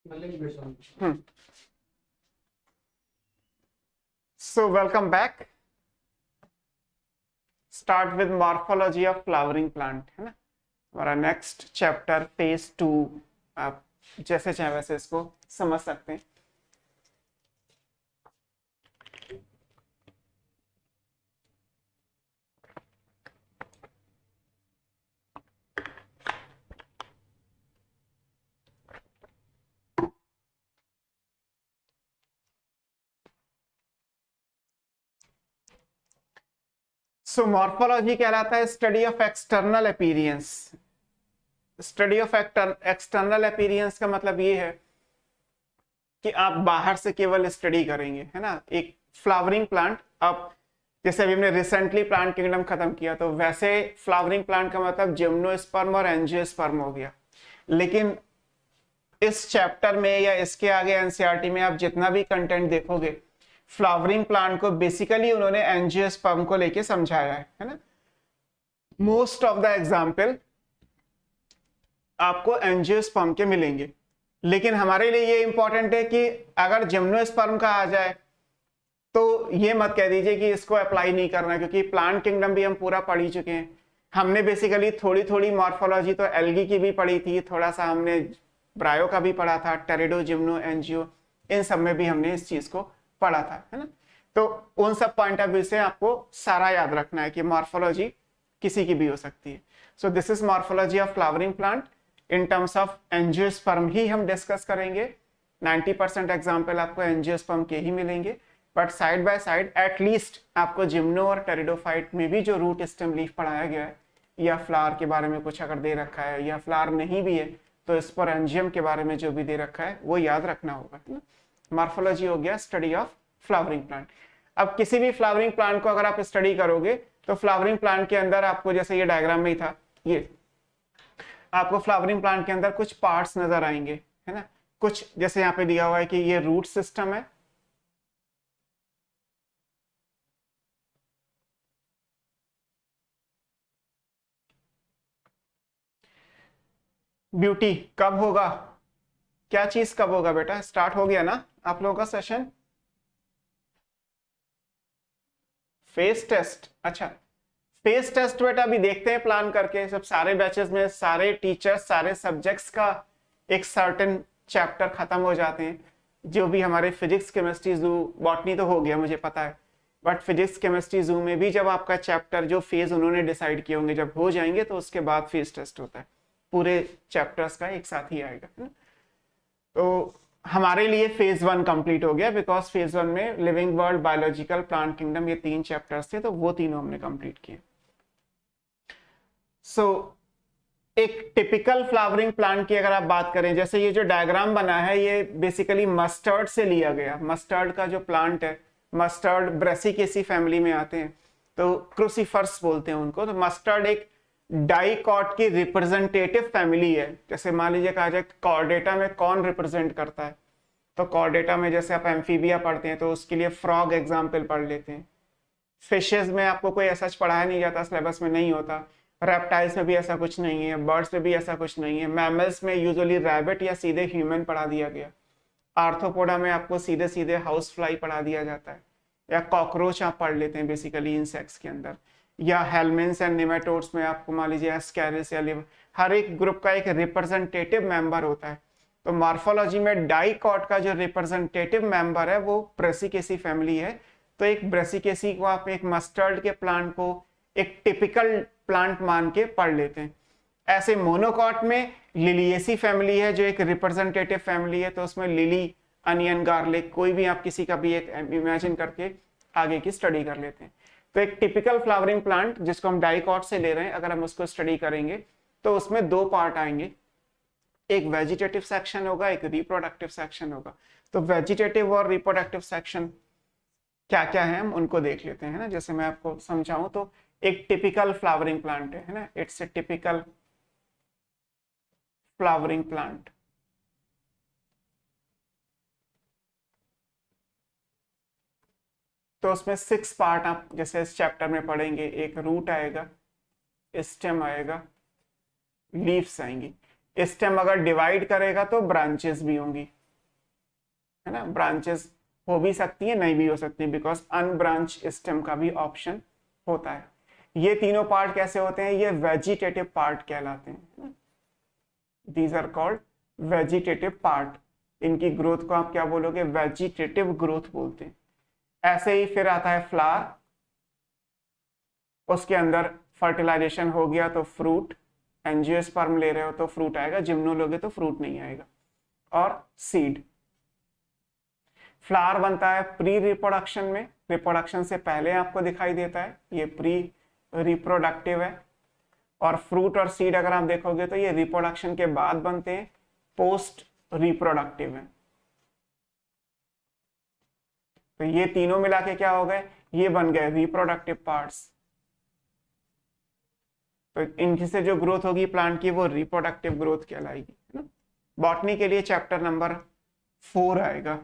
Hmm. So welcome back. Start with morphology of flowering plant, है ना। हमारा next chapter phase 2, आप जैसे चाहे वैसे इसको समझ सकते हैं। सो मॉर्फोलॉजी कहलाता है study of external appearance. Study of external appearance का मतलब ये है कि आप बाहर से केवल स्टडी करेंगे, है ना। एक फ्लावरिंग प्लांट, आप जैसे अभी हमने रिसेंटली प्लांट किंगडम खत्म किया, तो वैसे फ्लावरिंग प्लांट का मतलब जिम्नोस्पर्म और एंजियोस्पर्म हो गया। लेकिन इस चैप्टर में या इसके आगे एनसीईआरटी में आप जितना भी कंटेंट देखोगे, फ्लावरिंग प्लांट को बेसिकली उन्होंने एंजियोस्पर्म को लेके समझाया है ना। मोस्ट ऑफ द एग्जाम्पल आपको एंजियोस्पर्म के मिलेंगे, लेकिन हमारे लिए ये इंपॉर्टेंट है कि अगर जिम्नोस्पर्म का आ जाए तो ये मत कह दीजिए कि इसको अप्लाई नहीं करना, क्योंकि प्लांट किंगडम भी हम पूरा पढ़ ही चुके हैं। हमने बेसिकली थोड़ी थोड़ी मॉर्फोलॉजी तो एल्गी की भी पढ़ी थी, थोड़ा सा हमने ब्रायो का भी पढ़ा था, टेरिडो, जिम्नो, एंजियो, इन सब में भी हमने इस चीज को पढ़ा था, है ना। तो उन सब पॉइंट ऑफ व्यू से आपको सारा याद रखना है कि मॉर्फोलॉजी किसी की भी हो सकती है। So this is morphology of flowering plant. In terms of angiosperm ही हम डिस्कस करेंगे। 90% एग्जाम्पल आपको एंजियोस्पर्म के ही मिलेंगे, but side by side at least आपको जिम्नो और टेरिडोफाइट में भी जो रूट स्टेम लीफ पढ़ाया गया है, या फ्लावर के बारे में कुछ अगर दे रखा है, या फ्लावर नहीं भी है तो स्पोरेंजियम के बारे में जो भी दे रखा है वो याद रखना होगा, है ना। मॉर्फोलॉजी हो गया स्टडी ऑफ फ्लावरिंग प्लांट। अब किसी भी फ्लावरिंग प्लांट को अगर आप स्टडी करोगे तो फ्लावरिंग प्लांट के अंदर आपको, जैसे ये डायग्राम में ही था, ये आपको फ्लावरिंग प्लांट के अंदर कुछ पार्ट्स नजर आएंगे, है ना। कुछ जैसे यहाँ पे दिया हुआ है कि ये रूट सिस्टम है, ब्यूटी कब होगा, क्या चीज कब होगा बेटा, स्टार्ट हो गया ना आप लोगों का सेशन। फेस टेस्ट, अच्छा फेस टेस्ट बेटा अभी देखते हैं प्लान करके। सब सारे बैचेस में सारे टीचर्स सारे सब्जेक्ट्स का एक सर्टेन चैप्टर खत्म हो जाते हैं। जो भी हमारे फिजिक्स केमिस्ट्री जू, बॉटनी तो हो गया मुझे पता है, बट फिजिक्स केमिस्ट्री जू में भी जब आपका चैप्टर जो फेज उन्होंने डिसाइड किए होंगे जब हो जाएंगे, तो उसके बाद फेस टेस्ट होता है। पूरे चैप्टर्स का एक साथ ही आएगा, है ना? तो हमारे लिए फेज 1 कंप्लीट हो गया, बिकॉज फेज 1 में living world, biological, plant kingdom, ये 3 चैप्टर्स थे, तो वो तीनों हमने कंप्लीट किए। सो एक टिपिकल फ्लावरिंग प्लांट की अगर आप बात करें, जैसे ये जो डायग्राम बना है ये बेसिकली मस्टर्ड से लिया गया। मस्टर्ड का जो प्लांट है, मस्टर्ड ब्रेसिकेसी फैमिली में आते हैं, तो क्रूसीफर्स बोलते हैं उनको। तो मस्टर्ड एक डाइकॉट की रिप्रेजेंटेटिव फैमिली है। जैसे मान लीजिए कहा जाए कॉर्डेटा में कौन रिप्रेजेंट करता है, तो कॉर्डेटा में जैसे आप एम्फीबिया पढ़ते हैं तो उसके लिए फ्रॉग एग्जाम्पल पढ़ लेते हैं। फिशेज में आपको कोई ऐसा पढ़ाया नहीं जाता, सिलेबस में नहीं होता। रेप्टाइल्स में भी ऐसा कुछ नहीं है, बर्ड्स में भी ऐसा कुछ नहीं है। मैमल्स में यूजुअली रैबिट या सीधे ह्यूमन पढ़ा दिया गया। आर्थ्रोपोडा में आपको सीधे सीधे हाउस फ्लाई पढ़ा दिया जाता है, या कॉकरोच आप पढ़ लेते हैं बेसिकली इंसेक्ट्स के अंदर। या हेलमेंट्स एंड नेमेटोड्स में आपको मान लीजिए एस्कैरिस या लिवर, हर एक ग्रुप का एक रिप्रेजेंटेटिव मेंबर होता है। तो मॉर्फोलॉजी में डाइकॉट का जो रिप्रेजेंटेटिव मेंबर है वो ब्रेसिकेसी फैमिली है। तो एक ब्रेसिकेसी को आप एक मस्टर्ड के प्लांट को एक टिपिकल प्लांट मान के पढ़ लेते हैं। ऐसे मोनोकॉट में लिलिएसी फैमिली है जो एक रिप्रेजेंटेटिव फैमिली है, तो उसमें लिली, अनियन, गार्लिक, कोई भी आप किसी का भी एक इमेजिन करके आगे की स्टडी कर लेते हैं। तो एक टिपिकल फ्लावरिंग प्लांट जिसको हम डाइकॉट से ले रहे हैं, अगर हम उसको स्टडी करेंगे तो उसमें 2 पार्ट आएंगे, एक वेजिटेटिव सेक्शन होगा, एक रिप्रोडक्टिव सेक्शन होगा। तो वेजिटेटिव और रिप्रोडक्टिव सेक्शन क्या क्या है हम उनको देख लेते हैं, ना। जैसे मैं आपको समझाऊं तो एक टिपिकल फ्लावरिंग प्लांट है ना, it's a typical flowering plant. तो उसमें 6 पार्ट आप जैसे इस चैप्टर में पढ़ेंगे। एक रूट आएगा, स्टेम आएगा, लीव्स आएंगी। स्टेम अगर डिवाइड करेगा तो ब्रांचेस भी होंगी, है ना, ब्रांचेस हो भी सकती है, नहीं भी हो सकती, बिकॉज अनब्रांच स्टेम का भी ऑप्शन होता है। ये तीनों पार्ट कैसे होते हैं, ये वेजिटेटिव पार्ट कहलाते हैं, these are called vegetative part. इनकी ग्रोथ को आप क्या बोलोगे, वेजिटेटिव ग्रोथ बोलते हैं। ऐसे ही फिर आता है फ्लावर, उसके अंदर फर्टिलाइजेशन हो गया तो फ्रूट, एंजियोस्पर्म ले रहे हो तो फ्रूट आएगा, जिम्नो लोगे तो फ्रूट नहीं आएगा, और सीड। फ्लावर बनता है प्री रिप्रोडक्शन में, रिप्रोडक्शन से पहले आपको दिखाई देता है, ये प्री रिप्रोडक्टिव है। और फ्रूट और सीड अगर आप देखोगे तो ये रिप्रोडक्शन के बाद बनते हैं, पोस्ट रिप्रोडक्टिव है। तो ये तीनों मिला के क्या हो गए, ये बन गए रिप्रोडक्टिव पार्ट्स। तो इनकी से जो ग्रोथ होगी प्लांट की वो रिप्रोडक्टिव ग्रोथ कहलाएगी, है ना। बॉटनी के लिए चैप्टर नंबर 4 आएगा,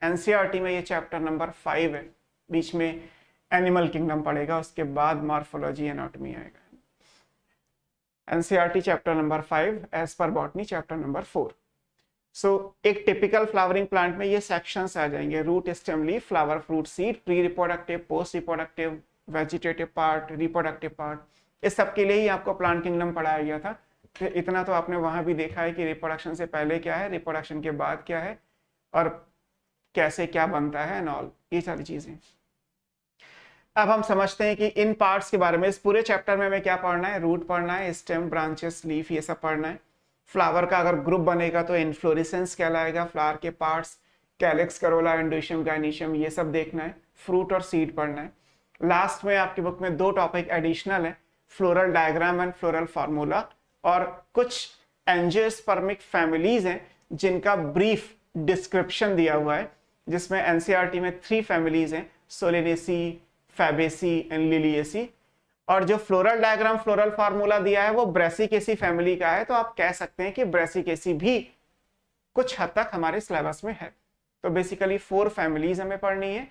एनसीईआरटी में ये चैप्टर नंबर 5 है, बीच में एनिमल किंगडम पड़ेगा, उसके बाद मॉर्फोलॉजी एनाटॉमी आएगा। NCERT chapter number 5 as per botany chapter number 4। So एक टिपिकल फ्लावरिंग प्लांट में ये सेक्शंस आ जाएंगे, root, stem, leaf, flower, fruit, seed, pre reproductive, post reproductive, vegetative part, reproductive part. इस सब के लिए ही आपको प्लांट किंगडम पढ़ाया गया था। तो इतना तो आपने वहां भी देखा है कि रिप्रोडक्शन से पहले क्या है, रिप्रोडक्शन के बाद क्या है, और कैसे क्या बनता है एंड ऑल, ये सारी चीजें। अब हम समझते हैं कि इन पार्ट्स के बारे में। इस पूरे चैप्टर में हमें क्या पढ़ना है, रूट पढ़ना है, स्टेम, ब्रांचेस, लीफ, ये सब पढ़ना है। फ्लावर का अगर ग्रुप बनेगा तो इन्फ्लोरेसेंस कहलाएगा, फ्लावर के पार्ट्स कैलिक्स, करोला, एंडोशियम, गाइनिशियम, ये सब देखना है। फ्रूट और सीड पढ़ना है। लास्ट में आपकी बुक में 2 टॉपिक एडिशनल है, floral diagram and floral formula, और कुछ एंजियोस्पर्मिक फैमिलीज हैं जिनका ब्रीफ डिस्क्रिप्शन दिया हुआ है, जिसमें एनसीईआरटी में 3 फैमिलीज हैं, सोलेनेसी, फैबेसी एंड लिलिएसी। और जो फ्लोरल डायग्राम, फ्लोरल फार्मूला दिया है वो ब्रेसिकेसी फैमिली का है, तो आप कह सकते हैं कि ब्रेसिकेसी भी कुछ हद तक हमारे सिलेबस में है। तो बेसिकली 4 फैमिलीज हमें पढ़नी है,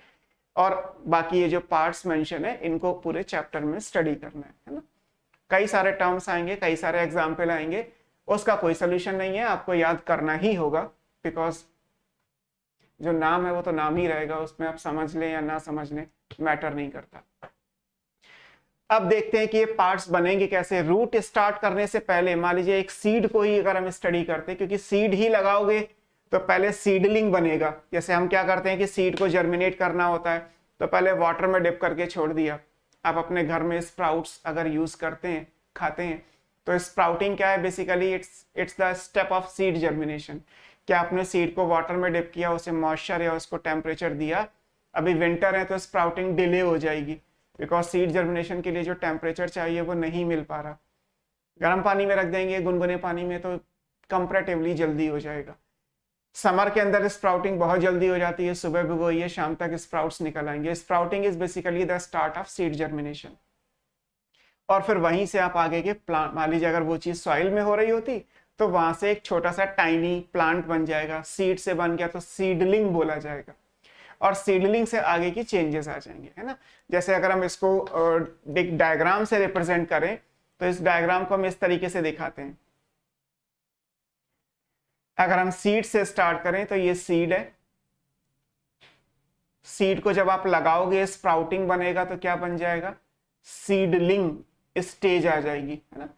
और बाकी ये जो पार्ट्स मेंशन है इनको पूरे चैप्टर में स्टडी करना है ना। कई सारे टर्म्स आएंगे, कई सारे एग्जाम्पल आएंगे, उसका कोई सोल्यूशन नहीं है, आपको याद करना ही होगा, बिकॉज जो नाम है वो तो नाम ही रहेगा, उसमें आप समझ लें या ना समझ लें मैटर नहीं करता। अब देखते हैं कि ये पार्ट्स बनेंगे कैसे। रूट स्टार्ट करने से पहले मान लीजिए एक सीड को ही अगर हम स्टडी करते हैं, क्योंकि सीड ही लगाओगे तो पहले सीडलिंग बनेगा। जैसे हम क्या करते हैं कि सीड को जर्मिनेट करना होता है तो पहले वाटर में डिप करके छोड़ दिया। आप अपने घर में स्प्राउट्स अगर यूज करते हैं, खाते हैं, तो स्प्राउटिंग क्या है, basically it's the step of seed germination. क्या आपने सीड को वाटर में डिप किया, उसे मॉइस्चर या उसको टेम्परेचर दिया, अभी विंटर है तो स्प्राउटिंग डिले हो जाएगी, बिकॉज सीड जर्मिनेशन के लिए जो टेम्परेचर चाहिए वो नहीं मिल पा रहा। गर्म पानी में रख देंगे, गुनगुने पानी में, तो कंपैरेटिवली जल्दी हो जाएगा। समर के अंदर स्प्राउटिंग बहुत जल्दी हो जाती है, सुबह भिगोइए शाम तक स्प्राउट्स निकल आएंगे। Sprouting is basically the start of seed germination. और फिर वहीं से आप आगे के प्लांट, मान लीजिए अगर वो चीज सॉइल में हो रही होती तो वहां से एक छोटा सा टाइनी प्लांट बन जाएगा, सीड से बन गया तो सीडलिंग बोला जाएगा, और सीडलिंग से आगे की चेंजेस आ जाएंगे, है ना। जैसे अगर हम इसको एक डायग्राम से रिप्रेजेंट करें तो इस डायग्राम को हम इस तरीके से दिखाते हैं। अगर हम सीड से स्टार्ट करें तो ये सीड है, सीड को जब आप लगाओगे स्प्राउटिंग बनेगा तो क्या बन जाएगा, सीडलिंग स्टेज आ जाएगी, है ना।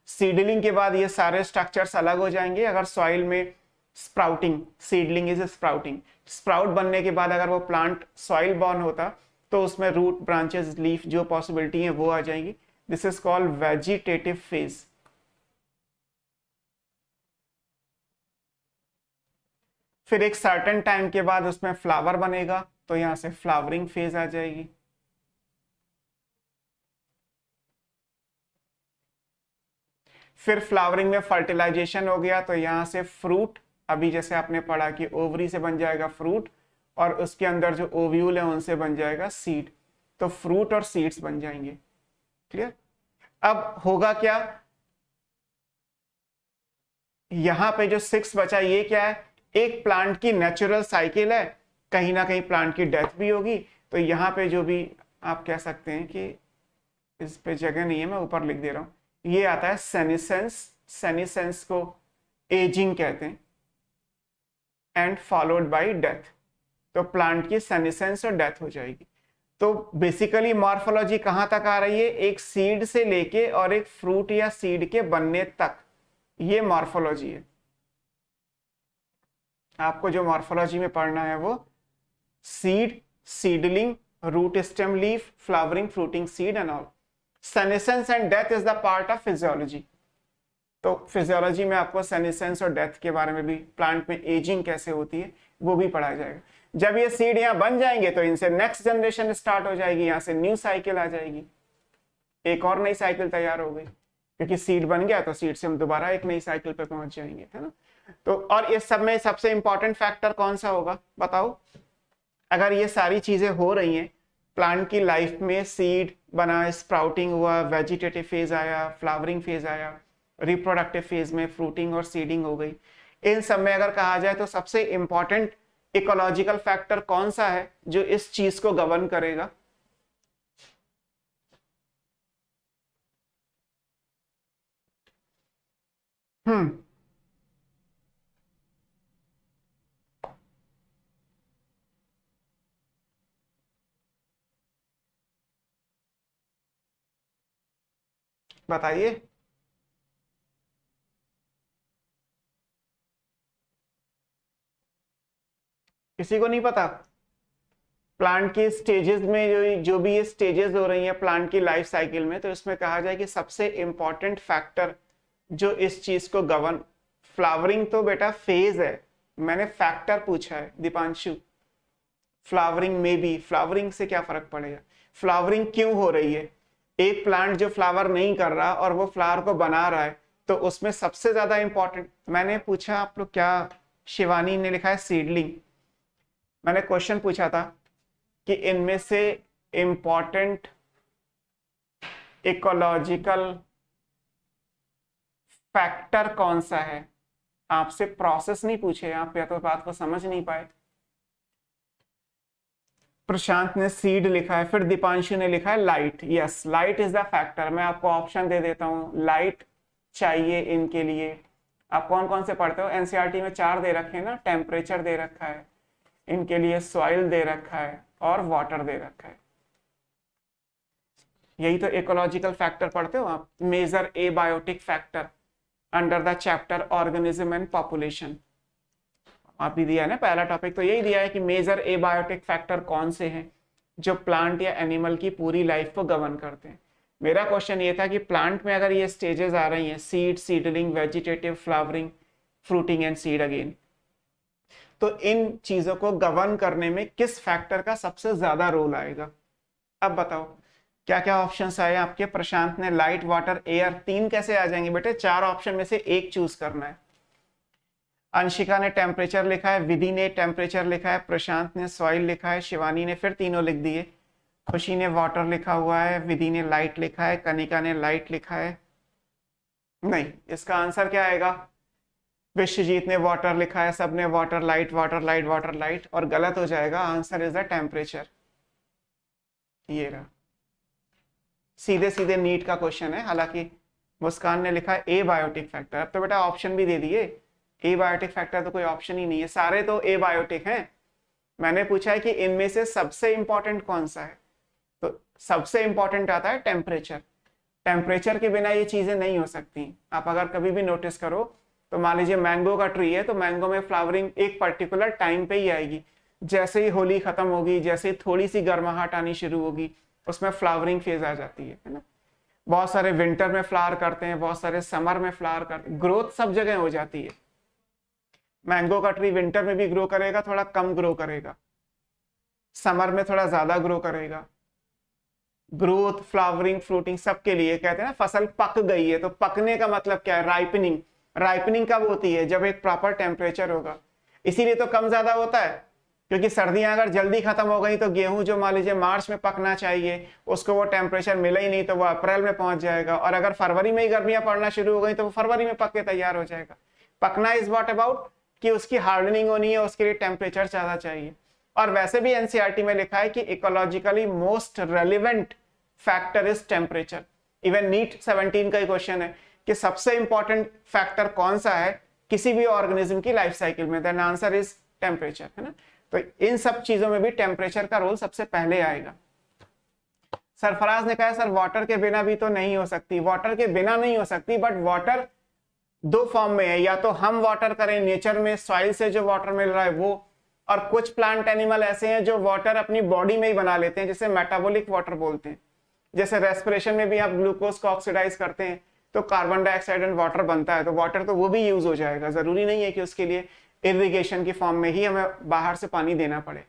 सीडलिंग के बाद ये सारे स्ट्रक्चर्स अलग हो जाएंगे। अगर सॉइल में sprouting, seedling is sprouting, sprout बनने के बाद अगर वो प्लांट सॉइल बॉर्न होता तो उसमें रूट, ब्रांचेस, लीफ जो पॉसिबिलिटी है वो आ जाएंगी। This is called vegetative phase. फिर एक सर्टेन टाइम के बाद उसमें फ्लावर बनेगा तो यहां से फ्लावरिंग फेज आ जाएगी। फिर फ्लावरिंग में फर्टिलाइजेशन हो गया तो यहां से फ्रूट, अभी जैसे आपने पढ़ा कि ओवरी से बन जाएगा फ्रूट, और उसके अंदर जो ओव्यूल है उनसे बन जाएगा सीड, तो फ्रूट और सीड्स बन जाएंगे। क्लियर। अब होगा क्या, यहां पे जो 6 बचा ये क्या है, एक प्लांट की नेचुरल साइकिल है, कहीं ना कहीं प्लांट की डेथ भी होगी। तो यहाँ पे जो भी आप कह सकते हैं कि इस पे जगह नहीं है, मैं ऊपर लिख दे रहा हूं, ये आता है सेनिसेंस। सेनिसेंस को एजिंग कहते हैं, एंड फॉलोड बाय डेथ। तो प्लांट की सेनेसेंस और डेथ हो जाएगी। तो बेसिकली मॉर्फोलॉजी कहां तक आ रही है, एक सीड से लेके और एक फ्रूट या सीड के बनने तक, ये मॉर्फोलॉजी है। आपको जो मॉर्फोलॉजी में पढ़ना है वो seed, seedling, root, stem, leaf, flowering, fruiting, seed and all. Senescence and death is the part of physiology. तो फिजियोलॉजी में आपको सेनेसेंस और डेथ के बारे में भी, प्लांट में एजिंग कैसे होती है वो भी पढ़ाया जाएगा। जब ये सीड यहाँ बन जाएंगे तो इनसे नेक्स्ट जनरेशन स्टार्ट हो जाएगी, यहाँ से न्यू साइकिल आ जाएगी, एक और नई साइकिल तैयार हो गई, क्योंकि सीड बन गया तो सीड से हम दोबारा एक नई साइकिल पे पहुंच जाएंगे, है ना। तो और इस सब में सबसे इंपॉर्टेंट फैक्टर कौन सा होगा बताओ? अगर ये सारी चीजें हो रही हैं प्लांट की लाइफ में, सीड बना, स्प्राउटिंग हुआ, वेजिटेटिव फेज आया, फ्लावरिंग फेज आया, रिप्रोडक्टिव फेज में फ्रूटिंग और सीडिंग हो गई, इन सब में अगर कहा जाए तो सबसे इंपॉर्टेंट इकोलॉजिकल फैक्टर कौन सा है जो इस चीज को गवर्न करेगा? बताइए। किसी को नहीं पता? प्लांट की स्टेजेस में जो भी ये स्टेजेस हो रही हैं प्लांट की लाइफ साइकिल में, तो इसमें कहा जाए कि सबसे इंपॉर्टेंट फैक्टर जो इस चीज को गवर्न, फ्लावरिंग तो बेटा फेज है, मैंने फैक्टर पूछा है दीपांशु। फ्लावरिंग में भी, फ्लावरिंग से क्या फर्क पड़ेगा? फ्लावरिंग क्यों हो रही है? एक प्लांट जो फ्लावर नहीं कर रहा और वो फ्लावर को बना रहा है, तो उसमें सबसे ज्यादा इंपॉर्टेंट, मैंने पूछा, आप लोग क्या, शिवानी ने लिखा है सीडलिंग, मैंने क्वेश्चन पूछा था कि इनमें से इंपॉर्टेंट इकोलॉजिकल फैक्टर कौन सा है। आपसे प्रोसेस नहीं पूछे, आप या तो बात को समझ नहीं पाए। प्रशांत ने सीड लिखा है, फिर दीपांशु ने लिखा है light. Yes, light is the factor. मैं आपको ऑप्शन दे देता हूं, लाइट चाहिए इनके लिए। आप कौन कौन से पढ़ते हो? एनसीईआरटी में 4 दे रखे हैं ना, टेम्परेचर दे रखा है इनके लिए, सॉइल दे रखा है और वाटर दे रखा है। यही तो इकोलॉजिकल फैक्टर पढ़ते हो आप। Major abiotic factor under the chapter organism and population, आप भी दिया है ना पहला टॉपिक, तो यही दिया है कि मेजर एबायोटिक फैक्टर कौन से हैं जो प्लांट या एनिमल की पूरी लाइफ को गवर्न करते हैं। मेरा क्वेश्चन ये था कि प्लांट में अगर ये स्टेजेस आ रही हैं, seed, seedling, vegetative, flowering, fruiting and seed again, तो इन चीजों को गवर्न करने में किस फैक्टर का सबसे ज्यादा रोल आएगा? अब बताओ क्या क्या ऑप्शंस आए आपके? प्रशांत ने लाइट, वाटर, एयर, 3 कैसे आ जाएंगे बेटे? 4 ऑप्शन में से एक चूज करना है। अंशिका ने टेम्परेचर लिखा है, विधि ने टेम्परेचर लिखा है, प्रशांत ने सॉइल लिखा है, शिवानी ने फिर तीनों लिख दिए, खुशी ने वाटर लिखा हुआ है, विधि ने लाइट लिखा है, कनिका ने लाइट लिखा है। नहीं, इसका आंसर क्या आएगा? विश्वजीत ने वाटर लिखा है, सबने water light, water light, water light, और गलत हो जाएगा। Answer is the temperature. ये रहा, सीधे सीधे नीट का क्वेश्चन है। हालांकि मुस्कान ने लिखा है ए बायोटिक फैक्टर। अब तो बेटा ऑप्शन भी दे दिए, ए बायोटिक फैक्टर तो कोई ऑप्शन ही नहीं है, सारे तो ए बायोटिक हैं। मैंने पूछा है कि इनमें से सबसे इंपॉर्टेंट कौन सा है, तो सबसे इंपॉर्टेंट आता है टेम्परेचर। टेम्परेचर के बिना ये चीजें नहीं हो सकती। आप अगर कभी भी नोटिस करो तो मान लीजिए मैंगो का ट्री है, तो मैंगो में फ्लावरिंग एक पर्टिकुलर टाइम पे ही आएगी। जैसे ही होली खत्म होगी, जैसे ही थोड़ी सी गर्माहट आनी शुरू होगी, उसमें फ्लावरिंग फेज आ जाती है ना। बहुत सारे विंटर में फ्लावर करते हैं, बहुत सारे समर में फ्लावर करते हैं, ग्रोथ सब जगह हो जाती है। मैंगो का ट्री विंटर में भी ग्रो करेगा, थोड़ा कम ग्रो करेगा, समर में थोड़ा ज्यादा ग्रो करेगा। ग्रोथ, फ्लावरिंग, फ्रूटिंग सबके लिए कहते हैं ना फसल पक गई है, तो पकने का मतलब क्या है? राइपनिंग। राइपनिंग कब होती है? जब एक प्रॉपर टेम्परेचर होगा। इसीलिए तो कम ज्यादा होता है, क्योंकि सर्दियां अगर जल्दी खत्म हो गई तो गेहूं जो मान लीजिए मार्च में पकना चाहिए, उसको वो टेम्परेचर मिला ही नहीं, तो वो अप्रैल में पहुंच जाएगा। और अगर फरवरी में ही गर्मियां पड़ना शुरू हो गई तो वो फरवरी में पक के तैयार हो जाएगा। पकना इज व्हाट अबाउट कि उसकी हार्डनिंग होनी है, उसके लिए टेम्परेचर ज्यादा चाहिए। और वैसे भी एनसीईआरटी में लिखा है कि ecologically most relevant factor is temperature. Even NEET 17 का ही क्वेश्चन है कि सबसे इंपॉर्टेंट फैक्टर कौन सा है किसी भी ऑर्गेनिज्म की लाइफ साइकिल में, देन आंसर इज टेम्परेचर, है ना। तो इन सब चीजों में भी टेम्परेचर का रोल सबसे पहले आएगा। सरफराज ने कहा सर वाटर के बिना भी तो नहीं हो सकती। वाटर के बिना नहीं हो सकती, बट वाटर दो फॉर्म में है, या तो हम वाटर करें नेचर में, सॉइल से जो वाटर मिल रहा है वो, और कुछ प्लांट एनिमल ऐसे हैं जो वाटर अपनी बॉडी में ही बना लेते हैं, जिसे मेटाबॉलिक वाटर बोलते हैं। जैसे रेस्पिरेशन में भी आप ग्लूकोज को ऑक्सीडाइज करते हैं तो कार्बन डाइऑक्साइड एंड वाटर बनता है, तो वाटर तो वो भी यूज हो जाएगा। जरूरी नहीं है कि उसके लिए इरिगेशन की फॉर्म में ही हमें बाहर से पानी देना पड़े।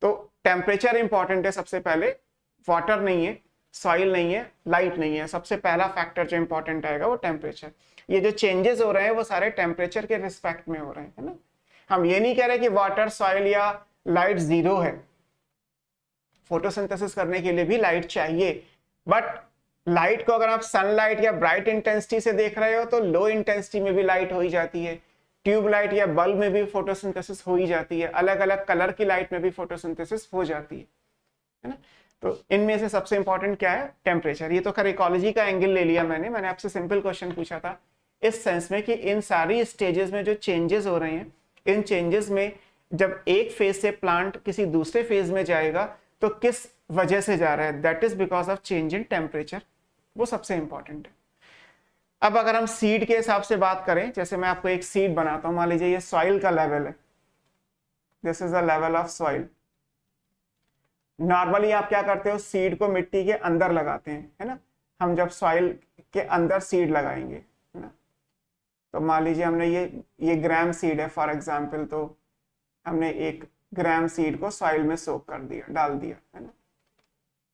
तो टेम्परेचर इंपॉर्टेंट है सबसे पहले, वाटर नहीं है, सॉइल नहीं है, लाइट नहीं है। सबसे पहला फैक्टर जो इंपॉर्टेंट आएगा वो टेम्परेचर। ये जो चेंजेस हो रहे हैं वो सारे टेम्परेचर के रिस्पेक्ट में हो रहे हैं, है ना। हम ये नहीं कह रहे कि वाटर, सॉइल या लाइट जीरो है। फोटोसिंथेसिस करने के लिए भी लाइट चाहिए, बट लाइट को अगर आप सनलाइट या ब्राइट इंटेंसिटी से देख रहे हो तो लो इंटेंसिटी में भी लाइट हो ही जाती है, ट्यूब लाइट या बल्ब में भी फोटोसिंथेसिस हो ही जाती है, अलग अलग कलर की लाइट में भी फोटोसिंथेसिस हो जाती है ना। तो इनमें से सबसे इंपॉर्टेंट क्या है? टेम्परेचर। ये तो खैर इकोलॉजी का एंगल ले लिया मैंने आपसे सिंपल क्वेश्चन पूछा था इस सेंस में कि इन सारी स्टेजेस में जो चेंजेस हो रहे हैं, इन चेंजेस में जब एक फेज से प्लांट किसी दूसरे फेज में जाएगा तो किस वजह से जा रहा है, that is because of change in temperature. वो सबसे इंपॉर्टेंट है। अब अगर हम सीड के हिसाब से बात करें, जैसे मैं आपको एक सीड बनाता हूं, मान लीजिए ये सॉइल का लेवल है, this is the level of soil. Normally आप क्या करते हो, सीड को मिट्टी के अंदर लगाते हैं, है ना। हम जब सॉइल के अंदर सीड लगाएंगे, है ना, तो मान लीजिए हमने ये ग्राम सीड है फॉर एग्जाम्पल, तो हमने 1 ग्राम सीड को सॉइल में सोक कर दिया, डाल दिया, है ना।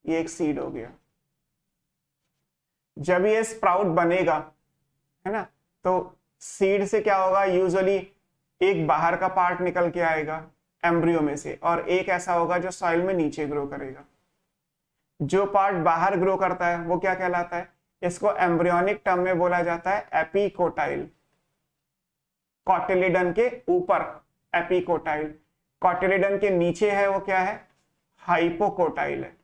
ये एक सीड हो गया। जब ये स्प्राउट बनेगा, है ना, तो सीड से क्या होगा, यूजुअली एक बाहर का पार्ट निकल के आएगा एम्ब्रियो में से, और एक ऐसा होगा जो सॉइल में नीचे ग्रो करेगा। जो पार्ट बाहर ग्रो करता है वो क्या कहलाता है? इसको एम्ब्रियोनिक टर्म में बोला जाता है एपिकोटाइल। कॉटिलिडन के ऊपर एपिकोटाइल, कॉटिलिडन के नीचे है वो क्या है? हाइपोकोटाइल है।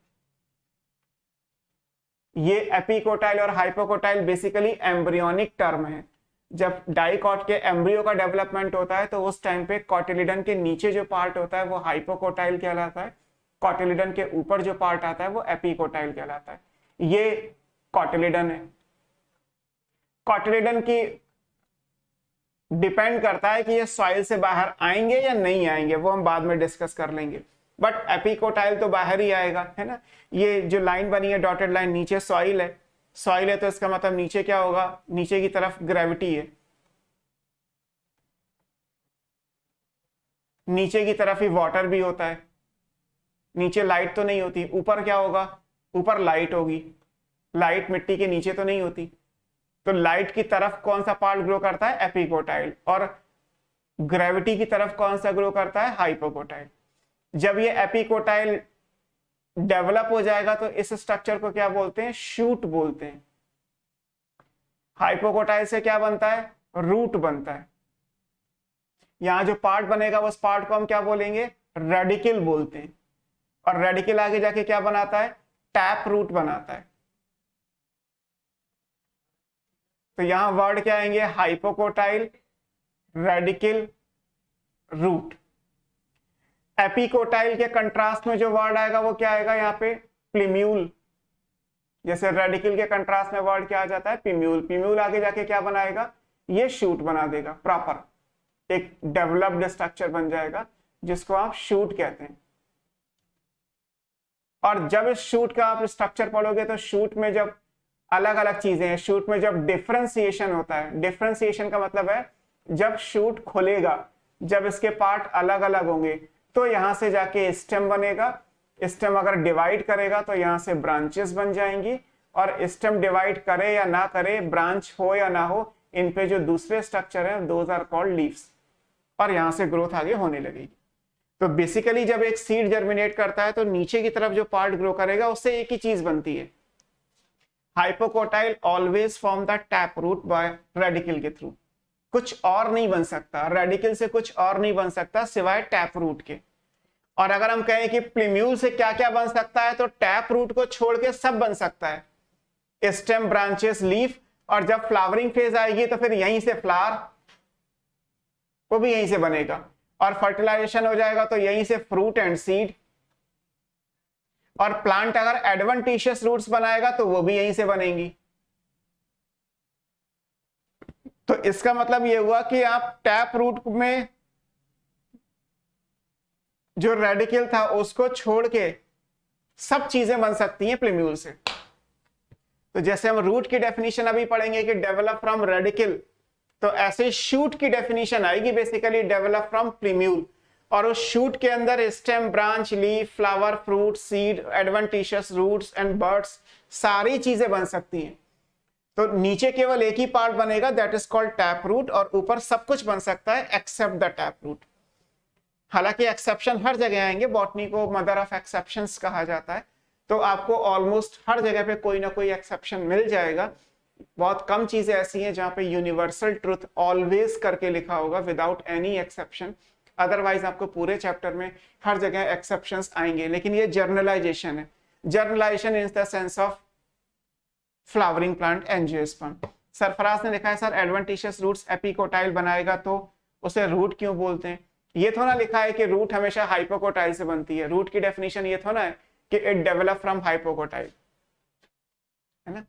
ये एपिकोटाइल और हाइपोकोटाइल बेसिकली एम्ब्रियोनिक टर्म है। जब डाइकॉट के एम्ब्रियो का डेवलपमेंट होता है तो उस टाइम पे कॉटिलिडन के नीचे जो पार्ट होता है वो हाइपोकोटाइल कहलाता है, कॉटिलिडन के ऊपर जो पार्ट आता है वो एपिकोटाइल कहलाता है। ये कॉटिलिडन है। कॉटिलिडन की डिपेंड करता है कि ये सॉइल से बाहर आएंगे या नहीं आएंगे, वो हम बाद में डिस्कस कर लेंगे, बट एपिकोटाइल तो बाहर ही आएगा, है ना। ये जो लाइन बनी है डॉटेड लाइन, नीचे सॉइल है, सॉइल है तो इसका मतलब नीचे क्या होगा? नीचे की तरफ ग्रेविटी है, नीचे की तरफ ही वाटर भी होता है, नीचे लाइट तो नहीं होती। ऊपर क्या होगा? ऊपर लाइट होगी, लाइट मिट्टी के नीचे तो नहीं होती। तो लाइट की तरफ कौन सा पार्ट ग्रो करता है? एपिकोटाइल। और ग्रेविटी की तरफ कौन सा ग्रो करता है? हाइपोकोटाइल। जब ये एपिकोटाइल डेवलप हो जाएगा तो इस स्ट्रक्चर को क्या बोलते हैं? शूट बोलते हैं। हाइपोकोटाइल से क्या बनता है? रूट बनता है। यहां जो पार्ट बनेगा उस पार्ट को हम क्या बोलेंगे? रेडिकल बोलते हैं। और रेडिकल आगे जाके क्या बनाता है? टैप रूट बनाता है। तो यहां वर्ड क्या आएंगे? Hypocotyl, radicle, root. एपिकोटाइल के कंट्रास्ट में जो वर्ड आएगा वो क्या आएगा? यहाँ पे प्लीम्यूल। जैसे रेडिकल के कंट्रास्ट में वर्ड क्या आ जाता है? पिम्यूल। पिम्यूल आगे जाके क्या बनाएगा? ये शूट बना देगा, प्रॉपर एक डेवलप्ड स्ट्रक्चर बन जाएगा जिसको आप शूट कहते हैं। और जब इस शूट का आप स्ट्रक्चर पढ़ोगे तो शूट में जब अलग अलग चीजें हैं, शूट में जब डिफरेंशिएशन होता है, डिफरेंशिएशन का मतलब है जब शूट खुलेगा, जब इसके पार्ट अलग अलग होंगे तो यहां से जाके स्टेम बनेगा। स्टेम अगर डिवाइड करेगा तो यहां से ब्रांचेस बन जाएंगी, और स्टेम डिवाइड करे या ना करे, ब्रांच हो या ना हो, इन पे जो दूसरे स्ट्रक्चर है दोज आर कॉल्ड लीव्स, और यहां से ग्रोथ आगे होने लगेगी। तो बेसिकली जब एक सीड जर्मिनेट करता है तो नीचे की तरफ जो पार्ट ग्रो करेगा उससे एक ही चीज बनती है। Hypocotyl always form the tap root by radicle के थ्रू। कुछ और नहीं बन सकता, रेडिकल से कुछ और नहीं बन सकता सिवाय टैप रूट के। और अगर हम कहें कि प्लीम्यूल से क्या क्या बन सकता है, तो टैप रूट को छोड़ के सब बन सकता है, स्टेम, ब्रांचेस, लीफ। और जब फ्लावरिंग फेज आएगी तो फिर यहीं से फ्लावर, वो भी यहीं से बनेगा, और फर्टिलाइजेशन हो जाएगा तो यहीं से फ्रूट एंड सीड, और प्लांट अगर एडवेंटिशियस रूट्स बनाएगा तो वो भी यहीं से बनेंगी। तो इसका मतलब ये हुआ कि आप टैप रूट में जो रेडिकल था उसको छोड़ के सब चीजें बन सकती हैं प्लीम्यूल से। तो जैसे हम रूट की डेफिनेशन अभी पढ़ेंगे कि डेवलप फ्रॉम रेडिकल, तो ऐसे शूट की डेफिनेशन आएगी बेसिकली डेवलप फ्रॉम प्लीम्यूल, और उस शूट के अंदर stem, branch, leaf, flower, fruit, seed, adventitious roots and buds, सारी चीजें बन सकती हैं। तो नीचे केवल एक ही पार्ट बनेगा, that is called tap root, और ऊपर सब कुछ बन सकता है एक्सेप्ट द टैप रूट। हालांकि एक्सेप्शन हर जगह आएंगे, बॉटनी को मदर ऑफ एक्सेप्शंस कहा जाता है, तो आपको ऑलमोस्ट हर जगह पे कोई ना कोई एक्सेप्शन मिल जाएगा। बहुत कम चीजें ऐसी हैं जहां पे यूनिवर्सल ट्रुथ ऑलवेज करके लिखा होगा विदाउट एनी एक्सेप्शन, अदरवाइज आपको पूरे चैप्टर में हर जगह एक्सेप्शंस आएंगे। लेकिन ये जर्नलाइजेशन है, journalisation in the sense of flowering plant, angiosperm. Sarfaraz ने लिखा है सर एडवेंटिशियस रूट्स एपिकोटाइल बनाएगा तो उसे रूट क्यों बोलते हैं? ये थोड़ा लिखा है कि रूट हमेशा हाइपोकोटाइल से बनती है। रूट की डेफिनेशन ये थोड़ा है कि इट डेवलप फ्रॉम हाइपोकोटाइल, है ना।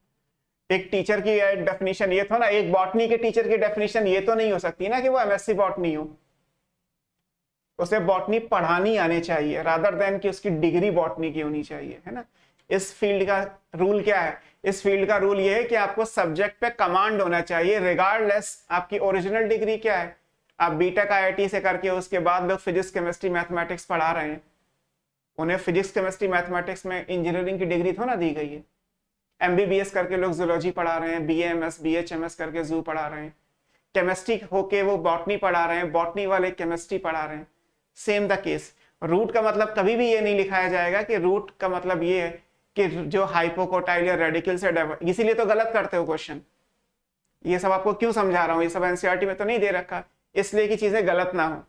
एक टीचर की डेफिनेशन ये थोड़ा, एक बॉटनी के टीचर की डेफिनेशन ये तो नहीं हो सकती ना कि वो एमएससी बॉटनी हो, उसे बॉटनी पढ़ानी आने चाहिए रादर देन कि उसकी डिग्री बॉटनी की होनी चाहिए, है ना। इस फील्ड का रूल क्या है? इस फील्ड का रूल ये है कि आपको सब्जेक्ट पे कमांड होना चाहिए रिगार्डलेस आपकी ओरिजिनल डिग्री क्या है। आप बीटेक आईआईटी से करके उसके बाद लोग फिजिक्स, केमिस्ट्री, मैथमेटिक्स पढ़ा रहे हैं, उन्हें फिजिक्स, केमिस्ट्री, मैथमेटिक्स में इंजीनियरिंग की डिग्री थोड़ा दी गई है। एमबीबीएस करके लोग जूलॉजी पढ़ा रहे हैं, बीएएमएस, बीएचएमएस करके जू पढ़ा रहे हैं, केमिस्ट्री होके वो बॉटनी पढ़ा रहे हैं, बॉटनी वाले केमिस्ट्री पढ़ा रहे हैं। सेम द केस, रूट का मतलब कभी भी ये नहीं लिखाया जाएगा कि रूट का मतलब ये है कि जो हाइपोकोटाइल या रेडिकल से डेवलप, इसीलिए तो गलत करते हो क्वेश्चन। ये सब आपको क्यों समझा रहा हूँ, ये सब एनसीईआरटी में तो नहीं दे रखा, इसलिए कि चीजें गलत ना हो।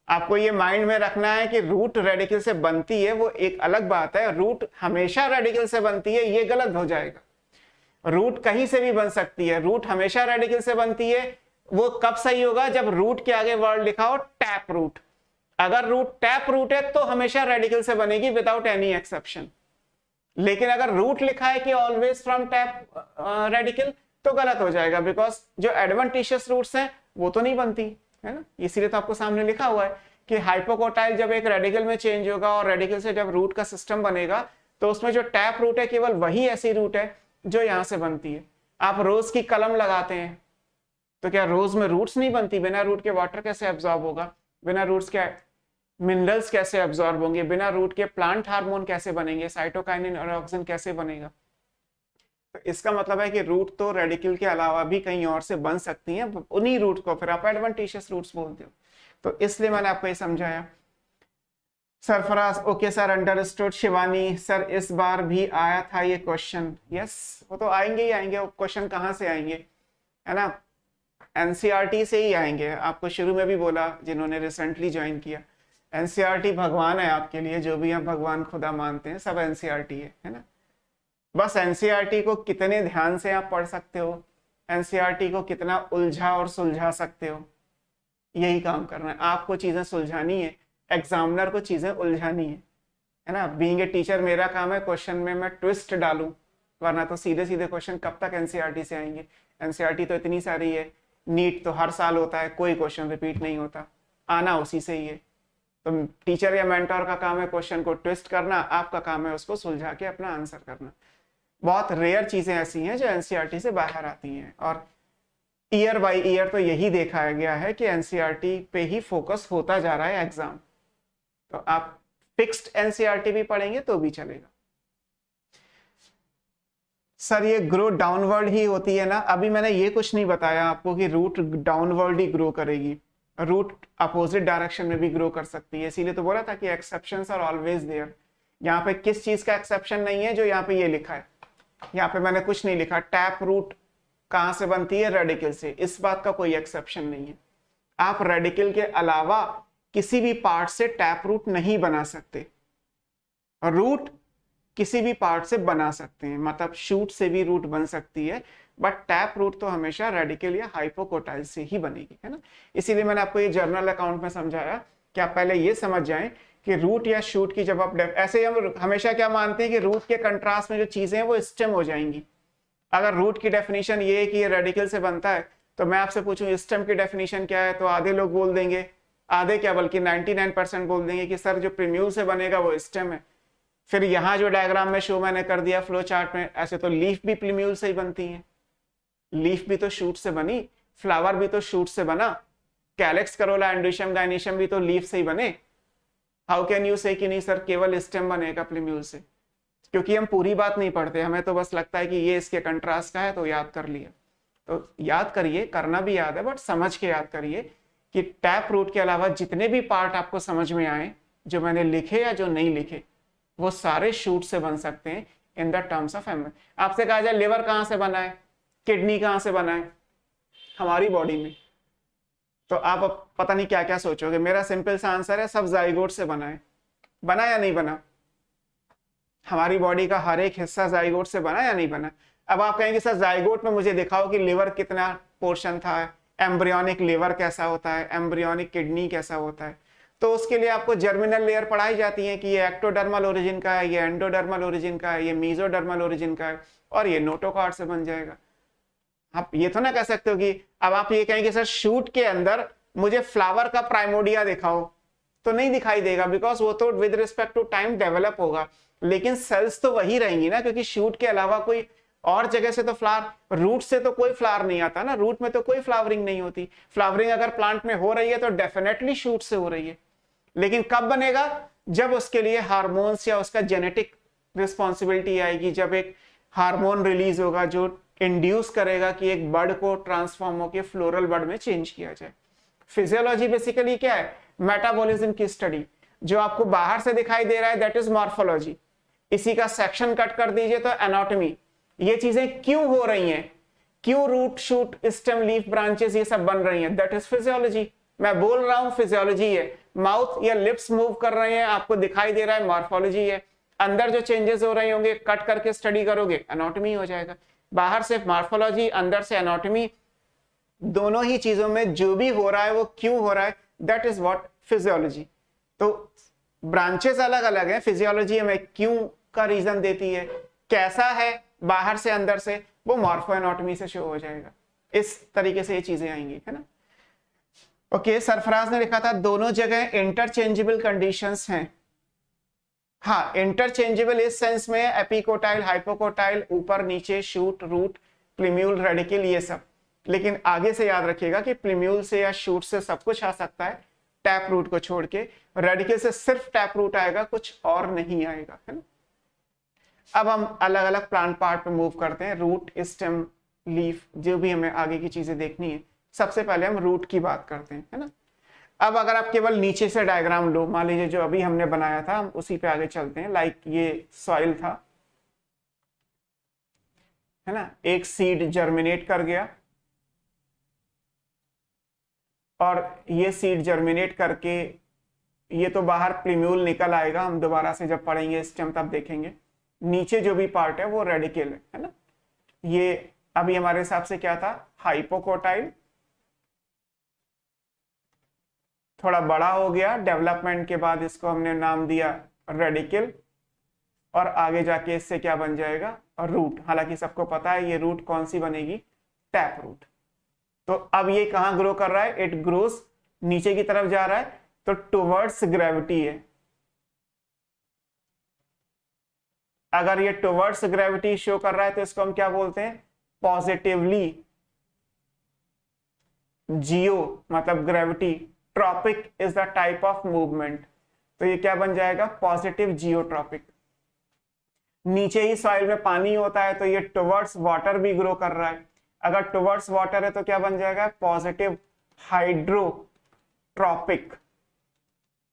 आपको ये माइंड में रखना है कि रूट रेडिकल से बनती है, वो एक अलग बात है। रूट हमेशा रेडिकल से बनती है, ये गलत हो जाएगा। रूट कहीं से भी बन सकती है, रूट हमेशा रेडिकल से बनती है। वो कब सही होगा? जब रूट के आगे वर्ड लिखा हो टैप रूट। अगर रूट टैप रूट है तो हमेशा रेडिकल से बनेगी विदाउट एनी एक्सेप्शन। लेकिन अगर रूट लिखा है कि ऑलवेज फ्रॉम टैप रेडिकल तो गलत हो जाएगा, बिकॉज जो एडवेंटिशियस रूट्स हैं वो तो नहीं बनती, है ना। इसीलिए तो आपको सामने लिखा हुआ है कि हाइपोकोटाइल जब एक रेडिकल में चेंज होगा और रेडिकल से जब रूट का सिस्टम बनेगा तो उसमें जो टैप रूट है केवल वही ऐसी रूट है जो यहां से बनती है। आप रोज की कलम लगाते हैं तो क्या रोज में रूट्स नहीं बनती? बिना रूट के वाटर कैसे एब्जॉर्ब होगा? बिना रूट्स के मिनरल्स कैसे एब्जॉर्ब होंगे? बिना रूट के प्लांट हार्मोन कैसे बनेंगे? साइटोकाइनिन और ऑक्सिन कैसे बनेगा? तो इसका मतलब है कि रूट तो रेडिकल के अलावा भी कहीं और से बन सकती हैं, उन्हीं रूट को फिर आप एडवेंटिशियस रूट्स बोलते हो। तो इसलिए मैंने आपको ये समझाया। Sarfaraz okay sir, understood. Shivani sir इस बार भी आया था ये क्वेश्चन। यस, वो तो आएंगे ही आएंगे। वो क्वेश्चन कहाँ से आएंगे, है ना, एनसीईआरटी से ही आएंगे। आपको शुरू में भी बोला जिन्होंने रिसेंटली ज्वाइन किया, एनसीईआरटी भगवान है आपके लिए। जो भी आप भगवान खुदा मानते हैं सब एनसीईआरटी है ना। बस एनसीईआरटी को कितने ध्यान से आप पढ़ सकते हो, एनसीईआरटी को कितना उलझा और सुलझा सकते हो, यही काम करना है। आपको चीजें सुलझानी है, एग्जामिनर को चीजें उलझानी है ना। बीइंग ए टीचर मेरा काम है क्वेश्चन में मैं ट्विस्ट डालूं, वरना तो सीधे सीधे क्वेश्चन कब तक एनसीईआरटी से आएंगे। एनसीईआरटी तो इतनी सारी है, नीट तो हर साल होता है, कोई क्वेश्चन रिपीट नहीं होता, आना उसी से ही है। तो टीचर या मेंटर का काम है क्वेश्चन को ट्विस्ट करना, आपका काम है उसको सुलझा के अपना आंसर करना। बहुत रेयर चीजें ऐसी हैं जो एनसीईआरटी से बाहर आती हैं, और ईयर बाय ईयर तो यही देखा गया है कि एनसीईआरटी पे ही फोकस होता जा रहा है एग्जाम। तो आप फिक्स्ड एनसीईआरटी भी पढ़ेंगे तो भी चलेगा। सर ये ग्रो डाउनवर्ड ही होती है ना? अभी मैंने ये कुछ नहीं बताया आपको कि रूट डाउनवर्ड ही ग्रो करेगी, रूट अपोजिट डायरेक्शन में भी ग्रो कर सकती है। इसीलिए तो बोला था कि एक्सेप्शंस आर ऑलवेज देयर। यहाँ पे किस चीज का एक्सेप्शन नहीं है? जो यहाँ पे ये लिखा है, यहाँ पे मैंने कुछ नहीं लिखा। टैप रूट कहां से बनती है? रेडिकल से। इस बात का कोई एक्सेप्शन नहीं है। आप रेडिकल के अलावा किसी भी पार्ट से टैप रूट नहीं बना सकते। रूट किसी भी पार्ट से बना सकते हैं, मतलब शूट से भी रूट बन सकती है, बट टैप रूट तो हमेशा रेडिकल या हाइपोकोटाइल से ही बनेगी, है ना। इसीलिए मैंने आपको ये जर्नल अकाउंट में समझाया कि आप पहले ये समझ जाएं कि रूट या शूट की जब आप ऐसे हम हमेशा क्या मानते हैं कि रूट के कंट्रास्ट में जो चीजें हैं वो स्टेम हो जाएंगी। अगर रूट की डेफिनेशन ये है कि ये रेडिकल से बनता है, तो मैं आपसे पूछूं स्टेम की डेफिनेशन क्या है, तो आधे लोग बोल देंगे, आधे क्या बल्कि 99% बोल देंगे कि सर जो प्रीम्यूल से बनेगा वो स्टेम है। फिर यहाँ जो डायग्राम में शो मैंने कर दिया फ्लो चार्ट में, ऐसे तो लीफ भी प्रीम्यूल से ही बनती है, लीफ भी तो शूट से बनी, फ्लावर भी तो शूट से बना, कैलेक्स करोला एंड्रीशियम गाइनिशियम भी तो लीफ से ही बने। हाउ कैन यू से कि नहीं सर केवल स्टेम बनेगा प्रीम्यूल से? क्योंकि हम पूरी बात नहीं पढ़ते, हमें तो बस लगता है कि ये इसके कंट्रास्ट का है तो याद कर लिया। तो याद करिए, करना भी याद है बट समझ के याद करिए कि टैप रूट के अलावा जितने भी पार्ट आपको समझ में आए जो मैंने लिखे या जो नहीं लिखे, वो सारे शूट से बन सकते हैं in the terms of them. आपसे कहा जाए लिवर कहां से बना है, किडनी कहां से बना है हमारी बॉडी में, तो आप अब पता नहीं क्या क्या सोचोगे। मेरा सिंपल सा आंसर है सब जाइगोट से बना है। बना या नहीं बना? हमारी बॉडी का हर एक हिस्सा जाइगोट से बना या नहीं बना? अब आप कहेंगे सर जाइगोट में मुझे दिखाओ कि लिवर कितना पोर्शन था, एम्ब्रियोनिक लिवर कैसा होता है, एम्ब्रियोनिक किडनी कैसा होता है। तो उसके लिए आपको जर्मिनल लेयर पढ़ाई जाती है कि ये एक्टोडर्मल ओरिजिन का है, ये एंडोडर्मल ओरिजिन का है, ये मीजोडर्मल ओरिजिन का है, और ये नोटोकॉर्ड से बन जाएगा। आप ये तो ना कह सकते हो कि अब आप ये कहेंगे सर शूट के अंदर मुझे फ्लावर का प्राइमोडिया दिखाओ, तो नहीं दिखाई देगा, बिकॉज वो तो with respect to time develop होगा, लेकिन सेल्स तो वही रहेंगी ना, क्योंकि शूट के अलावा कोई और जगह से तो फ्लावर, रूट से तो कोई फ्लावर नहीं आता ना, रूट में तो कोई फ्लावरिंग नहीं होती। फ्लावरिंग अगर प्लांट में हो रही है तो डेफिनेटली शूट से हो रही है, लेकिन कब बनेगा? जब उसके लिए हार्मोन्स या उसका जेनेटिक रिस्पॉन्सिबिलिटी आएगी, जब एक हार्मोन रिलीज होगा जो इंड्यूस करेगा कि एक बर्ड को ट्रांसफॉर्म होकर फ्लोरल बर्ड में चेंज किया जाए। फिजियोलॉजी बेसिकली क्या है? मेटाबॉलिज्म की स्टडी। जो आपको बाहर से दिखाई दे रहा है दैट इज मॉर्फोलॉजी। इसी का सेक्शन कट कर दीजिए तो एनाटॉमी। ये चीजें क्यों हो रही हैं, क्यों root shoot stem leaf branches ये सब बन रही हैं, दैट इज फिजियोलॉजी। मैं बोल रहा हूं फिजियोलॉजी है, माउथ या लिप्स मूव कर रहे हैं आपको दिखाई दे रहा है, मॉर्फोलॉजी है। अंदर जो चेंजेस हो रहे होंगे कट करके स्टडी करोगे एनाटॉमी हो जाएगा। बाहर से मॉर्फोलॉजी, अंदर से एनाटॉमी, दोनों ही चीजों में जो भी हो रहा है वो क्यों हो रहा है, दैट इज व्हाट फिजियोलॉजी। तो ब्रांचेस अलग अलग हैं, फिजियोलॉजी हमें क्यों का रीजन देती है, कैसा है बाहर से अंदर से, वो मॉर्फो एनाटॉमी से शो हो जाएगा। इस तरीके से ये चीजें आएंगी, है ना। ओके, सरफराज ने लिखा था दोनों जगह इंटरचेंजेबल कंडीशंस हैं। हाँ, इंटरचेंजेबल इस सेंस में एपिकोटाइल, हाइपोकोटाइल, ऊपर नीचे, शूट, रूट, प्रीम्यूल, रेडिकल, ये सब। लेकिन आगे से याद रखिएगा कि प्रीम्यूल से या शूट से सब कुछ आ सकता है, टैप रूट को छोड़ के। रेडिकल से सिर्फ टैप रूट आएगा, कुछ और नहीं आएगा, है ना। अब हम अलग अलग प्लांट पार्ट पे मूव करते हैं, रूट, स्टेम, लीफ, जो भी हमें आगे की चीजें देखनी है। सबसे पहले हम रूट की बात करते हैं, है ना। अब अगर आप केवल नीचे से डायग्राम लो, मान लीजिए जो अभी हमने बनाया था, हम उसी पे आगे चलते हैं। लाइक ये सॉइल था, है ना, एक सीड जर्मिनेट कर गया और ये सीड जर्मिनेट करके ये तो बाहर प्रीम्यूल निकल आएगा, हम दोबारा से जब पढ़ेंगे स्टेम तब देखेंगे। नीचे जो भी पार्ट है वो रेडिकल है ना। ये अभी हमारे हिसाब से क्या था, हाइपोकोटाइल, थोड़ा बड़ा हो गया डेवलपमेंट के बाद, इसको हमने नाम दिया रेडिकल, और आगे जाके इससे क्या बन जाएगा, रूट। हालांकि सबको पता है ये रूट कौन सी बनेगी, टैप रूट। तो अब ये कहां ग्रो कर रहा है, इट ग्रोस नीचे की तरफ जा रहा है, तो टुवर्ड्स ग्रेविटी है। अगर ये टुवर्ड्स ग्रेविटी शो कर रहा है तो इसको हम क्या बोलते हैं, पॉजिटिवली जियो, मतलब gravity. Tropic is the type of movement, तो ये क्या बन जाएगा, पॉजिटिव जियोट्रॉपिक। नीचे ही सॉइल में पानी होता है तो ये टुवर्ड्स वाटर भी ग्रो कर रहा है। अगर टुवर्ड्स वाटर है तो क्या बन जाएगा, पॉजिटिव हाइड्रोट्रॉपिक,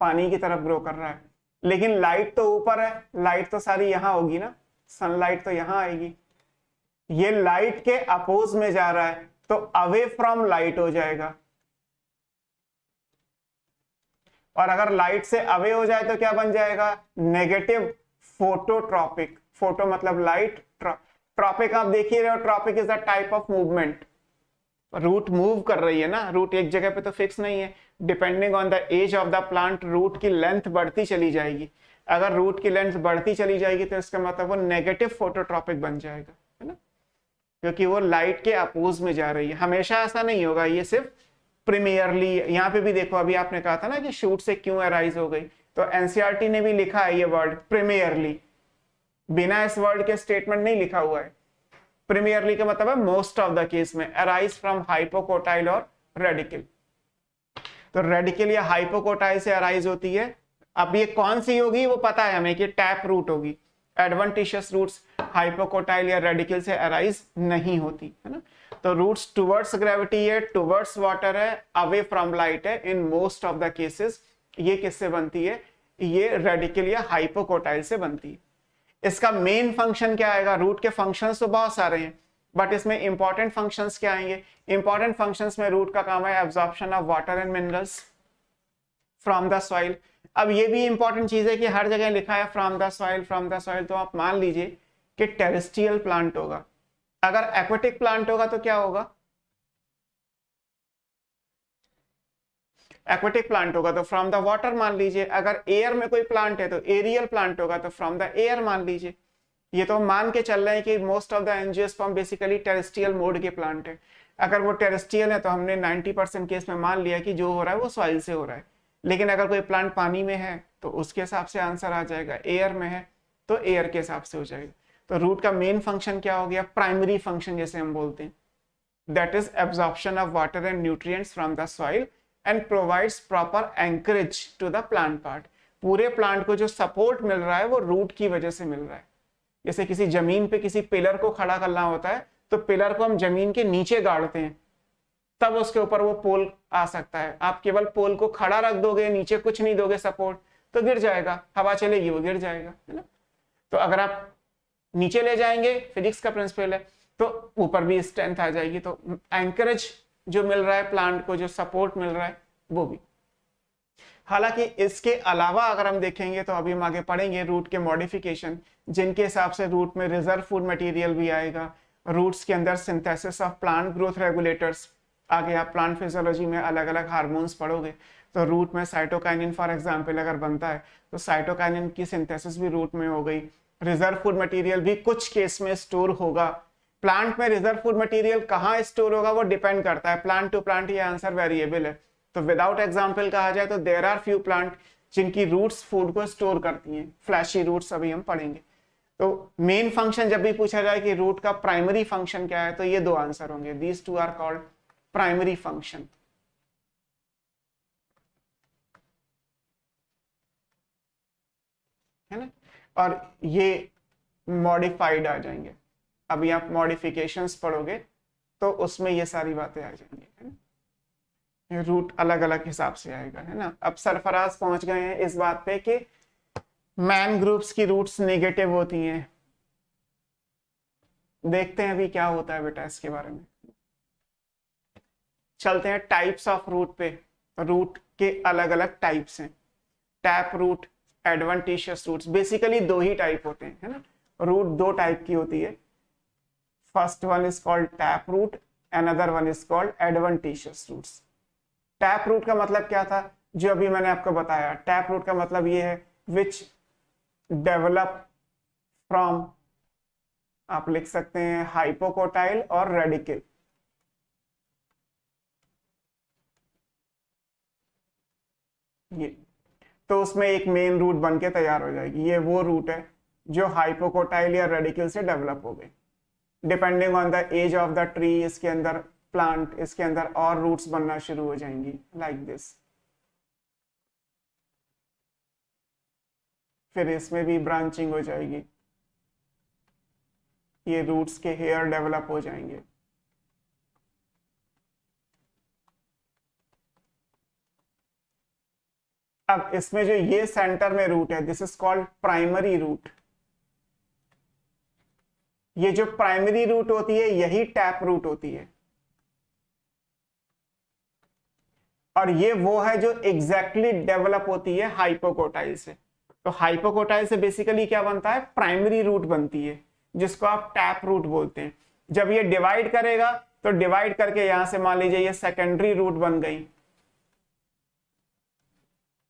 पानी की तरफ ग्रो कर रहा है। लेकिन लाइट तो ऊपर है, लाइट तो सारी यहां होगी ना, सनलाइट तो यहां आएगी। ये लाइट के अपोज में जा रहा है तो अवे फ्रॉम लाइट हो जाएगा, और अगर लाइट से अवे हो जाए तो क्या बन जाएगा, नेगेटिव फोटोट्रॉपिक। फोटो मतलब लाइट, ट्रॉपिक आप देख ही रहे हो, tropic is a type of movement, root move कर रही है ना, रूट एक जगह पे तो फिक्स नहीं है। Depending on the age of the plant root की लेंथ बढ़ती चली जाएगी। अगर रूट की लेंथ बढ़ती चली जाएगी तो इसका मतलब वो नेगेटिव फोटोट्रॉपिक बन जाएगा, है ना, क्योंकि वो लाइट के अपोज में जा रही है। हमेशा ऐसा नहीं होगा, ये सिर्फ प्रीमियरली। यहाँ पे भी देखो, अभी आपने कहा था ना कि शूट से क्यों अराइज हो गई, तो एनसीईआरटी ने भी लिखा है ये वर्ड प्रीमियरली, बिना इस वर्ड के स्टेटमेंट नहीं लिखा हुआ है। प्रीमियरली का मतलब है मोस्ट ऑफ द केस में, अराइज फ्रॉम हाइपोकोटाइल और रेडिकल। तो रेडिकल या हाइपोकोटाइल से अराइज होती है। अब ये कौन सी होगी वो पता है हमें कि टैप रूट होगी। एडवेंटिशियस रूट्स हाइपोकोटाइल या रेडिकल से अराइज नहीं होती, है ना। तो रूट्स टुवर्ड्स ग्रेविटी है, टुवर्ड्स वाटर है, अवे फ्रॉम लाइट है in most of the cases. ये किससे बनती है? ये रेडिकल या हाइपोकोटाइल से बनती है। इसका मेन फंक्शन क्या आएगा? रूट के फंक्शंस तो बहुत सारे हैं, बट इसमें इंपॉर्टेंट फंक्शंस क्या आएंगे? इंपॉर्टेंट फंक्शंस में रूट का काम है absorption of water and minerals from the soil. अब ये भी इंपॉर्टेंट चीज है कि हर जगह लिखा है from the soil, from the soil, तो आप मान लीजिए कि टेरेस्ट्रियल प्लांट होगा। अगर एक्वेटिक प्लांट होगा तो क्या होगा? एक्वेटिक प्लांट होगा तो फ्रॉम द वाटर मान लीजिए। अगर एयर में कोई प्लांट है तो एरियल प्लांट होगा तो फ्रॉम द एयर मान लीजिए। ये तो मान के चल रहे हैं कि most of the angiosperm basically terrestrial mode के प्लांट है। अगर वो टेरेस्ट्रियल है तो हमने 90% केस में मान लिया कि जो हो रहा है वो सॉइल से हो रहा है। लेकिन अगर कोई प्लांट पानी में है तो उसके हिसाब से आंसर आ जाएगा, एयर में है तो एयर के हिसाब से हो जाएगा। तो रूट का मेन फंक्शन क्या हो गया? प्राइमरी फंक्शन जैसे हम बोलते हैं, that is absorption of water and nutrients from the soil and provides proper anchorage to the plant part. पूरे प्लांट को जो सपोर्ट मिल रहा है वो रूट की वजह से मिल रहा है। जैसे किसी जमीन पे किसी पिलर को खड़ा करना होता है तो पिलर को हम जमीन के नीचे गाड़ते हैं, तब उसके ऊपर वो पोल आ सकता है। आप केवल पोल को खड़ा रख दोगे, नीचे कुछ नहीं दोगे सपोर्ट, तो गिर जाएगा, हवा चलेगी वो गिर जाएगा, है ना। तो अगर आप नीचे ले जाएंगे, फिजिक्स का प्रिंसिपल है, तो ऊपर भी स्ट्रेंथ आ जाएगी। तो एंकरेज जो मिल रहा है प्लांट को, जो सपोर्ट मिल रहा है वो भी। हालांकि इसके अलावा अगर हम देखेंगे तो अभी हम आगे पढ़ेंगे रूट के मॉडिफिकेशन, जिनके हिसाब से रूट में रिजर्व फूड मटेरियल भी आएगा। रूट्स के अंदर synthesis of plant growth regulators, आगे आप प्लांट फिजियोलॉजी में अलग अलग हार्मोन्स पढ़ोगे तो रूट में साइटोकाइनिन फॉर एग्जांपल अगर बनता है तो साइटोकाइनिन की सिंथेसिस भी रूट में हो गई। रिजर्व फूड मटेरियल भी कुछ केस में स्टोर होगा। प्लांट में रिजर्व फूड मटेरियल कहाँ स्टोर होगा वो डिपेंड करता है, प्लांट टू प्लांट ये आंसर वेरिएबल है। तो विदाउट एग्जांपल कहा जाए तो देयर आर फ्यू प्लांट जिनकी रूट्स फूड को स्टोर करती हैं, फ्लैशी रूट्स अभी हम पढ़ेंगे। तो मेन फंक्शन जब भी पूछा जाए कि रूट का प्राइमरी फंक्शन क्या है तो ये दो आंसर होंगे, these two are called primary function, है ना। और ये मॉडिफाइड आ जाएंगे, अभी आप मॉडिफिकेशंस पढ़ोगे तो उसमें ये सारी बातें आ जाएंगी, है ना। रूट अलग अलग हिसाब से आएगा, है ना। अब सरफराज पहुंच गए हैं इस बात पे कि मैन ग्रुप्स की रूट्स नेगेटिव होती हैं। देखते हैं अभी क्या होता है बेटा इसके बारे में। चलते हैं टाइप्स ऑफ रूट पे। रूट के अलग अलग टाइप्स हैं, tap root, adventitious roots. Basically दो ही टाइप होते हैं, है ना। रूट दो टाइप की होती है, first one is called tap root, another one is called adventitious roots. Tap root का मतलब क्या था जो अभी मैंने आपको बताया? टैप रूट का मतलब ये है विच डेवलप फ्रॉम, आप लिख सकते हैं हाइपोकोटाइल और रेडिकल। ये तो उसमें एक मेन रूट बन के तैयार हो जाएगी। ये वो रूट है जो हाइपोकोटाइल या रेडिकल से डेवलप हो गई। Depending on the age of the tree, इसके अंदर प्लांट, इसके अंदर और रूट्स बनना शुरू हो जाएंगी लाइक दिस। फिर इसमें भी ब्रांचिंग हो जाएगी, ये रूट्स के हेयर डेवलप हो जाएंगे। अब इसमें जो ये सेंटर में रूट है this is called primary root. ये जो प्राइमरी रूट होती है यही टैप रूट होती है, और ये वो है जो एग्जैक्टली डेवलप होती है हाइपोकोटाइल से। तो हाइपोकोटाइल से बेसिकली क्या बनता है? प्राइमरी रूट बनती है। जिसको आप टैप रूट बोलते हैं। जब ये डिवाइड करेगा तो डिवाइड करके यहां से मान लीजिए ये सेकेंडरी रूट बन गई,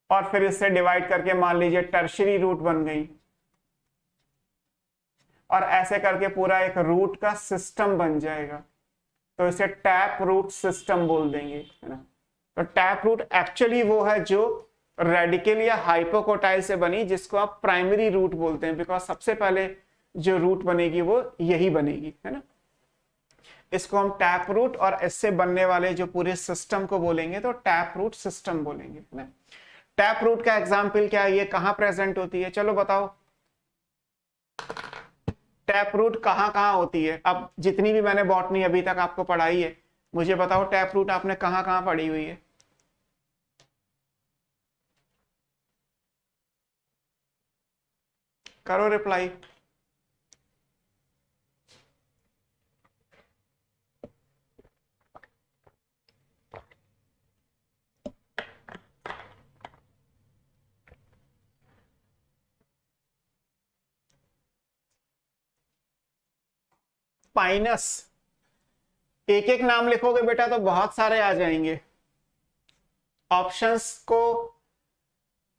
और फिर इससे डिवाइड करके मान लीजिए टर्शियरी रूट बन गई, और ऐसे करके पूरा एक रूट का सिस्टम बन जाएगा। तो इसे टैप रूट सिस्टम बोल देंगे, है ना। तो टैप रूट एक्चुअली वो है जो रेडिकल या हाइपोकोटाइल से बनी, जिसको आप प्राइमरी रूट बोलते हैं, बिकॉज सबसे पहले जो रूट बनेगी वो यही बनेगी, है ना। इसको हम टैप रूट और इससे बनने वाले जो पूरे सिस्टम को बोलेंगे तो टैप रूट सिस्टम बोलेंगे, है ना। टैप रूट का एग्जाम्पल क्या है, ये कहां प्रेजेंट होती है, चलो बताओ। टैप रूट कहां कहां होती है? अब जितनी भी मैंने बॉटनी अभी तक आपको पढ़ाई है, मुझे बताओ टैप रूट आपने कहां कहां पढ़ी हुई है? करो रिप्लाई। पाइनस, एक एक नाम लिखोगे बेटा तो बहुत सारे आ जाएंगे। ऑप्शंस को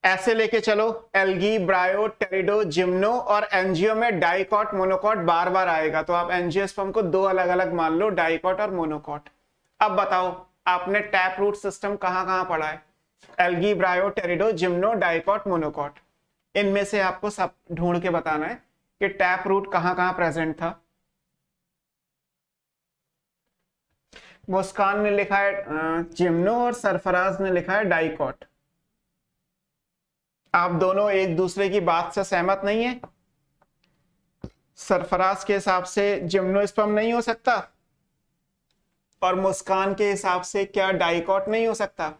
ऐसे लेके चलो, एल्गी, ब्रायो, टेरिडो, जिम्नो, और एंजियो में डाइकॉट, मोनोकॉट बार बार आएगा, तो आप एंजियोस्पर्म को दो अलग अलग मान लो, डाइकॉट और मोनोकॉट। अब बताओ आपने टैप रूट सिस्टम कहां कहां पढ़ा है? एल्गी, ब्रायो, टेरिडो, जिम्नो, डाइकॉट, मोनोकॉट, इनमें से आपको सब ढूंढ के बताना है कि टैप रूट कहां कहां प्रेजेंट था। मुस्कान ने लिखा है जिम्नो और सरफराज ने लिखा है डाइकॉट। आप दोनों एक दूसरे की बात से सहमत नहीं है? सरफराज के हिसाब से जिम्नोस्पर्म नहीं हो सकता, और मुस्कान के हिसाब से क्या डाइकॉट नहीं हो सकता?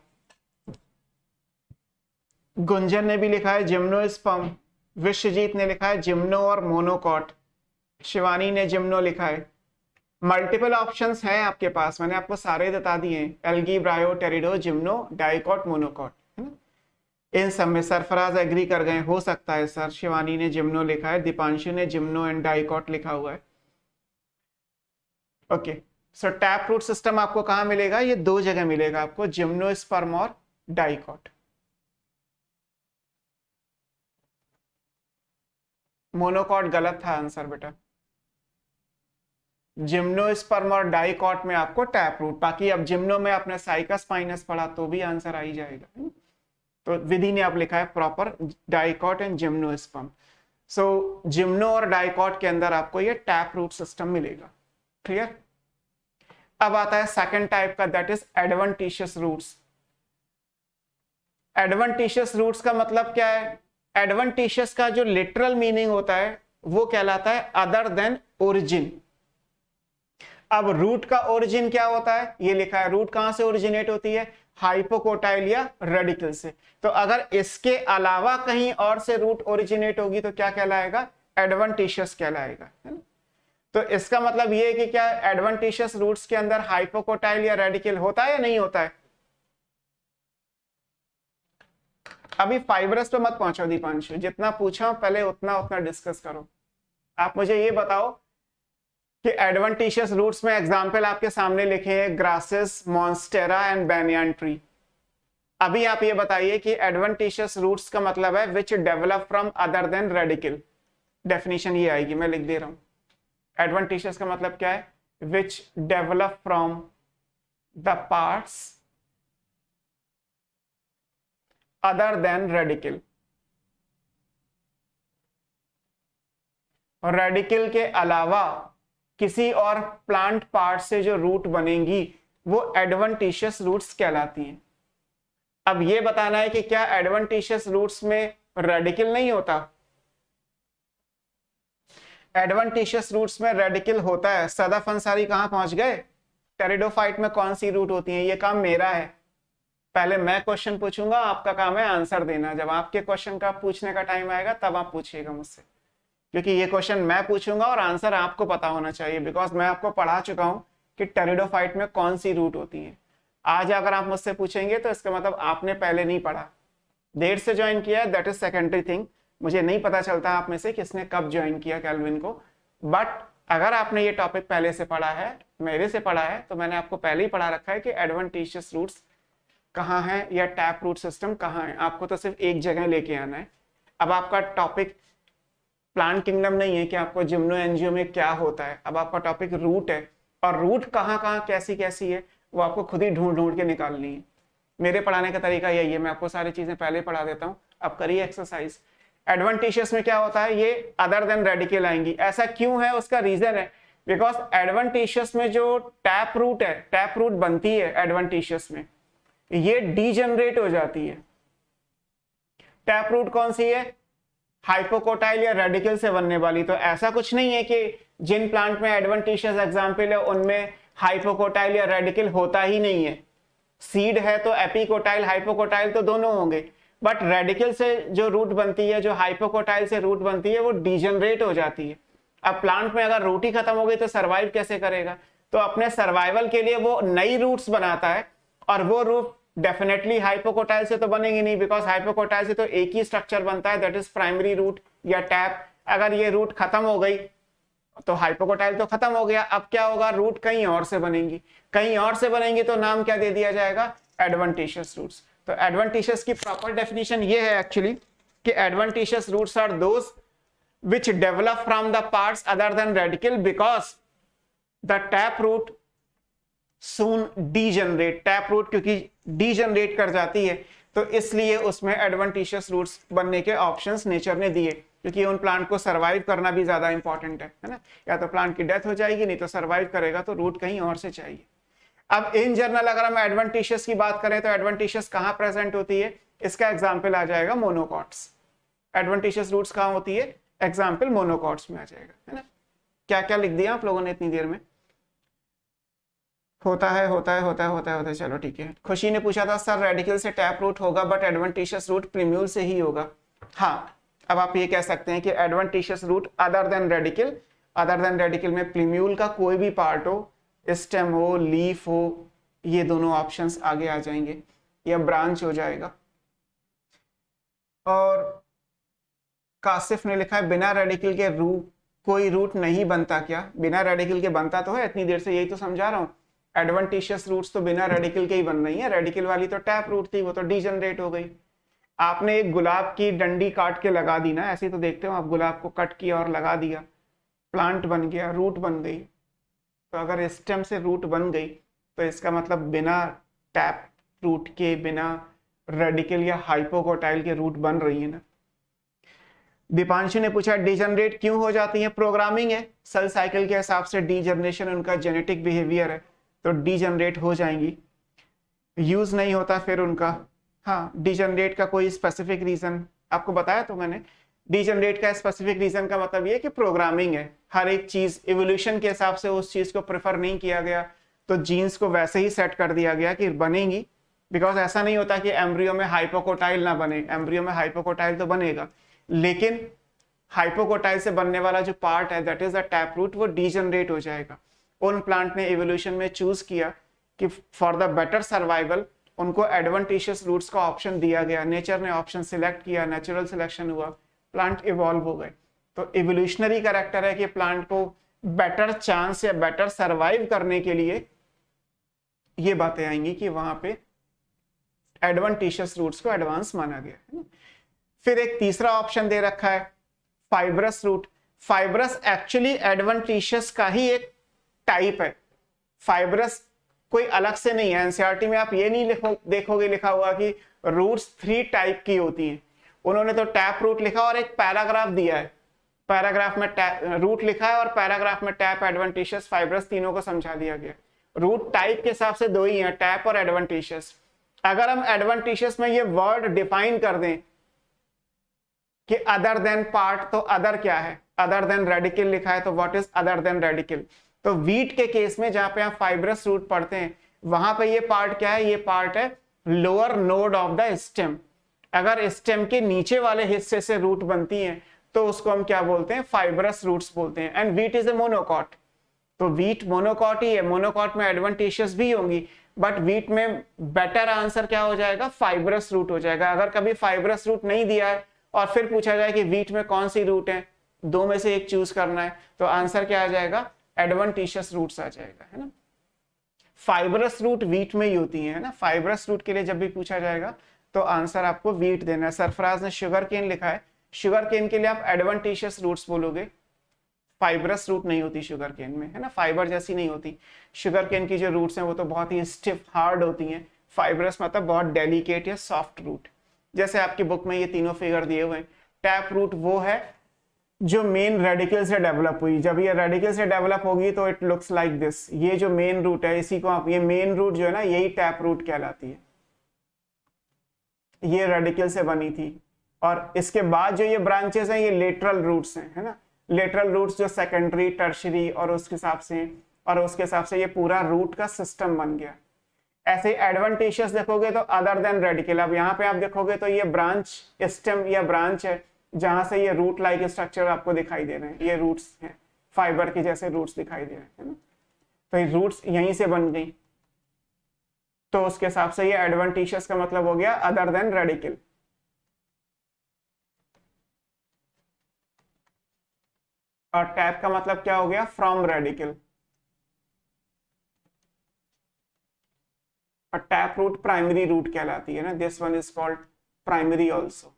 गुंजन ने भी लिखा है जिम्नोस्पर्म, विश्वजीत ने लिखा है जिम्नो और मोनोकॉट, शिवानी ने जिम्नो लिखा है। मल्टीपल ऑप्शंस हैं आपके पास, मैंने आपको सारे बता दिए हैं, एल्गी, ब्रायो, टेरिडो, जिम्नो, डाइकॉट, मोनोकॉट, है ना। इन सब में सरफराज एग्री कर गए, हो सकता है सर। शिवानी ने जिम्नो लिखा है, दीपांशु ने जिम्नो एंड डाइकॉट लिखा हुआ है। ओके, सो टैप रूट सिस्टम आपको कहां मिलेगा? ये दो जगह मिलेगा आपको, जिम्नोस्पर्म और डाइकॉट। मोनोकॉट गलत था आंसर बेटा, जिम्नोस्पर्म और डाइकॉट में आपको टैप रूट। बाकी अब जिम्नो में आपने साइकस पाइनस पढ़ा तो भी आंसर आ ही जाएगा। तो विधि ने आप लिखा है proper dicot and gymnosperm. So gymno और डाइकॉट के अंदर आपको ये टैप रूट सिस्टम मिलेगा। क्लियर? अब आता है सेकंड टाइप का, that is adventitious roots. Adventitious roots का मतलब क्या है? एडवेंटिशियस का जो लिटरल मीनिंग होता है वो कहलाता है अदर देन ओरिजिन। अब रूट का ओरिजिन क्या होता है? ये लिखा है, रूट कहां से ओरिजिनेट होती है? हाइपोकोटाइल या रेडिकल से। तो अगर इसके अलावा कहीं और से रूट ओरिजिनेट होगी तो क्या कहलाएगा? एडवेंटिशियस कहलाएगा, है ना। तो इसका मतलब ये है कि क्या एडवेंटिशियस रूट्स के अंदर हाइपोकोटाइल या रेडिकल होता है या नहीं होता है? अभी फाइब्रस पे मत पहुंचो दीपांशु, जितना पूछा पहले उतना उतना डिस्कस करो। आप मुझे ये बताओ कि एडवेंटिशियस रूट्स में एग्जाम्पल आपके सामने लिखे हैं, grasses, monstera and banyan tree. अभी आप ये बताइए कि एडवेंटिशियस रूट्स का मतलब है which develop from other than radical. Definition ये आएगी, मैं लिख दे रहा हूं। एडवेंटिशियस का मतलब क्या है? Which develop from the parts other than radical. और रेडिकल के अलावा किसी और प्लांट पार्ट से जो रूट बनेंगी वो एडवेंटिशियस रूट्स कहलाती हैं। अब ये बताना है कि क्या एडवेंटिशियस रूट्स में रेडिकल नहीं होता? एडवेंटिशियस रूट्स में रेडिकल होता है। सदफ अंसारी कहां पहुंच गए? टेरिडोफाइट में कौन सी रूट होती है? ये काम मेरा है। पहले मैं क्वेश्चन पूछूंगा, आपका काम है आंसर देना। जब आपके क्वेश्चन का पूछने का टाइम आएगा तब आप पूछिएगा मुझसे, क्योंकि ये क्वेश्चन मैं पूछूंगा और आंसर आपको पता होना चाहिए, बिकॉज मैं आपको पढ़ा चुका हूं कि टेरिडोफाइट में कौन सी रूट होती है। आज अगर आप मुझसे पूछेंगे तो इसका मतलब आपने पहले नहीं पढ़ा, देर से ज्वाइन किया, दैट इज सेकेंडरी थिंग। मुझे नहीं पता चलता आप में से किसने कब ज्वाइन किया कैल्विन को, बट अगर आपने ये टॉपिक पहले से पढ़ा है, मेरे से पढ़ा है, तो मैंने आपको पहले ही पढ़ा रखा है कि एडवेंटिशियस रूट्स कहाँ है या टैप रूट सिस्टम कहाँ है, आपको तो सिर्फ एक जगह लेके आना है। अब आपका टॉपिक प्लांट किंगडम नहीं है कि आपको जिम्नो एंजियो में क्या होता है, अब आपका टॉपिक रूट है, और रूट कहाँ कहाँ कैसी कैसी है वो आपको खुद ही ढूंढ ढूंढ के निकालनी है। मेरे पढ़ाने का तरीका यही है, मैं आपको सारी चीजें पहले पढ़ा देता हूँ, अब करिए एक्सरसाइज। एडवेंटिशियस में क्या होता है, ये अदर देन रेडिकल आएंगी। ऐसा क्यों है, उसका रीजन है बिकॉज एडवेंटिशियस में जो टैप रूट है, टैप रूट बनती है एडवेंटिशियस में, ये डीजनरेट हो जाती है। टैप रूट कौन सी है, हाइपोकोटाइल या रेडिकल से बनने वाली। तो ऐसा कुछ नहीं है कि जिन प्लांट में एडवेंटिशियस एग्जाम्पल है उनमें हाइपोकोटाइल या रेडिकल होता ही नहीं है। सीड है तो एपिकोटाइल हाइपोकोटाइल तो दोनों होंगे, बट रेडिकल से जो रूट बनती है, जो हाइपोकोटाइल से रूट बनती है, वो डीजनरेट हो जाती है। अब प्लांट में अगर रूट ही खत्म हो गई तो सर्वाइव कैसे करेगा, तो अपने सर्वाइवल के लिए वो नई रूट्स बनाता है, और वो रूट डेफिनेटली हाइपोकोटाइल से तो बनेंगे नहीं, बिकॉज हाइपोकोटाइल से तो एक ही स्ट्रक्चर बनता है, दैट इज प्राइमरी रूट या टैप। अगर ये रूट खत्म हो गई तो हाइपोकोटाइल तो खत्म हो गया, अब क्या होगा, रूट कहीं और से बनेंगी, कहीं और से बनेंगी तो नाम क्या दे दिया जाएगा, एडवेंटिशियस रूट्स। तो एडवेंटिशियस की प्रॉपर डेफिनेशन ये है एक्चुअली कि adventitious roots are those which develop from the parts other than radical because the tap root soon degenerate। Tap root क्योंकि डीजनरेट कर जाती है तो इसलिए उसमें एडवेंटिशियस रूट्स बनने के ऑप्शंस नेचर ने दिए, क्योंकि उन प्लांट को सर्वाइव करना भी ज्यादा इंपॉर्टेंट है ना, या तो प्लांट की डेथ हो जाएगी, नहीं तो सर्वाइव करेगा तो रूट कहीं और से चाहिए। अब इन जनरल अगर हम एडवेंटिशियस की बात करें तो एडवेंटिशियस कहाँ प्रेजेंट होती है, इसका एग्जाम्पल आ जाएगा मोनोकॉट्स। एडवेंटिशियस रूट्स कहाँ होती है, एग्जाम्पल मोनोकॉट्स में आ जाएगा, है ना। क्या क्या लिख दिया आप लोगों ने इतनी देर में, होता है होता है होता है होता है होता है, चलो ठीक है। खुशी ने पूछा था सर रेडिकल से टैप रूट होगा बट एडवेंटिशियस रूट प्रीम्यूल से ही होगा। हाँ, अब आप ये कह सकते हैं कि adventitious root other than radicle, other than radicle में प्रीम्यूल का कोई भी पार्ट हो, स्टेम हो, लीफ हो, ये दोनों ऑप्शंस आगे आ जाएंगे, या ब्रांच हो जाएगा। और कासिफ ने लिखा है बिना रेडिकल के रूट कोई रूट नहीं बनता क्या, बिना रेडिकल के बनता तो है, इतनी देर से यही तो समझा रहा हूँ। एडवेंटिशियस रूट्स तो बिना रेडिकल के ही बन रही है, रेडिकल वाली तो टैप रूट थी, वो तो डीजनरेट हो गई। आपने एक गुलाब की डंडी काट के लगा दी ना, ऐसे तो देखते हो आप, गुलाब को कट किया और लगा दिया, प्लांट बन गया, रूट बन गई। तो अगर स्टेम से रूट बन गई तो इसका मतलब बिना टैप रूट के, बिना रेडिकल या हाइपोकोटाइल के रूट बन रही है ना। दीपांशु ने पूछा डीजनरेट क्यों हो जाती है, प्रोग्रामिंग है, सेल साइकिल के हिसाब से डीजनरेशन उनका जेनेटिक बिहेवियर है, तो डीजनरेट हो जाएंगी, यूज नहीं होता फिर उनका। हाँ, डीजनरेट का कोई स्पेसिफिक रीजन आपको बताया तो मैंने, डीजनरेट का स्पेसिफिक रीजन का मतलब ये कि प्रोग्रामिंग है, हर एक चीज इवोल्यूशन के हिसाब से उस चीज को प्रेफर नहीं किया गया, तो जीन्स को वैसे ही सेट कर दिया गया कि बनेंगी। बिकॉज ऐसा नहीं होता कि एम्ब्रियो में हाइपोकोटाइल ना बने, एम्ब्रियो में हाइपोकोटाइल तो बनेगा, लेकिन हाइपोकोटाइल से बनने वाला जो पार्ट है that is the tap root, वो डीजनरेट हो जाएगा। उन प्लांट ने इवोल्यूशन में चूज किया कि फॉर द बेटर सर्वाइवल उनको एडवेंटिशियस रूट्स का ऑप्शन दिया गया, नेचर ने ऑप्शन सिलेक्ट किया, नेचुरल सिलेक्शन हुआ, प्लांट इवॉल्व हो गए। तो इवोल्यूशनरी कैरेक्टर है कि प्लांट को बेटर चांस या बेटर सर्वाइव करने के लिए ये बातें आएंगी कि वहां पे एडवेंटिशियस रूट्स को एडवांस माना गया है ना। फिर एक तीसरा ऑप्शन दे रखा है fibrous root. Fibrous actually adventitious का ही एक टाइप है, फाइब्रस कोई अलग से नहीं है। एनसीईआरटी में आप ये नहीं देखोगे लिखा हुआ कि रूट्स 3 टाइप की होती हैं, उन्होंने तो टैप रूट लिखा और एक पैराग्राफ दिया है, पैराग्राफ में रूट लिखा है और पैराग्राफ में टैप, एडवेंटिशियस, फाइब्रस तीनों को समझा दिया गया। रूट टाइप के हिसाब से 2 ही हैं, टैप और एडवेंटिशियस। अगर हम एडवेंटिशियस में ये वर्ड डिफाइन कर दें कि अदर देन पार्ट, तो अदर क्या है, अदर देन रेडिकल लिखा है, तो what is other than radical. तो वीट के केस में जहां पे आप फाइब्रस रूट पढ़ते हैं वहां पे ये पार्ट क्या है, ये पार्ट है lower node of the stem. अगर स्टेम के नीचे वाले हिस्से से रूट बनती हैं तो उसको हम क्या बोलते हैं, फाइब्रस रूट्स बोलते हैं। And wheat is a monocot, तो वीट मोनोकॉट ही है, मोनोकॉट में एडवेंटिशियस भी होंगी, बट वीट में बेटर आंसर क्या हो जाएगा, फाइब्रस रूट हो जाएगा। अगर कभी फाइब्रस रूट नहीं दिया है और फिर पूछा जाए कि वीट में कौन सी रूट है, दो में से एक चूज करना है, तो आंसर क्या आ जाएगा, एडवेंटिशियस रूट्स आ जाएगा, है ना। फाइबरस रूट वीट में ही होती है ना, फाइबरस रूट के लिए जब भी पूछा जाएगा तो आंसर आपको वीट देना है। सरफराज ने शुगर केन लिखा है, शुगर केन के लिए आप एडवेंटिशियस रूट्स बोलोगे, फाइबरस रूट नहीं होती शुगर केन में, है ना, फाइबर जैसी नहीं होती। शुगर केन की जो रूट्स हैं वो तो बहुत ही स्टिफ हार्ड होती हैं, फाइबरस मतलब बहुत डेलिकेट या सॉफ्ट रूट। जैसे आपकी बुक में ये तीनों फिगर दिए हुए हैं, टैप रूट वो है जो मेन रेडिकल से डेवलप हुई, जब ये रेडिकल से डेवलप होगी तो इट लुक्स लाइक दिस, ये जो मेन रूट है इसी को आप, ये मेन रूट जो है ना यही टैप रूट कहलाती है, ये रेडिकल से बनी थी। और इसके बाद जो ये ब्रांचेस हैं ये लेटरल रूट्स हैं, है ना, लेटरल रूट्स जो सेकेंडरी टर्शरी और उसके हिसाब से ये पूरा रूट का सिस्टम बन गया। ऐसे एडवेंटिशियस देखोगे तो अदर देन रेडिकल, अब यहाँ पे आप देखोगे तो ये ब्रांच स्टेम या ब्रांच है जहां से ये रूट लाइक स्ट्रक्चर आपको दिखाई दे रहे हैं, ये रूट्स हैं, फाइबर के जैसे रूट्स दिखाई दे रहे हैं, है ना, तो ये रूट्स यहीं से बन गई, तो उसके हिसाब से ये एडवेंटिशियस का मतलब हो गया अदर देन रेडिकल। और टैप का मतलब क्या हो गया, फ्रॉम रेडिकल। और टैप रूट प्राइमरी रूट कहलाती है ना, this one is called primary also.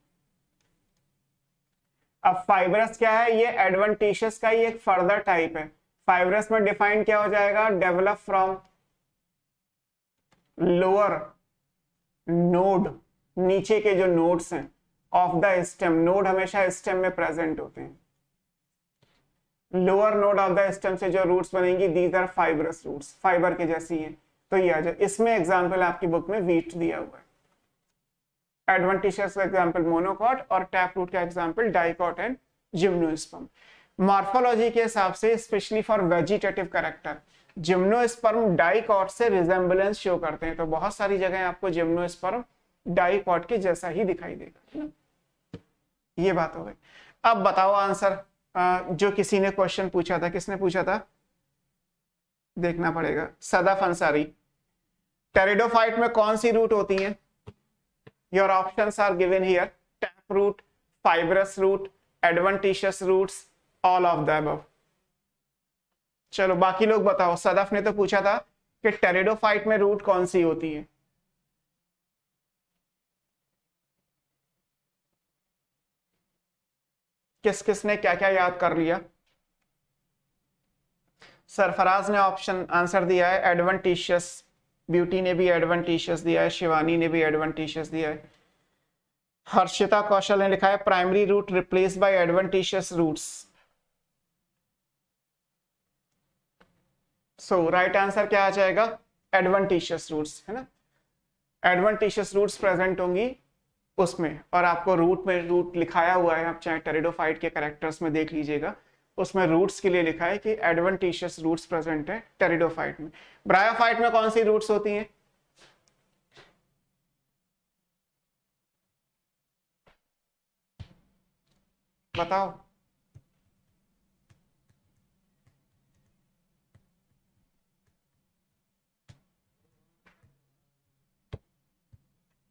अब फाइबरस क्या है, ये एडवेंटिशियस का ही एक फर्दर टाइप है। फाइबरस में डिफाइन क्या हो जाएगा, डेवलप फ्रॉम लोअर नोड, नीचे के जो नोड्स हैं ऑफ द स्टेम, नोड हमेशा स्टेम में प्रेजेंट होते हैं, lower node of the stem से जो रूट्स बनेंगी these are fibrous roots, fibre के जैसी है। तो ये आ जाए, इसमें एग्जांपल आपकी बुक में वीट दिया हुआ है, एडवेंटिशियस का एग्जांपल मोनोकॉट और टैप रूट का example dicot and gymnosperm. Morphology के हिसाब से specially for vegetative character gymnosperm dicot से रिजेंबलेंस शो करते हैं, तो बहुत सारी जगह आपको जिम्नोस्पर्म डाइकॉट के जैसा ही दिखाई देगा, है ना। ये बात हो गई। अब बताओ आंसर, जो किसी ने क्वेश्चन पूछा था, किसने पूछा था, देखना पड़ेगा, सदाफ अंसारी, टेरिडोफाइट में कौन सी रूट होती है। Your options are given here, tap root, fibrous root, adventitious roots, all of the above. चलो बाकी लोग बताओ, सदाफ ने तो पूछा था कि टेरिडोफाइट में रूट कौन सी होती है, किस किसने क्या क्या याद कर लिया। सरफराज ने ऑप्शन आंसर दिया है एडवेंटिशियस, ब्यूटी ने भी एडवेंटिशियस दिया है, शिवानी ने भी एडवेंटिशियस दिया है, हर्षिता कौशल ने लिखा है primary root replace by adventitious roots. So right answer क्या आ जाएगा, एडवेंटिशियस रूट्स, है ना, एडवेंटिशियस रूट्स प्रेजेंट होंगी उसमें, और आपको रूट में रूट लिखाया हुआ है, आप चाहे टेरिडोफाइट के कैरेक्टर्स में देख लीजिएगा, उसमें रूट्स के लिए लिखा है कि एडवेंटिशियस रूट्स प्रेजेंट है टेरिडोफाइट में। ब्रायोफाइट में कौन सी रूट्स होती हैं, बताओ।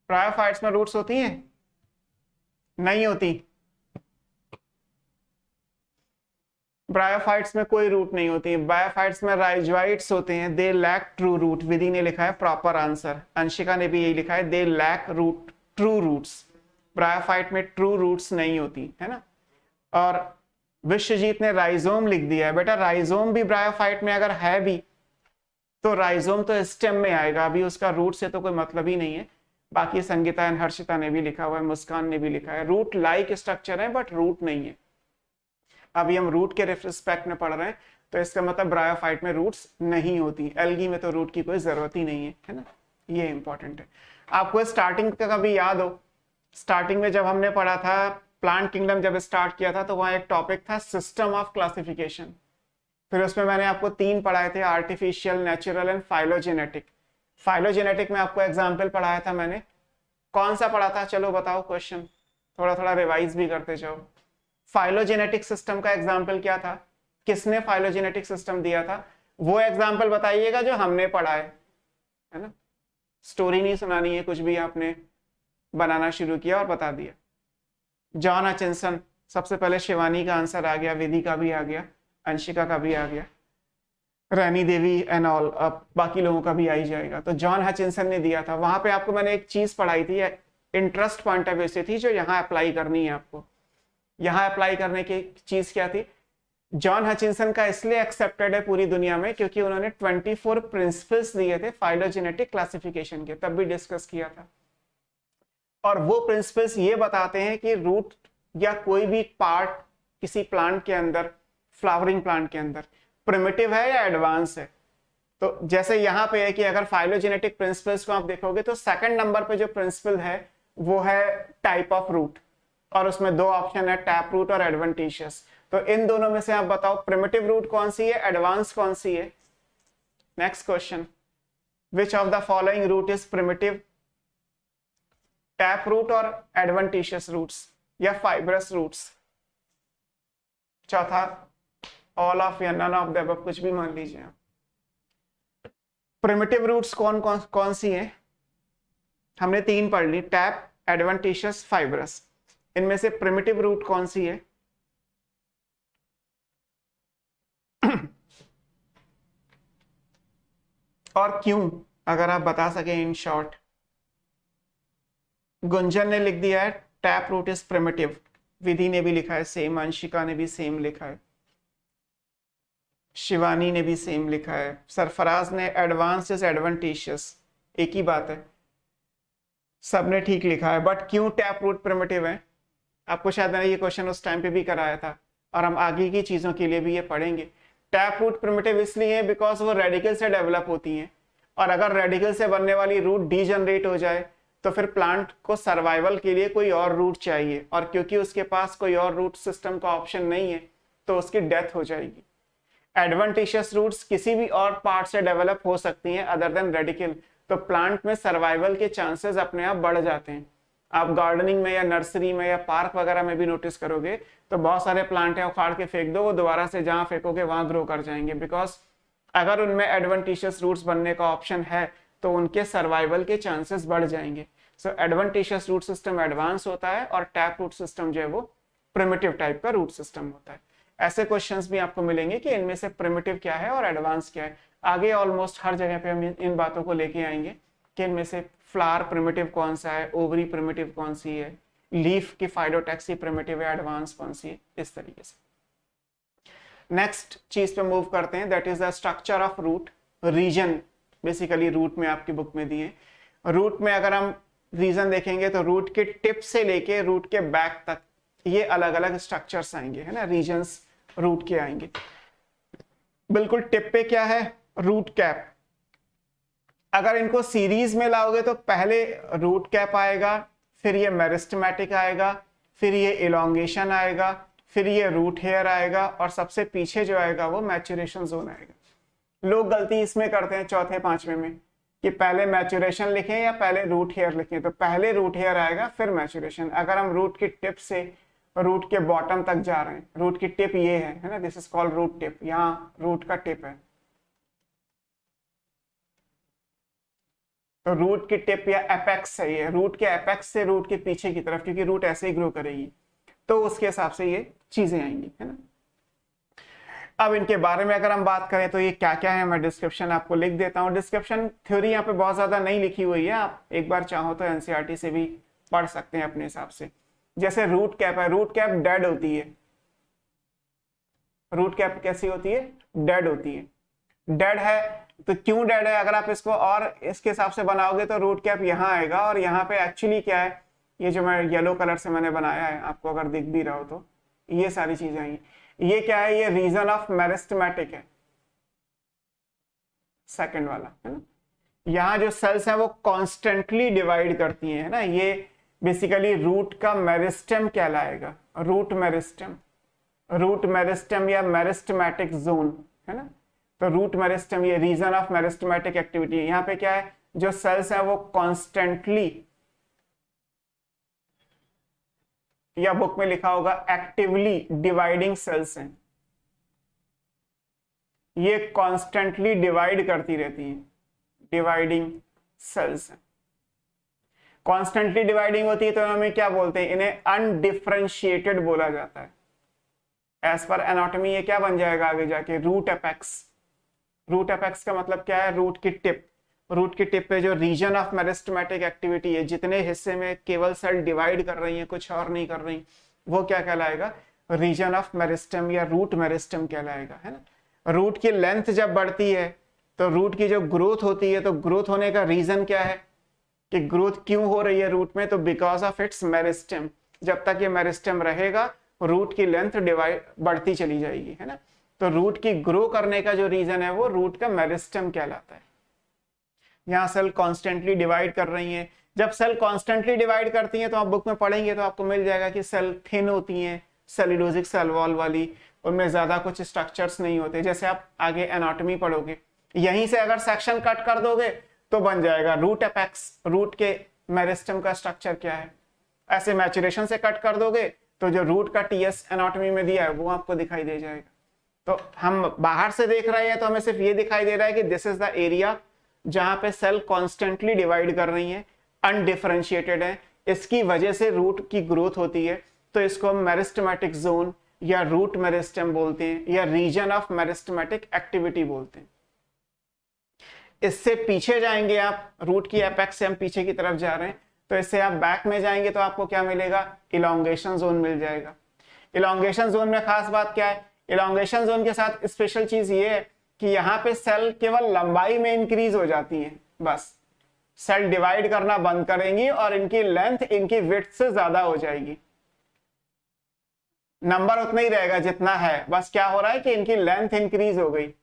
ब्रायोफाइट्स में रूट्स होती हैं, नहीं होती, ब्रायोफाइट्स में कोई रूट नहीं होती, ब्रायोफाइट्स में राइजोइट्स होते हैं, दे लैक ट्रू रूट। विधि ने लिखा है प्रॉपर आंसर, अंशिका ने भी यही लिखा है, they lack root true roots, bryophyte में ट्रू रूट्स नहीं होती, है ना। और विश्वजीत ने राइजोम लिख दिया है, बेटा राइजोम भी ब्रायोफाइट में अगर है भी तो राइजोम तो स्टेम में आएगा, अभी उसका रूट से तो कोई मतलब ही नहीं है। बाकी संगीता एंड हर्षिता ने भी लिखा हुआ है, मुस्कान ने भी लिखा है, रूट लाइक स्ट्रक्चर है बट रूट नहीं है। अभी हम रूट के रिस्पेक्ट में पढ़ रहे हैं, तो इसका मतलब ब्रायोफाइट में रूट्स नहीं होती, एल्गी में तो रूट की कोई जरूरत ही नहीं है ना, ये इंपॉर्टेंट है। आपको स्टार्टिंग का कभी याद हो, स्टार्टिंग में जब हमने पढ़ा था प्लांट किंगडम, जब स्टार्ट किया था तो वहां एक टॉपिक था सिस्टम ऑफ क्लासिफिकेशन, फिर उसमें मैंने आपको 3 पढ़ाए थे, artificial, natural and phylogenetic. Phylogenetic में आपको एग्जाम्पल पढ़ाया था मैंने, कौन सा पढ़ा था, चलो बताओ, क्वेश्चन थोड़ा थोड़ा रिवाइज भी करते जाओ। फाइलोजेनेटिक सिस्टम का एग्जाम्पल क्या था, किसने फाइलोजेनेटिक सिस्टम दिया था, वो एग्जाम्पल बताइएगा जो हमने पढ़ा है ना, स्टोरी नहीं सुनानी है, कुछ भी आपने बनाना शुरू किया और बता दिया। जॉन हचिंसन सबसे पहले शिवानी का आंसर आ गया, विधि का भी आ गया, अंशिका का भी आ गया, रैनी देवी एंड ऑल, अब बाकी लोगों का भी आ ही जाएगा। तो जॉन हचिंसन ने दिया था। वहां पे आपको मैंने एक चीज पढ़ाई थी, इंटरेस्ट पॉइंट ऑफ व्यू से थी, जो यहाँ अप्लाई करनी है आपको। यहाँ अप्लाई करने की चीज क्या थी, जॉन हचिंसन का इसलिए एक्सेप्टेड है पूरी दुनिया में क्योंकि उन्होंने 24 प्रिंसिपल्स दिए थे फाइलोजेनेटिक क्लासिफिकेशन के, तब भी डिस्कस किया था। और वो प्रिंसिपल्स ये बताते हैं कि रूट या कोई भी पार्ट किसी प्लांट के अंदर, फ्लावरिंग प्लांट के अंदर, प्रिमिटिव है या एडवांस है। तो जैसे यहाँ पे है कि अगर फाइलोजेनेटिक प्रिंसिपल्स को आप देखोगे तो सेकंड नंबर पे जो प्रिंसिपल है वो है टाइप ऑफ रूट, और उसमें दो ऑप्शन है, टैप रूट और एडवेंटिशियस। तो इन दोनों में से आप बताओ प्रिमिटिव रूट कौन सी है, एडवांस कौन सी है। Next question, which of the following root is primitive, tap root और एडवेंटिशियस रूट्स या फाइब्रस रूट्स। चौथा, ऑल ऑफ या नन ऑफ द अबव, कुछ भी मान लीजिए आप। प्रिमिटिव रूट्स कौन कौन कौन सी हैं, हमने तीन पढ़ ली, टैप, एडवेंटिशियस, फाइब्रस। इनमें से प्रिमिटिव रूट कौन सी है। और क्यों, अगर आप बता सके इन शॉर्ट। गुंजन ने लिख दिया है टैप रूट इज प्रिमिटिव, विधि ने भी लिखा है सेम, अंशिका ने भी सेम लिखा है, शिवानी ने भी सेम लिखा है, सरफराज ने एडवांस इज एडवेंटिशियस, एक ही बात है, सबने ठीक लिखा है। बट क्यों टैप रूट प्रिमिटिव है, आपको शायद मैंने ये क्वेश्चन उस टाइम पे भी कराया था, और हम आगे की चीजों के लिए भी ये पढ़ेंगे। टैप रूट प्रिमिटिव इसलिए है बिकॉज वो रेडिकल से डेवलप होती हैं, और अगर रेडिकल से बनने वाली रूट डीजनरेट हो जाए तो फिर प्लांट को सर्वाइवल के लिए कोई और रूट चाहिए, और क्योंकि उसके पास कोई और रूट सिस्टम का ऑप्शन नहीं है तो उसकी डेथ हो जाएगी। एडवेंटिशियस रूट्स किसी भी और पार्ट से डेवलप हो सकती हैं अदर देन रेडिकल, तो प्लांट में सर्वाइवल के चांसेस अपने आप बढ़ जाते हैं। आप गार्डनिंग में या नर्सरी में या पार्क वगैरह में भी नोटिस करोगे तो बहुत सारे प्लांट है, उखाड़ के फेंक दो, वो दोबारा से जहां फेंकोगे वहां ग्रो कर जाएंगे, बिकॉज अगर उनमें एडवेंटिशियस रूट्स बनने का ऑप्शन है तो उनके सर्वाइवल के चांसेस बढ़ जाएंगे। सो एडवेंटिशियस रूट सिस्टम एडवांस होता है और टैप रूट सिस्टम जो है वो प्रिमिटिव टाइप का रूट सिस्टम होता है। ऐसे क्वेश्चंस भी आपको मिलेंगे कि इनमें से प्रिमिटिव क्या है और एडवांस क्या है। आगे ऑलमोस्ट हर जगह पे हम इन बातों को लेके आएंगे कि इनमें से फ्लावर प्रिमिटिव कौन सा है, ओवरी प्रिमिटिव कौन सी है, लीफ की फाइडोटैक्सी प्रिमिटिव है, एडवांस कौन सी है, इस तरीके से। नेक्स्ट चीज पे मूव करते हैं, that is the structure of root region. Basically root में आपकी बुक में दिए, रूट में अगर हम रीजन देखेंगे तो रूट के टिप से लेके रूट के बैक तक ये अलग अलग स्ट्रक्चर्स आएंगे, है ना, रीजन्स रूट के आएंगे। बिल्कुल टिप पे क्या है, रूट कैप। अगर इनको सीरीज में लाओगे तो पहले रूट कैप आएगा, फिर ये मेरिस्टेमेटिक आएगा, फिर ये इलोंगेशन आएगा, फिर ये रूट हेयर आएगा, और सबसे पीछे जो आएगा वो मैच्योरेशन जोन आएगा। लोग गलती इसमें करते हैं चौथे पांचवे में कि पहले मैच्योरेशन लिखें या पहले रूट हेयर लिखें, तो पहले रूट हेयर आएगा फिर मैच्योरेशन। अगर हम रूट की टिप से रूट के बॉटम तक जा रहे हैं, रूट की टिप ये है ना, this is called root tip, यहाँ रूट का टिप है, तो रूट की टिप या एपेक्स है ये, रूट के एपेक्स से रूट के पीछे की तरफ, क्योंकि रूट ऐसे ही ग्रो करेगी, तो उसके हिसाब से ये चीजें आएंगी, है ना। अब इनके बारे में अगर हम बात करें तो ये क्या क्या है, मैं डिस्क्रिप्शन आपको लिख देता हूँ। डिस्क्रिप्शन थ्योरी यहाँ पे बहुत ज्यादा नहीं लिखी हुई है, आप एक बार चाहो तो एनसीईआरटी से भी पढ़ सकते हैं अपने हिसाब से। जैसे रूट कैप है, रूट कैप डेड होती है, रूट कैप कैसी होती है, डेड होती है। डेड है तो क्यों डेड है, अगर आप इसको और इसके हिसाब से बनाओगे तो रूट कैप यहाँ आएगा, और यहाँ पे एक्चुअली क्या है, ये जो मैं येलो कलर से मैंने बनाया है, आपको अगर दिख भी रहा हो तो ये सारी चीजें आई। ये क्या है, ये रीजन ऑफ मेरिस्टेमेटिक है, सेकंड वाला, है ना। यहाँ जो सेल्स हैं वो कॉन्स्टेंटली डिवाइड करती हैं, है ना, ये बेसिकली रूट का मेरिस्टेम कहलाएगा, रूट मेरिस्टेम, रूट मेरिस्टेम या मेरिस्टेमेटिक जोन, है ना। तो रूट मेरिस्टेम ये रीजन ऑफ मेरिस्टेमेटिक एक्टिविटी है। यहाँ पे क्या है, जो सेल्स हैं वो कॉन्स्टेंटली, या बुक में लिखा होगा एक्टिवली डिवाइडिंग सेल्स हैं, ये कॉन्स्टेंटली डिवाइड करती रहती हैं, डिवाइडिंग सेल्स हैं। कॉन्स्टेंटली डिवाइडिंग होती है तो हमें क्या बोलते हैं, इन्हें अनडिफरेंशिएटेड बोला जाता है। एज पर एनाटॉमी ये क्या बन जाएगा आगे जाके, रूट एपेक्स। रूट एपेक्स का मतलब क्या है, रूट की टिप। रूट की टिप पे जो रीजन ऑफ मेरिस्टेमेटिक एक्टिविटी है, जितने हिस्से में केवल सेल डिवाइड कर रही है, कुछ और नहीं कर रही, वो क्या कहलाएगा, रीजन ऑफ मेरिस्टेम या रूट मेरिस्टेम कहलाएगा, है ना। रूट की लेंथ जब बढ़ती है तो रूट की जो ग्रोथ होती है, तो ग्रोथ होने का रीजन क्या है कि ग्रोथ क्यों हो रही है रूट में, तो बिकॉज ऑफ इट्स मेरिस्टेम। जब तक ये मेरिस्टेम रहेगा रूट की लेंथ डिवाइड बढ़ती चली जाएगी, है ना। तो रूट की ग्रो करने का जो रीजन है वो रूट का मेरिस्टेम कहलाता है। यहाँ सेल कॉन्स्टेंटली डिवाइड कर रही हैं। जब सेल कॉन्स्टेंटली डिवाइड करती हैं तो आप बुक में पढ़ेंगे तो आपको मिल जाएगा कि सेल थिन होती हैं, सेल्यूलोजिक सेल वॉल वाली, उनमें ज्यादा कुछ स्ट्रक्चर्स नहीं होते। जैसे आप आगे एनाटॉमी पढ़ोगे, यहीं से अगर सेक्शन कट कर दोगे तो बन जाएगा रूट एपेक्स, रूट के मेरिस्टेम का स्ट्रक्चर क्या है। ऐसे मैचुरेशन से कट कर दोगे तो जो रूट का टीएस एनाटॉमी में दिया है वो आपको दिखाई दे जाएगा। तो हम बाहर से देख रहे हैं तो हमें सिर्फ ये दिखाई दे रहा है कि दिस इज द एरिया जहां पे सेल कॉन्स्टेंटली डिवाइड कर रही है, अनडिफरेंशिएटेड है, इसकी वजह से रूट की ग्रोथ होती है। तो इसको हम मेरिस्टेमेटिक जोन या रूट मेरिस्टेम बोलते हैं, या रीजन ऑफ मेरिस्टेमेटिक एक्टिविटी बोलते हैं। इससे पीछे जाएंगे आप, रूट की एपेक्स से हम पीछे की तरफ जा रहे हैं, तो इससे आप बैक में जाएंगे तो आपको क्या मिलेगा, इलोंगेशन जोन मिल जाएगा। इलोंगेशन जोन में खास बात क्या है, इलोंगेशन जोन के साथ स्पेशल चीज ये है कि यहाँ पे सेल केवल लंबाई में इंक्रीज हो जाती है, बस सेल डिवाइड करना बंद करेंगी और इनकी लेंथ इनकी विड्थ से ज्यादा हो जाएगी। नंबर उतना ही रहेगा जितना है, बस क्या हो रहा है कि इनकी लेंथ इंक्रीज हो गई।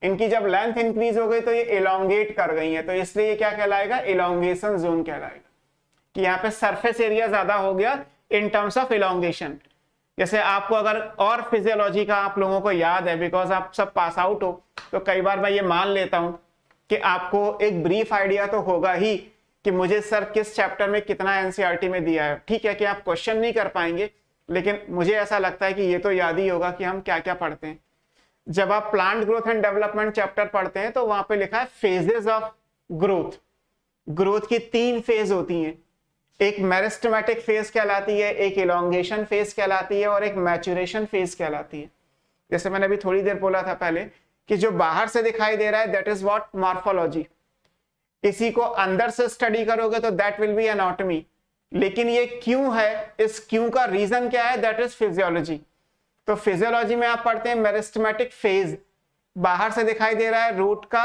इनकी जब लेंथ इंक्रीज हो गई तो ये इलोंगेट कर गई है, तो इसलिए ये क्या कहलाएगा, इलोंगेशन जोन कहलाएगा, कि यहाँ पे सरफेस एरिया ज्यादा हो गया इन टर्म्स ऑफ इलोंगेशन। जैसे आपको अगर और फिजियोलॉजी का आप लोगों को याद है, बिकॉज आप सब पास आउट हो, तो कई बार मैं ये मान लेता हूं कि आपको एक ब्रीफ आइडिया तो होगा ही कि मुझे सर किस चैप्टर में कितना एनसीईआरटी में दिया है। ठीक है कि आप क्वेश्चन नहीं कर पाएंगे, लेकिन मुझे ऐसा लगता है कि ये तो याद ही होगा कि हम क्या क्या पढ़ते हैं। जब आप plant growth and development chapter पढ़ते हैं तो वहां पे लिखा है फेजेस ऑफ ग्रोथ। ग्रोथ की 3 फेज होती हैं, एक मेरिस्टेमेटिक फेज कहलाती है, एक इलोंगेशन फेज कहलाती है और एक मैचुरेशन फेज कहलाती है। जैसे मैंने अभी थोड़ी देर बोला था पहले कि जो बाहर से दिखाई दे रहा है दैट इज व्हाट, मॉर्फोलॉजी। इसी को अंदर से स्टडी करोगे तो दैट विल बी एनाटॉमी। लेकिन ये क्यों है, इस क्यों का रीजन क्या है, दैट इज फिजियोलॉजी। तो फिजियोलॉजी में आप पढ़ते हैं मेरिस्टेमेटिक फेज, बाहर से दिखाई दे रहा है रूट का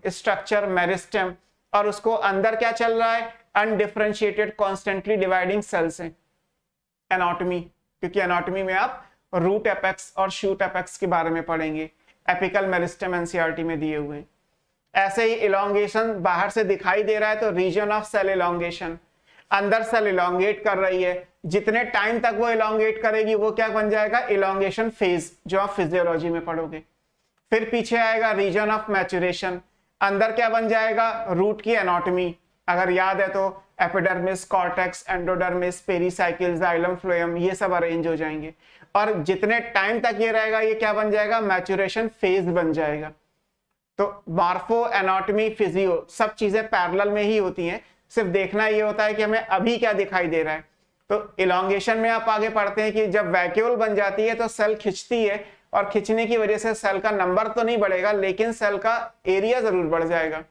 स्ट्रक्चर मेरिस्टेम, और उसको अंदर क्या चल रहा है, अनडिफरेंशिएटेड कॉन्स्टेंटली डिवाइडिंग सेल्स हैं, एनाटॉमी। क्योंकि एनाटॉमी में आप रूट एपेक्स और शूट एपेक्स के बारे में पढ़ेंगे, एपिकल मेरिस्टेम एनसीईआरटी में दिए हुए। ऐसे ही इलोंगेशन बाहर से दिखाई दे रहा है तो रीजन ऑफ सेल इलोंगेशन, अंदर सेल इलोंगेट कर रही है, जितने टाइम तक वो इलोंगेट करेगी वो क्या बन जाएगा, इलोंगेशन फेज, जो आप फिजियोलॉजी में पढ़ोगे। फिर पीछे आएगा रीजन ऑफ मैचुरेशन, अंदर क्या बन जाएगा, रूट की एनाटॉमी। अगर याद है तो epidermis, cortex, endodermis, pericycle, xylem, phloem, ये सब अरेंज हो जाएंगे। और जितने टाइम तक ये रहेगा ये क्या बन जाएगा, मैचुरेशन फेज बन जाएगा। तो मॉर्फो, एनाटॉमी, फिजियो सब चीजें पैरेलल में ही होती हैं, सिर्फ देखना ये होता है कि हमें अभी क्या दिखाई दे रहा है। तो इलोंगेशन में आप आगे पढ़ते हैं कि जब वैक्यूल बन जाती है तो सेल खिंचती है, और खिंचने की वजह से सेल का नंबर तो नहीं बढ़ेगा लेकिन सेल का एरिया जरूर बढ़ जाएगा।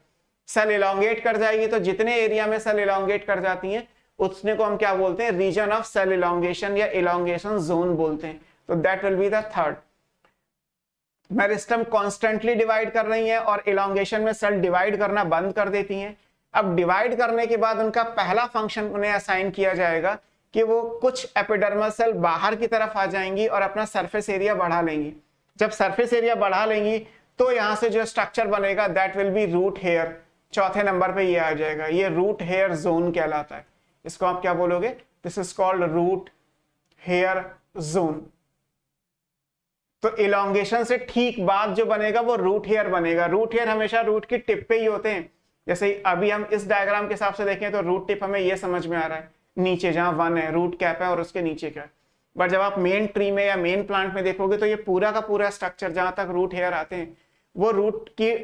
सेल इलोंगेट कर जाएगी, तो जितने एरिया में सेल इलोंगेट कर जाती हैं उतने को हम क्या बोलते हैं, रीजन ऑफ सेल इलोंगेशन या इलोंगेशन जोन बोलते हैं। तो that will be the third. Meristem constantly divide कर रही है और इलोंगेशन में सेल डिवाइड करना बंद कर देती हैं। अब डिवाइड करने के बाद उनका पहला फंक्शन उन्हें असाइन किया जाएगा कि वो कुछ एपिडर्मल सेल बाहर की तरफ आ जाएंगी और अपना सरफेस एरिया बढ़ा लेंगी। जब सरफेस एरिया बढ़ा लेंगी तो यहां से जो स्ट्रक्चर बनेगा that will be root hair. चौथे नंबर पे ये आ जाएगा, ये रूट हेयर जोन कहलाता है। इसको आप क्या बोलोगे, this is called root hair zone. तो इलोंगेशन से ठीक बाद जो बनेगा वो रूट हेयर बनेगा। रूट हेयर हमेशा रूट की टिप पे ही होते हैं। जैसे अभी हम इस डायग्राम के हिसाब से देखें तो रूट टिप हमें ये समझ में आ रहा है, नीचे जहां 1 है रूट कैप है और उसके नीचे क्या है। बट जब आप मेन ट्री में या मेन प्लांट में देखोगे तो ये पूरा का पूरा स्ट्रक्चर जहां तक रूट हेयर आते हैं वो रूट की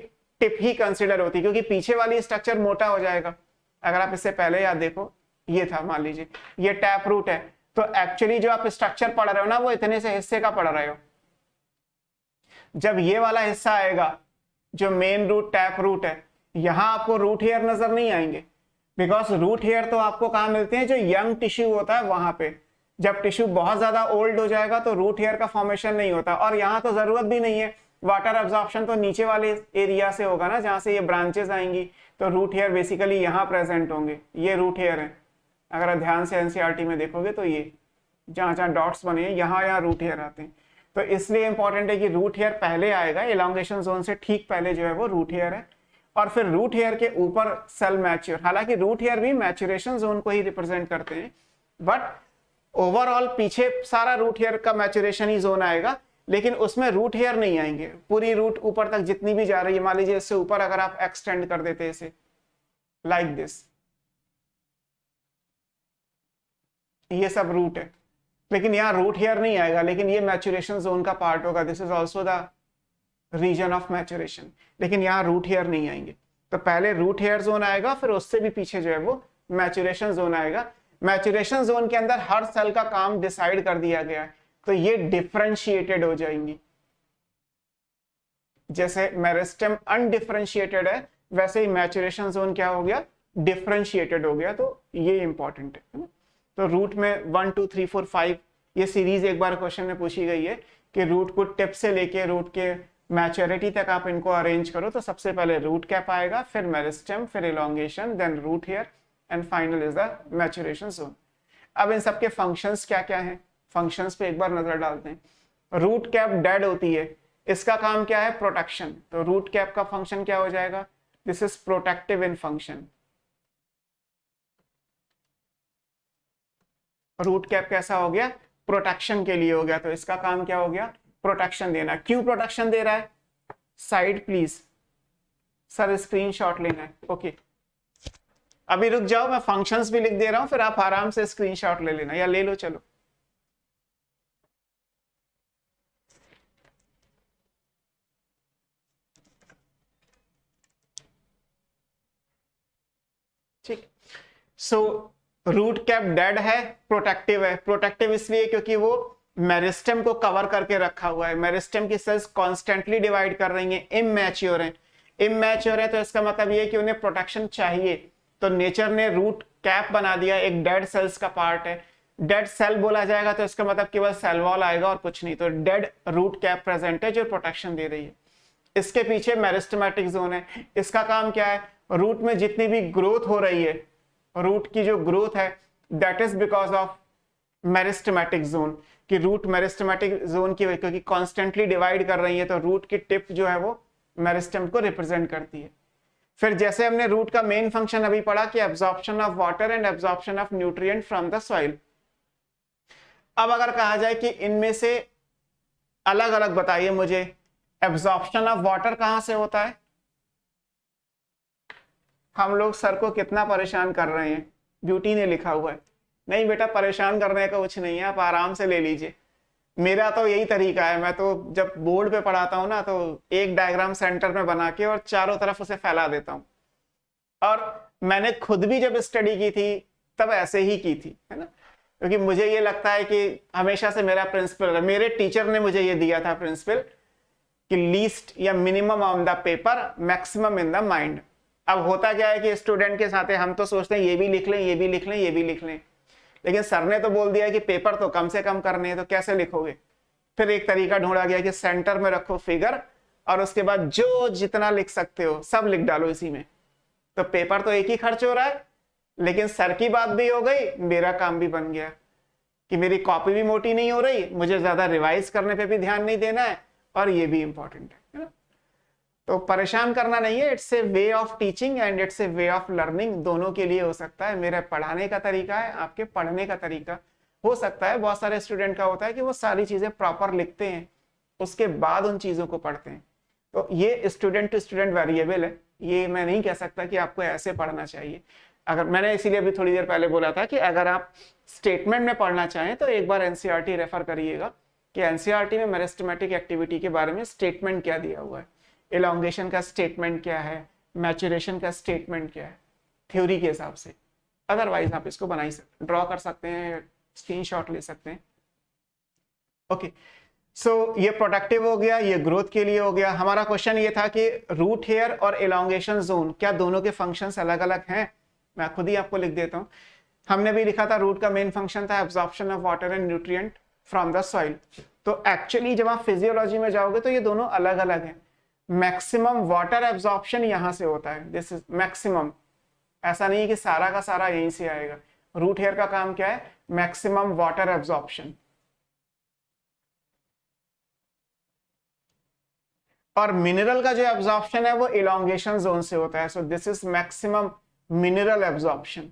टिप ही कंसिडर होती है, क्योंकि पीछे वाली स्ट्रक्चर मोटा हो जाएगा अगर आप इससे पहले याद देखो, ये था, मान लीजिए ये टैप रूट है, तो एक्चुअली जो आप स्ट्रक्चर पढ़ रहे हो ना वो इतने से हिस्से का पढ़ रहे हो। जब ये वाला हिस्सा आएगा जो मेन रूट टैप रूट है, यहां आपको रूट हेयर नजर नहीं आएंगे, बिकॉज रूट हेयर तो आपको कहां मिलते हैं, जो यंग टिश्यू होता है वहां पे। जब टिश्यू बहुत ज्यादा ओल्ड हो जाएगा तो रूट हेयर का फॉर्मेशन नहीं होता, और यहाँ तो जरूरत भी नहीं है, वाटर एब्जॉर्प्शन तो नीचे वाले एरिया से होगा ना, जहां से ये ब्रांचेस आएंगी, तो रूट हेयर बेसिकली यहाँ प्रेजेंट होंगे। ये रूट हेयर है, अगर आप ध्यान से एनसीईआरटी में देखोगे तो ये जहां जहां डॉट्स बने हैं यहाँ रूट हेयर आते हैं। तो इसलिए इंपॉर्टेंट है कि रूट हेयर पहले आएगा, एलोंगेशन जोन से ठीक पहले जो है वो रूट हेयर है, और फिर रूट हेयर के ऊपर सेल मैच्योर। हालांकि रूट हेयर भी मैच्योरेशन जोन को ही रिप्रेजेंट करते हैं, बट ओवरऑल पीछे सारा रूट हेयर का मैच्योरेशन ही जोन आएगा, लेकिन उसमें रूट हेयर नहीं आएंगे। पूरी रूट ऊपर तक जितनी भी जा रही है, मान लीजिए इससे ऊपर अगर आप एक्सटेंड कर देते इसे लाइक दिस, ये सब रूट है, लेकिन यहाँ रूट हेयर नहीं आएगा, लेकिन ये मैच्योरेशन जोन का पार्ट होगा। This is also the region of maturation, लेकिन यहाँ रूट हेयर नहीं आएंगे। तो पहले रूट हेयर जोन आएगा, फिर उससे भी पीछे जो है वो मैच्योरेशन जोन आएगा। मैच्योरेशन जोन के अंदर हर सेल का काम डिसाइड कर दिया गया है, तो ये डिफरेंशिएटेड हो जाएंगी। जैसे मेरिस्टेम अनडिफरेंशिएटेड है, वैसे ही मैच्योरेशन जोन क्या हो गया, डिफरेंशिएटेड हो गया। तो ये इंपॉर्टेंट है ना। तो रूट में 1 2 3 4 5 ये सीरीज एक बार क्वेश्चन में पूछी गई है कि रूट को टिप से लेके रूट के मैच्योरिटी तक आप इनको अरेंज करो, तो सबसे पहले रूट कैप आएगा, फिर मेरिस्टेम, फिर elongation, then root hair, and final is the maturation zone. अब इन सबके फंक्शंस क्या क्या हैं, फंक्शंस पे एक बार नजर डालते हैं। रूट कैप डेड होती है, इसका काम क्या है, प्रोटेक्शन। तो रूट कैप का फंक्शन क्या हो जाएगा, this is protective in function. Root cap कैसा हो गया, प्रोटेक्शन के लिए हो गया, तो इसका काम क्या हो गया, प्रोटेक्शन देना। क्यों प्रोटेक्शन दे रहा है, साइड प्लीज सर, स्क्रीनशॉट लेना है। ओके अभी रुक जाओ, मैं फंक्शंस भी लिख दे रहा हूं, फिर आप आराम से स्क्रीनशॉट ले लेना, या ले लो, चलो। ठीक, सो रूट कैप डेड है, प्रोटेक्टिव है। प्रोटेक्टिव इसलिए क्योंकि वो मेरिस्टेम को कवर करके रखा हुआ है। मेरिस्टेम की सेल्स कॉन्स्टेंटली डिवाइड कर रही हैं, इमैच्योर हैं। इमैच्योर है तो इसका मतलब ये है कि उन्हें प्रोटेक्शन चाहिए, तो नेचर ने रूट कैप बना दिया, एक डेड सेल्स का पार्ट है। डेड सेल बोला जाएगा तो इसका मतलब केवल सेल वॉल आएगा और कुछ नहीं, तो डेड रूट कैप प्रेजेंट है जो प्रोटेक्शन दे रही है। इसके पीछे मेरिस्टेमेटिक जोन है, इसका काम क्या है, रूट में जितनी भी ग्रोथ हो रही है, रूट की जो ग्रोथ है, that is because of meristematic zone, कि रूट मेरिस्टेमेटिक जोन की, क्योंकि कॉन्स्टेंटली डिवाइड कर रही है, तो रूट की टिप जो है वो मेरिस्टेम को रिप्रेजेंट करती है। फिर जैसे हमने रूट का मेन फंक्शन अभी पढ़ा कि absorption of water and absorption of nutrient from the soil. अब अगर कहा जाए कि इनमें से अलग अलग बताइए मुझे, एब्जॉर्प्शन ऑफ वाटर कहां से होता है। हम लोग सर को कितना परेशान कर रहे हैं, ब्यूटी ने लिखा हुआ है। नहीं बेटा, परेशान करने का कुछ नहीं है, आप आराम से ले लीजिए। मेरा तो यही तरीका है, मैं तो जब बोर्ड पे पढ़ाता हूँ ना, तो एक डायग्राम सेंटर में बना के और चारों तरफ उसे फैला देता हूँ। और मैंने खुद भी जब स्टडी की थी तब ऐसे ही की थी, है ना, क्योंकि मुझे ये लगता है कि हमेशा से मेरा प्रिंसिपल, मेरे टीचर ने मुझे ये दिया था प्रिंसिपल कि लीस्ट या minimum on the paper, maximum in the mind. अब होता क्या है कि स्टूडेंट के साथ हम तो सोचते हैं ये भी लिख लें, ये भी लिख लें, ये भी लिख लें, लेकिन सर ने तो बोल दिया कि पेपर तो कम से कम करने हैं, तो कैसे लिखोगे। फिर एक तरीका ढूंढा गया कि सेंटर में रखो फिगर, और उसके बाद जो जितना लिख सकते हो सब लिख डालो इसी में, तो पेपर तो एक ही खर्च हो रहा है, लेकिन सर की बात भी हो गई, मेरा काम भी बन गया कि मेरी कॉपी भी मोटी नहीं हो रही, मुझे ज्यादा रिवाइज करने पे भी ध्यान नहीं देना है, और ये भी इंपॉर्टेंट है ना। तो परेशान करना नहीं है, it's a way of teaching and it's a way of learning, दोनों के लिए हो सकता है। मेरा पढ़ाने का तरीका है, आपके पढ़ने का तरीका हो सकता है। बहुत सारे स्टूडेंट का होता है कि वो सारी चीजें प्रॉपर लिखते हैं, उसके बाद उन चीजों को पढ़ते हैं। तो ये स्टूडेंट टू स्टूडेंट वेरिएबल है, ये मैं नहीं कह सकता कि आपको ऐसे पढ़ना चाहिए। अगर मैंने इसीलिए अभी थोड़ी देर पहले बोला था कि अगर आप स्टेटमेंट में पढ़ना चाहें तो एक बार एनसीईआरटी रेफर करिएगा कि एनसीईआरटी में मेरिस्टेमेटिक एक्टिविटी के बारे में स्टेटमेंट क्या दिया हुआ है, इलोंगेशन का स्टेटमेंट क्या है, मैच्योरेशन का स्टेटमेंट क्या है। थ्योरी के हिसाब से। अदरवाइज आप इसको बना ही सकते, ड्रॉ कर सकते हैं, स्क्रीनशॉट ले सकते हैं। ओके, सो ये प्रोडक्टिव हो गया, ये ग्रोथ के लिए हो गया। हमारा क्वेश्चन ये था कि रूट हेयर और एलोंगेशन जोन क्या दोनों के फंक्शंस अलग अलग हैं? मैं खुद ही आपको लिख देता हूं। हमने भी लिखा था रूट का मेन फंक्शन था absorption of water and nutrient from the soil. तो एक्चुअली जब आप फिजियोलॉजी में जाओगे तो ये दोनों अलग अलग हैं। मैक्सिमम वाटर एब्जॉर्प्शन यहां से होता है, दिस इज मैक्सिमम। ऐसा नहीं है कि सारा का सारा यहीं से आएगा। रूट हेयर का काम क्या है? Maximum water absorption. और मिनरल का जो एब्जॉर्प्शन है वो इलोंगेशन जोन से होता है। So this is maximum mineral absorption.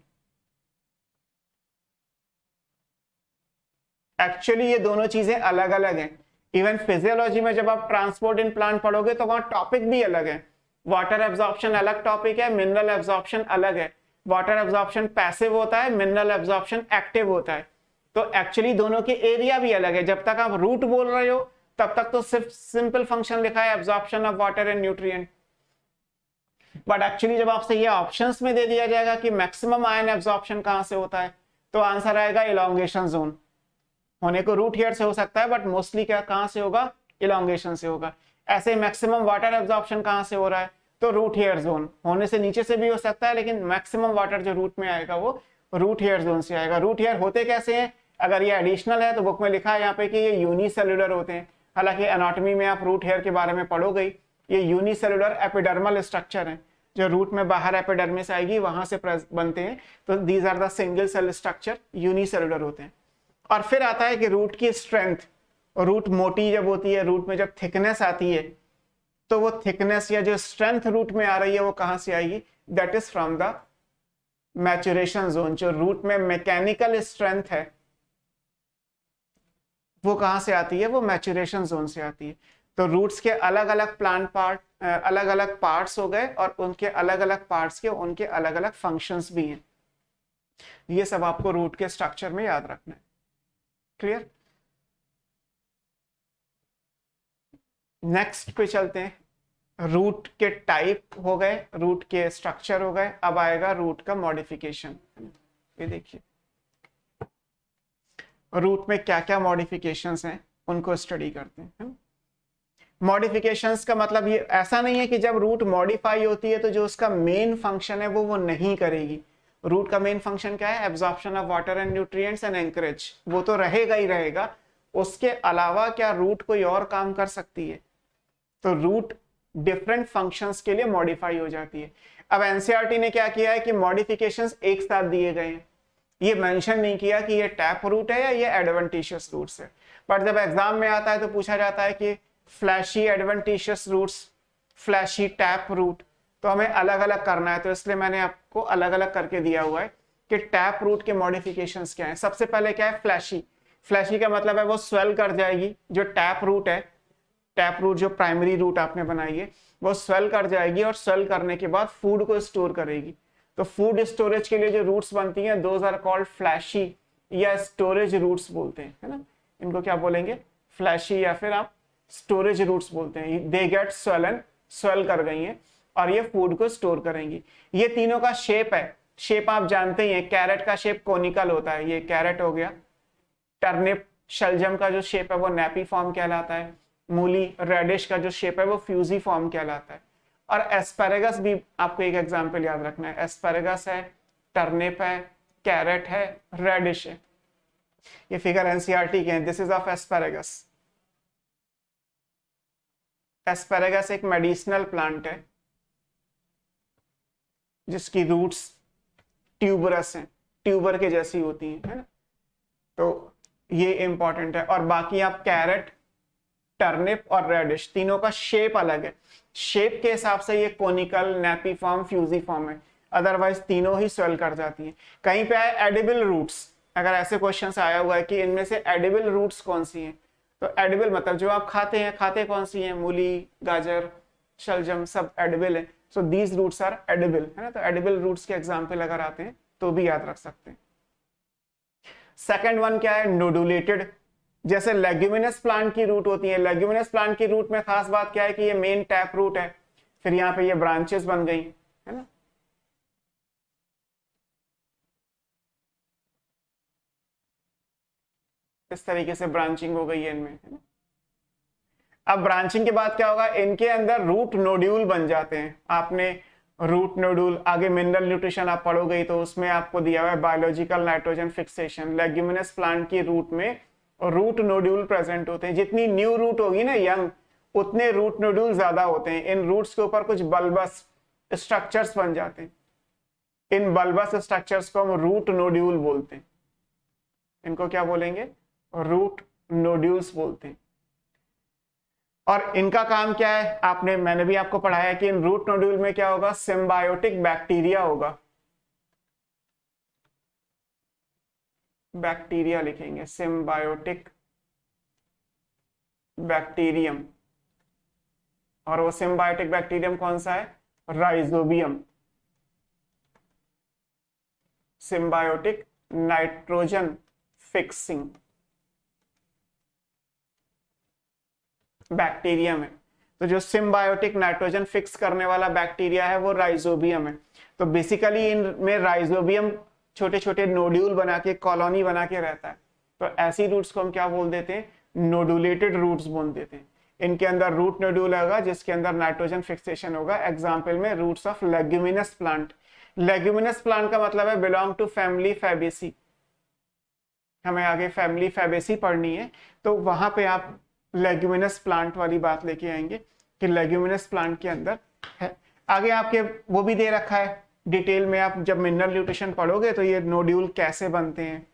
Actually ये दोनों चीजें अलग अलग हैं। इवन फिजियोलॉजी में जब आप ट्रांसपोर्ट इन प्लांट पढ़ोगे तो वहां टॉपिक भी अलग है। वाटर एब्जॉर्प्शन अलग टॉपिक है, मिनरल एब्जॉर्प्शन अलग है। वाटर एब्जॉर्प्शन पैसिव होता है, मिनरल एब्जॉर्प्शन एक्टिव होता है। तो एक्चुअली दोनों के एरिया भी अलग है। जब तक आप रूट बोल रहे हो तब तक तो सिर्फ सिंपल फंक्शन लिखा है absorption of water and nutrient. But actually जब आपसे ये ऑप्शंस में दे दिया जाएगा कि मैक्सिमम आयन एब्जॉर्प्शन कहां से होता है, तो आंसर आएगा इलोंगेशन जोन। होने को रूट हेयर से हो सकता है बट मोस्टली क्या कहां से होगा? इलोंगेशन से होगा। ऐसे मैक्सिमम वाटर एब्जॉर्प्शन कहां से हो रहा है? तो रूट हेयर जोन। होने से नीचे से भी हो सकता है लेकिन मैक्सिमम वाटर जो रूट में आएगा वो रूट हेयर जोन से आएगा। रूट हेयर होते कैसे हैं? अगर ये एडिशनल है तो बुक में लिखा है यहाँ पे कि ये यूनिसेलुलर होते हैं। हालांकि एनाटॉमी में आप रूट हेयर के बारे में पढ़ोगे। ये यूनिसेलुलर एपिडर्मल स्ट्रक्चर है, जो रूट में बाहर एपिडर्मिस आएगी वहां से बनते हैं। तो these are the single cell structure, unicellular होते हैं। और फिर आता है कि रूट की स्ट्रेंथ। रूट मोटी जब होती है, रूट में जब थिकनेस आती है, तो वो थिकनेस या जो स्ट्रेंथ रूट में आ रही है वो कहां से आएगी? That is from the maturation zone. जो रूट में मैकेनिकल स्ट्रेंथ है वो कहां से आती है? वो मैचुरेशन जोन से आती है। तो रूट्स के अलग अलग प्लांट पार्ट, अलग अलग पार्ट्स हो गए और उनके अलग अलग पार्ट्स के उनके अलग अलग फंक्शंस भी हैं। ये सब आपको रूट के स्ट्रक्चर में याद रखना है। क्लियर? नेक्स्ट पे चलते हैं। रूट के टाइप हो गए, रूट के स्ट्रक्चर हो गए, अब आएगा रूट का मॉडिफिकेशन। ये देखिए रूट में क्या क्या मॉडिफिकेशंस हैं उनको स्टडी करते हैं। मॉडिफिकेशंस का मतलब ये ऐसा नहीं है कि जब रूट मॉडिफाई होती है तो जो उसका मेन फंक्शन है वो नहीं करेगी। रूट का मेन फंक्शन क्या है? Absorption of water and nutrients and anchorage. वो तो रहेगा ही रहेगा। उसके अलावा क्या रूट कोई और काम कर सकती है? तो रूट डिफरेंट फंक्शंस के लिए मॉडिफाई हो जाती है। अब एनसीईआरटी ने क्या किया है कि मॉडिफिकेशंस एक साथ दिए गए हैं। ये मेंशन नहीं किया कि ये टैप रूट है या ये एडवेंटिशियस रूट्स है। बट जब एग्जाम में आता है तो पूछा जाता है कि fleshy adventitious roots, fleshy tap root, तो हमें अलग अलग करना है। तो इसलिए मैंने आपको अलग अलग करके दिया हुआ है कि टैप रूट के मॉडिफिकेशंस क्या है। सबसे पहले क्या है? फ्लैशी। फ्लैशी का मतलब है वो स्वेल कर जाएगी। जो टैप रूट है, टैप रूट जो प्राइमरी रूट आपने बनाई है वो स्वेल कर जाएगी और स्वेल करने के बाद फूड को स्टोर करेगी। तो फूड स्टोरेज के लिए जो रूट्स बनती हैं दोज आर कॉल्ड फ्लैशी या स्टोरेज रूट्स बोलते हैं, है ना। इनको क्या बोलेंगे? फ्लैशी या फिर आप स्टोरेज रूट्स बोलते हैं। दे गेट स्वेलन, स्वेल कर गई हैं और ये फूड को स्टोर करेंगी। ये तीनों का शेप है। शेप आप जानते ही हैं, कैरेट का शेप कोनिकल होता है, ये कैरेट हो गया। टर्निप शलजम का जो शेप है वो नैपी फॉर्म कहलाता है। मूली रेडिश का जो शेप है वो फ्यूजी फॉर्म कहलाता है। और एस्पैरेगस भी आपको एक एग्जांपल याद रखना है। एस्पैरेगस है, टर्निप है, कैरेट है, रेडिश है। ये फिगर एनसीईआरटी के हैं। This is of asparagus. Asparagus एक मेडिसिनल प्लांट है जिसकी रूट्स ट्यूबरस हैं, ट्यूबर के जैसी होती हैं, है ना। तो ये इंपॉर्टेंट है। और बाकी आप कैरेट, टर्निप और रेडिश तीनों का शेप अलग है। शेप के हिसाब से ये conical, napiform, fusiform है। अदरवाइज तीनों ही स्वेल कर जाती हैं। कहीं पे है एडिबल रूट्स। अगर ऐसे क्वेश्चंस आया हुआ है कि इनमें से एडिबल रूट्स कौन सी हैं, तो एडिबल मतलब जो आप खाते हैं, खाते कौन सी हैं? मूली, गाजर, शलजम सब एडिबल है। So these roots are edible, है ना। तो एडिबल रूट्स के एग्जाम्पल अगर आते हैं तो भी याद रख सकते हैं। सेकेंड वन क्या है? नोडुलेटेड। जैसे लेग्यूमिनस प्लांट की रूट होती है। लेग्यूमिनस प्लांट की रूट में खास बात क्या है कि ये मेन टैप रूट है, फिर यहाँ पे ये ब्रांचेस बन गई, है ना। इस तरीके से ब्रांचिंग हो गई है इनमें, है ना। अब ब्रांचिंग के बाद क्या होगा, इनके अंदर रूट नोड्यूल बन जाते हैं। आपने रूट नोड्यूल आगे मिनरल न्यूट्रिशन आप पढ़ोगे तो उसमें आपको दिया हुआ है biological nitrogen fixation. Leguminous plant की रूट में रूट नोड्यूल प्रेजेंट होते हैं। जितनी न्यू रूट होगी ना यंग, उतने रूट नोड्यूल ज्यादा होते हैं। इन रूट्स के ऊपर कुछ बल्बस स्ट्रक्चर्स बन जाते हैं। इन बल्बस स्ट्रक्चर्स को हम रूट नोड्यूल बोलते हैं। इनको क्या बोलेंगे, रूट नोड्यूल्स बोलते हैं। और इनका काम क्या है, मैंने भी आपको पढ़ाया कि इन रूट नोड्यूल में क्या होगा, सिम्बायोटिक बैक्टीरिया होगा। बैक्टीरिया लिखेंगे, सिम्बायोटिक बैक्टीरियम। और वो सिम्बायोटिक बैक्टीरियम कौन सा है, rhizobium. Symbiotic nitrogen fixing bacterium है। तो जो सिम्बायोटिक नाइट्रोजन फिक्स करने वाला बैक्टीरिया है वो राइजोबियम है। तो बेसिकली इनमें राइजोबियम छोटे छोटे नोड्यूल बना के, कॉलोनी बना के रहता है। तो ऐसी रूट्स को हम क्या बोल देते हैं, नोडुलेटेड रूट्स बोल देते हैं। इनके अंदर रूट नोड्यूल होगा जिसके अंदर नाइट्रोजन फिक्सेशन होगा। एग्जाम्पल में roots of leguminous plant. Leguminous plant का मतलब है बिलोंग टू फैमिली फैबेसी। हमें आगे फैमिली फैबेसी पढ़नी है तो वहां पे आप लेग्यूमिनस प्लांट वाली बात लेके आएंगे कि लेग्यूमिनस प्लांट के अंदर है। आगे आपके वो भी दे रखा है डिटेल में, आप जब मिनरल न्यूट्रिशन पढ़ोगे तो ये नोड्यूल कैसे बनते हैं,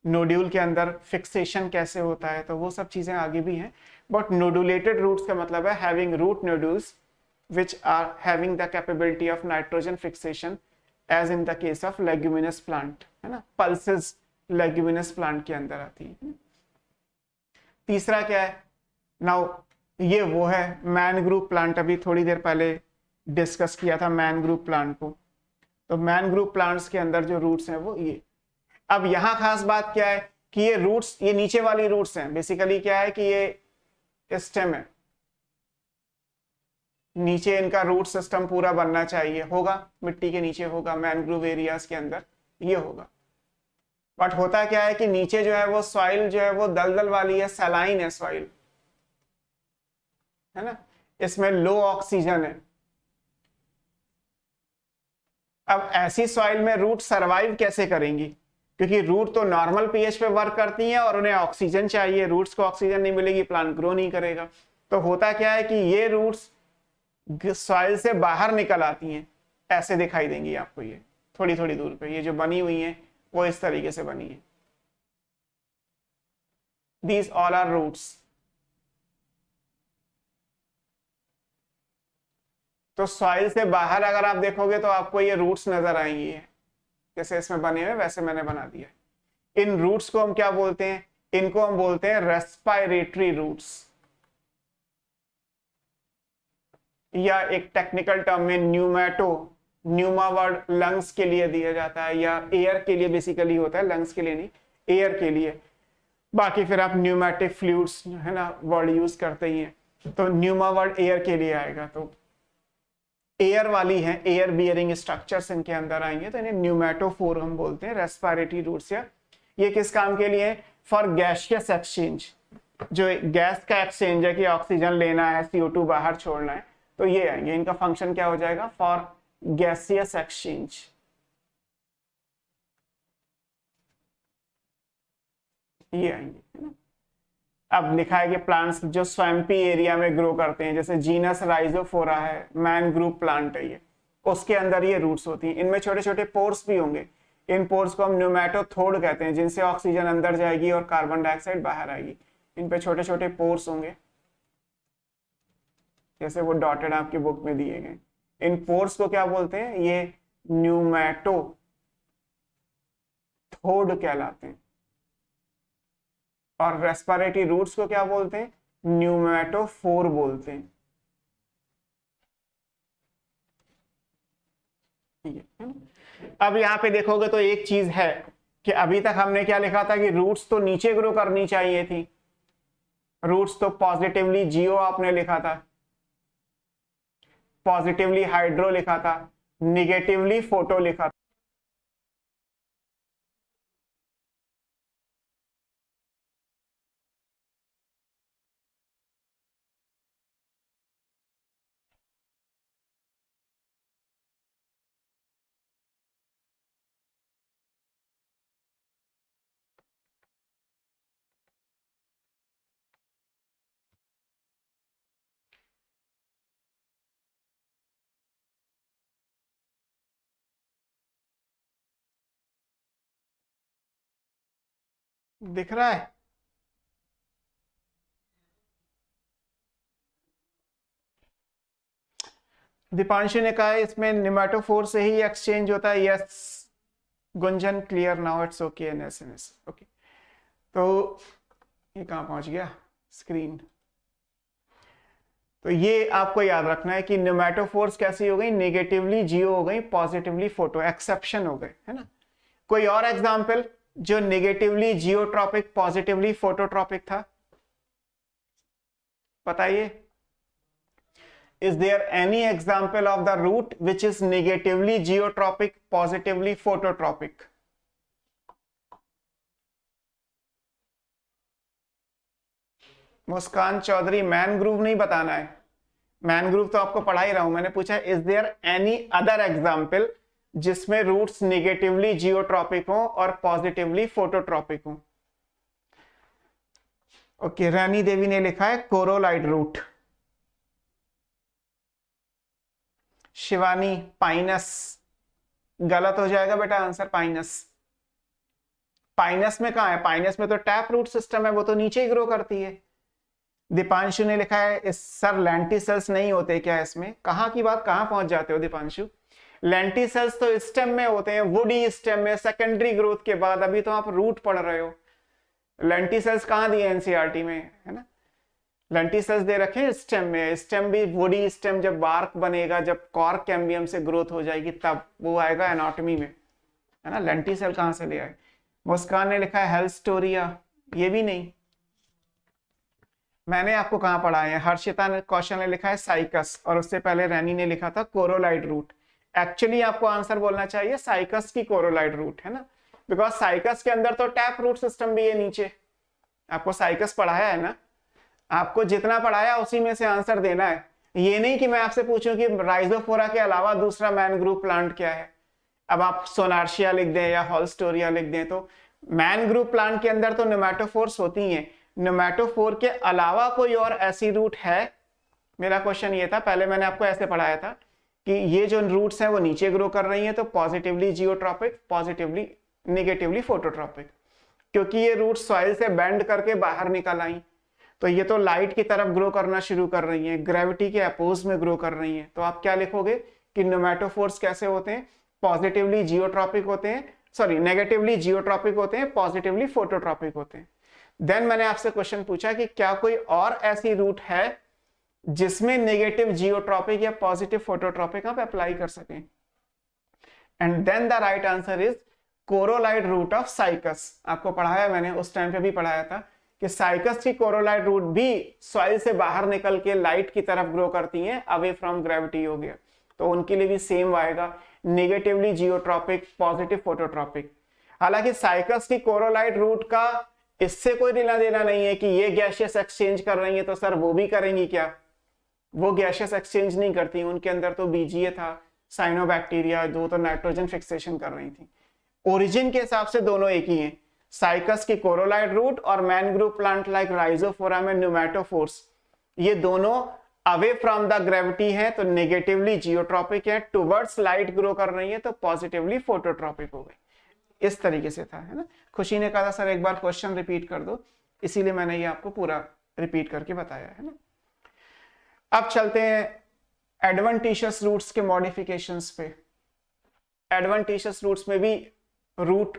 नोड्यूल के अंदर फिक्सेशन कैसे होता है, तो वो सब चीजें आगे भी हैं। बट नोडुलेटेड रूट्स का मतलब है having root nodules which are having the capability of nitrogen fixation as in the case of leguminous plant, है ना। pulses leguminous plant के अंदर आती है। तीसरा क्या है, नाउ ये वो है मैन ग्रुप प्लांट। अभी थोड़ी देर पहले डिस्कस किया था मैन ग्रुप प्लांट को। तो मैन ग्रुप प्लांट्स के अंदर जो रूट्स हैं वो ये। अब यहाँ खास बात क्या है कि ये रूट्स, ये नीचे वाली रूट्स हैं। बेसिकली क्या है कि ये स्टेम है, नीचे इनका रूट सिस्टम पूरा बनना चाहिए, होगा मिट्टी के नीचे होगा, मैनग्रोव एरियाज के अंदर ये होगा। बट होता क्या है कि नीचे जो है वो सॉइल जो है वो दलदल वाली है, सलाइन है सॉइल, है ना। इसमें लो ऑक्सीजन है। अब ऐसी सॉइल में रूट सरवाइव कैसे करेंगी, क्योंकि रूट तो नॉर्मल पीएच पे वर्क करती हैं और उन्हें ऑक्सीजन चाहिए। रूट्स को ऑक्सीजन नहीं मिलेगी, प्लांट ग्रो नहीं करेगा। तो होता क्या है कि ये रूट्स सॉइल से बाहर निकल आती हैं, ऐसे दिखाई देंगी आपको। ये थोड़ी थोड़ी दूर पे ये जो बनी हुई है वो इस तरीके से बनी है। These all are roots. तो सॉइल से बाहर अगर आप देखोगे तो आपको ये रूट्स नजर आएंगी, जैसे इसमें बने हुए वैसे मैंने बना दिया। इन रूट्स को हम क्या बोलते हैं, इनको हम बोलते हैं रेस्पिरेटरी रूट्स, या एक टेक्निकल टर्म में न्यूमैटो। न्यूमा वर्ड लंग्स के लिए दिया जाता है या एयर के लिए बेसिकली होता है, लंग्स के लिए नहीं, एयर के लिए। बाकी फिर आप न्यूमैटिक फ्लूइड्स है ना वर्ड यूज करते ही हैं, तो न्यूमा वर्ड एयर के लिए आएगा। तो एयर वाली है, एयर बियरिंग स्ट्रक्चर्स इनके अंदर आएंगे तो इन्हें न्यूमैटोफोर हम बोलते हैं, रेस्पिरेटरी रूट्स। या ये किस काम के लिए, फॉर गैसियस एक्सचेंज। जो गैस का एक्सचेंज है कि ऑक्सीजन लेना है, CO2 बाहर छोड़ना है, तो ये आएंगे। इनका फंक्शन क्या हो जाएगा, फॉर गैसियस एक्सचेंज। ये आएंगे, है ना। अब लिखा है कि प्लांट्स जो स्वैम्पी एरिया में ग्रो करते हैं, जैसे जीनस राइजोफोरा है, मैन ग्रुप प्लांट है ये, उसके अंदर ये रूट्स होती हैं। इनमें छोटे छोटे पोर्स भी होंगे। इन पोर्स को हम न्यूमैटोथोड कहते हैं, जिनसे ऑक्सीजन अंदर जाएगी और कार्बन डाइऑक्साइड बाहर आएगी। इन पे छोटे छोटे पोर्स होंगे, जैसे वो डॉटेड आपकी बुक में दिए गए। इन पोर्स को क्या बोलते हैं, ये न्यूमैटोथोड कहलाते हैं। और रेस्पिरेटरी रूट्स को क्या बोलते हैं, न्यूमैटोफोर बोलते हैं। अब यहां पे देखोगे तो एक चीज है कि अभी तक हमने क्या लिखा था कि रूट्स तो नीचे ग्रो करनी चाहिए थी। रूट्स तो पॉजिटिवली जियो आपने लिखा था, पॉजिटिवली हाइड्रो लिखा था, निगेटिवली फोटो लिखा था। दिख रहा है? दीपांशु ने कहा इसमें निमेटोफोर से ही एक्सचेंज होता है। Yes Gunjan, clear now, it's okay N S N S. Okay, तो ये कहाँ पहुंच गया स्क्रीन? तो ये आपको याद रखना है कि निमेटोफोर्स कैसी हो गई, नेगेटिवली जियो हो गई, पॉजिटिवली फोटो, एक्सेप्शन हो गए, है ना। कोई और एग्जांपल जो नेगेटिवली जियोट्रॉपिक पॉजिटिवली फोटोट्रॉपिक था, बताइए। Is there any example of the root which is negatively geotropic, positively phototropic? Muskan Chaudhary, mangrove नहीं बताना है, मैनग्रूव तो आपको पढ़ा ही रहा हूं। मैंने पूछा is there any other example जिसमें रूट्स निगेटिवली जियोट्रॉपिक हो और पॉजिटिवली फोटोट्रॉपिक हो। ओके, रानी देवी ने लिखा है कोरोलाइड रूट। शिवानी, पाइनस, गलत हो जाएगा बेटा आंसर, पाइनस। पाइनस में कहा है? पाइनस में तो टैप रूट सिस्टम है, वो तो नीचे ही ग्रो करती है। दीपांशु ने लिखा है इस सर लेंटिसेल्स नहीं होते क्या इसमें? कहाँ की बात कहाँ पहुंच जाते हो दीपांशु? लेंटिसेल्स तो स्टेम में होते हैं, वुडी स्टेम में, सेकेंडरी ग्रोथ के बाद। अभी तो आप रूट पढ़ रहे हो। लेंटिसेल्स कहाँ दिए एनसीईआरटी में, है ना? लेंटिसेल्स दे रखे स्टेम में। स्टेम भी वुडी स्टेम, जब बार्क बनेगा, जब कॉर्क कैम्बियम से ग्रोथ हो जाएगी तब वो आएगा एनाटॉमी में, है ना। लेंटिसेल कहाँ से ले आए? मुस्कान ने लिखा है हेल्स्टोरिया, ये भी नहीं। मैंने आपको कहाँ पढ़ा है? हर्षिता ने, कौशल ने लिखा है साइकस, और उससे पहले रैनी ने लिखा था कोरोलाइड रूट। एक्चुअली आपको आंसर बोलना चाहिए साइकस की कोरोलाइड रूट, है ना, बिकॉज साइकस के अंदर तो टैप रूट सिस्टम भी है नीचे। आपको साइकस पढ़ाया है ना, आपको जितना पढ़ाया उसी में से आंसर देना है। ये नहीं कि मैं आपसे पूछूं कि राइजोफोरा के अलावा दूसरा मैनग्रूव प्लांट क्या है, अब आप सोनार्शिया लिख दें या हॉल्स्टोरिया लिख दें। तो मैनग्रूव प्लांट के अंदर तो निमेटोफोर्स होती हैं, निमेटोफोर के अलावा कोई और ऐसी रूट है? मेरा क्वेश्चन ये था, पहले मैंने आपको ऐसे पढ़ाया था कि ये जो रूट्स हैं वो नीचे ग्रो कर रही हैं, तो positively geotropic, positively negatively phototropic, क्योंकि ये रूट सॉइल से बेंड करके बाहर निकल आई, तो ये तो लाइट की तरफ ग्रो करना शुरू कर रही हैं, ग्रेविटी के अपोज में ग्रो कर रही हैं। तो आप क्या लिखोगे कि निमेटोफोर्स कैसे होते हैं? पॉजिटिवली जियोट्रॉपिक होते हैं, सॉरी नेगेटिवली जियोट्रॉपिक होते हैं, पॉजिटिवली फोटोट्रॉपिक होते हैं। देन मैंने आपसे क्वेश्चन पूछा कि क्या कोई और ऐसी रूट है जिसमें नेगेटिव जियोट्रॉपिक या पॉजिटिव फोटोट्रॉपिक आप अप्लाई कर सकें? And then the right answer is coralloid root of Cycas. आपको पढ़ाया मैंने, उस टाइम पे भी पढ़ाया था कि साइकस की कोरोलाइड रूट भी सॉइल से बाहर निकल के लाइट की तरफ ग्रो करती हैं, अवे फ्रॉम ग्रेविटी हो गया, तो उनके लिए भी सेम आएगा, नेगेटिवली जियोट्रॉपिक, पॉजिटिव फोटोट्रॉपिक। हालांकि साइकस की कोरोलाइड रूट का इससे कोई लेना देना नहीं है कि ये गैसियस एक्सचेंज कर रही है तो सर वो भी करेंगी क्या? वो गैसियस एक्सचेंज नहीं करती, उनके अंदर तो बीजीए था, साइनोबैक्टीरिया, जो तो नाइट्रोजन फिक्सेशन कर रही थी। ओरिजिन के हिसाब से दोनों एक ही हैं, साइकस की कोरोलाइड रूट और मैनग्रूव प्लांट लाइक राइजोफोरा में न्यूमेटोफोर्स, ये दोनों अवे फ्रॉम द ग्रेविटी है तो नेगेटिवली जियोट्रॉपिक है, टुवर्ड्स लाइट ग्रो कर रही है तो पॉजिटिवली फोटोट्रॉपिक हो गई। इस तरीके से था, है ना। खुशी ने कहा था सर एक बार क्वेश्चन रिपीट कर दो, इसीलिए मैंने ये आपको पूरा रिपीट करके बताया, है ना। अब चलते हैं एडवेंटिशियस रूट्स के मॉडिफिकेशंस पे। एडवेंटिशियस रूट्स में भी रूट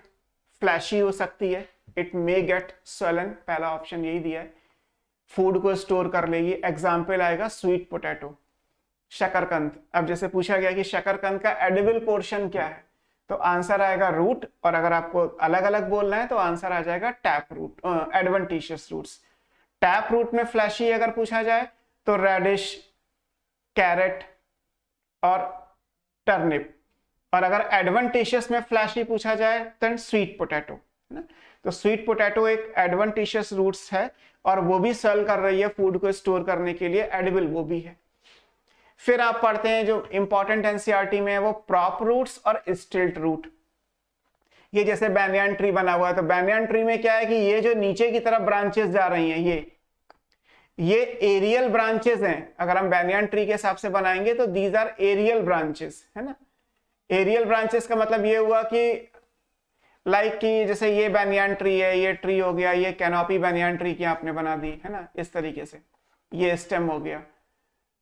फ्लैशी हो सकती है, इट मे गेट स्वलन, पहला ऑप्शन यही दिया है, फूड को स्टोर कर लेगी। एग्जाम्पल आएगा स्वीट पोटैटो, शकरकंद। अब जैसे पूछा गया कि शकरकंद का एडिबल पोर्शन क्या है, तो आंसर आएगा रूट, और अगर आपको अलग अलग बोलना है तो आंसर आ जाएगा tap root, adventitious roots. Tap root में फ्लैशी अगर पूछा जाए तो रेडिश, कैरेट और टर्निप, और अगर एडवेंटिशियस में फ्लैशी पूछा जाए तो स्वीट पोटैटो, है ना। तो स्वीट पोटैटो एक एडवेंटिशियस रूट्स है और वो भी सेल कर रही है फूड को स्टोर करने के लिए, एडिबल वो भी है। फिर आप पढ़ते हैं जो इंपॉर्टेंट एनसीईआरटी में है वो प्रॉप रूट्स और स्टिल्ट रूट। ये जैसे बैनियन ट्री बना हुआ है, तो बैनियन ट्री में क्या है कि ये जो नीचे की तरफ ब्रांचेस जा रही हैं, ये एरियल ब्रांचेस हैं। अगर हम बैनियन ट्री के हिसाब से बनाएंगे तो दीज आर एरियल ब्रांचेस, है ना। एरियल ब्रांचेस का मतलब ये हुआ कि लाइक कि जैसे ये बैनियान ट्री है, ये ट्री हो गया, ये कैनोपी बैनियान ट्री की आपने बना दी है ना, इस तरीके से ये स्टेम हो गया।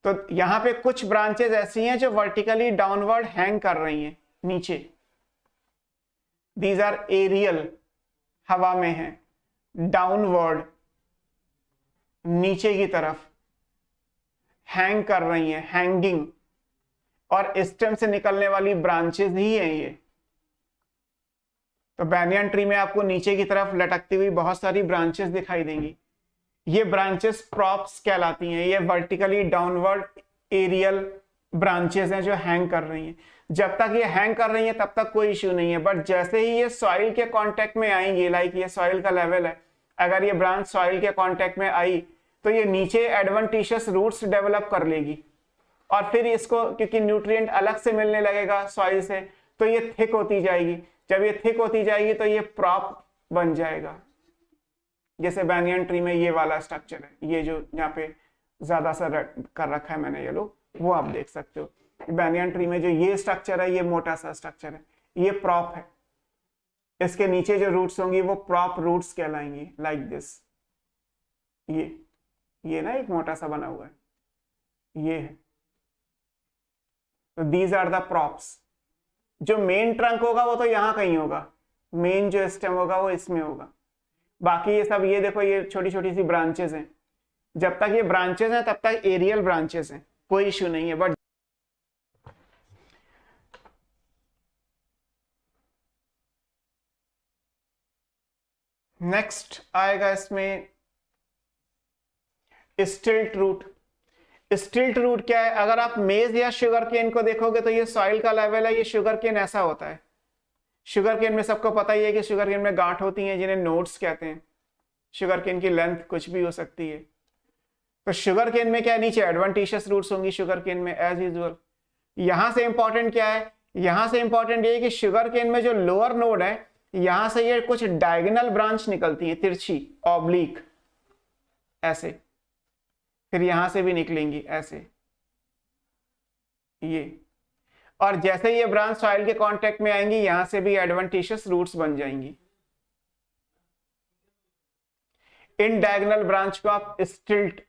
तो यहां पे कुछ ब्रांचेस ऐसी हैं जो वर्टिकली डाउनवर्ड हैंग कर रही हैं नीचे, दीज आर एरियल, हवा में है, डाउनवर्ड नीचे की तरफ हैंग कर रही हैं, हैंगिंग, और स्टेम से निकलने वाली ब्रांचेस ही हैं ये। तो बैनियन ट्री में आपको नीचे की तरफ लटकती हुई बहुत सारी ब्रांचेस दिखाई देंगी, ये ब्रांचेस प्रॉप्स कहलाती हैं। ये वर्टिकली डाउनवर्ड एरियल ब्रांचेस हैं जो हैंग कर रही हैं। जब तक ये हैंग कर रही हैं तब तक कोई इश्यू नहीं है, बट जैसे ही ये सॉइल के कांटेक्ट में आएंगी, लाइक ये सॉइल का लेवल है, अगर ये ब्रांच सॉइल के कांटेक्ट में आई तो ये नीचे एडवांटेजियस रूट्स डेवलप कर लेगी, और फिर इसको क्योंकि न्यूट्रिएंट अलग से मिलने लगेगा सॉइल से, तो ये थिक होती जाएगी। जब ये थिक होती जाएगी तो ये प्रॉप बन जाएगा। जैसे बैनियन ट्री में ये वाला स्ट्रक्चर है, ये जो यहाँ पे ज्यादा सा कर रखा है मैंने ये लोग, वो आप देख सकते हो। बैनियन ट्री में जो ये स्ट्रक्चर है, ये मोटा सा स्ट्रक्चर है, ये प्रॉप है। इसके नीचे जो रूट्स होंगी वो प्रॉप रूट्स कहलाएंगी, लाइक दिस। ये ना एक मोटा सा बना हुआ है, ये है। तो दीज आर द प्रॉप्स। जो मेन ट्रंक होगा वो तो यहां कहीं होगा, मेन जो स्टेम होगा वो इसमें होगा। बाकी ये सब, ये देखो ये छोटी छोटी सी ब्रांचेस हैं, जब तक ये ब्रांचेस हैं तब तक एरियल ब्रांचेस हैं, कोई इश्यू नहीं है। बट नेक्स्ट आएगा इसमें स्टिल्ट रूट। स्टिल्ट रूट क्या है? अगर आप मेज या शुगर केन को देखोगे तो ये सॉइल का लेवल है, ये शुगर केन ऐसा होता है। शुगर केन में सबको पता ही है कि शुगर केन में गांठ होती हैं जिन्हें नोड्स कहते हैं। शुगर केन की लेंथ कुछ भी हो सकती है। तो शुगर केन में क्या है, नीचे एडवांटेजियस रूट्स होंगी शुगर केन में एज यूजुअल। यहां से इंपॉर्टेंट क्या है, यहां से इंपॉर्टेंट ये है कि शुगर केन में जो लोअर नोड है, यहां से ये कुछ डायगोनल ब्रांच निकलती है, तिरछी, ऑब्लिक, ऐसे, फिर यहां से भी निकलेंगी ऐसे, ये, और जैसे ये ब्रांच सॉइल के कांटेक्ट में आएंगी यहां से भी एडवांटेजियस रूट्स बन जाएंगी। इन डायगोनल ब्रांच को आप स्टिल्ट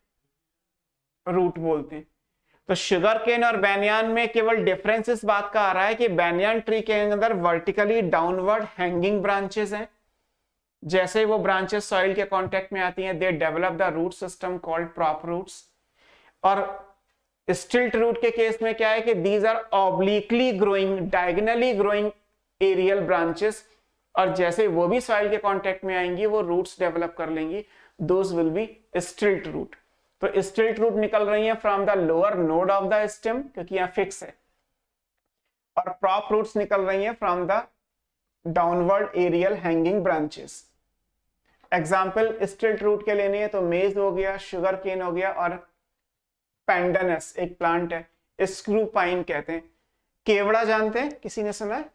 रूट बोलते हैं। तो शुगर केन और बैनियान में केवल डिफरेंस इस बात का आ रहा है कि बैनियान ट्री के अंदर वर्टिकली डाउनवर्ड हैंगिंग ब्रांचेस हैं। जैसे वो ब्रांचेस सॉइल के कांटेक्ट में आती हैं, they develop the root system called prop roots. और स्टिल्ट रूट के केस में क्या है कि these are obliquely growing, diagonally growing aerial branches, और जैसे वो भी सॉइल के कांटेक्ट में आएंगी वो रूट्स डेवलप कर लेंगी, those will be stilt root. तो स्टिल्ट रूट निकल रही है from the lower node of the stem, क्योंकि यहाँ फिक्स है, और प्रॉप रूट्स निकल रही है from the downward aerial hanging branches. Example stilt root के लेने हैं तो मेज हो गया, शुगर केन हो गया, और पेंडनस एक प्लांट है, स्क्रू पाइन कहते हैं। केवड़ा जानते हैं, किसी ने सुना है?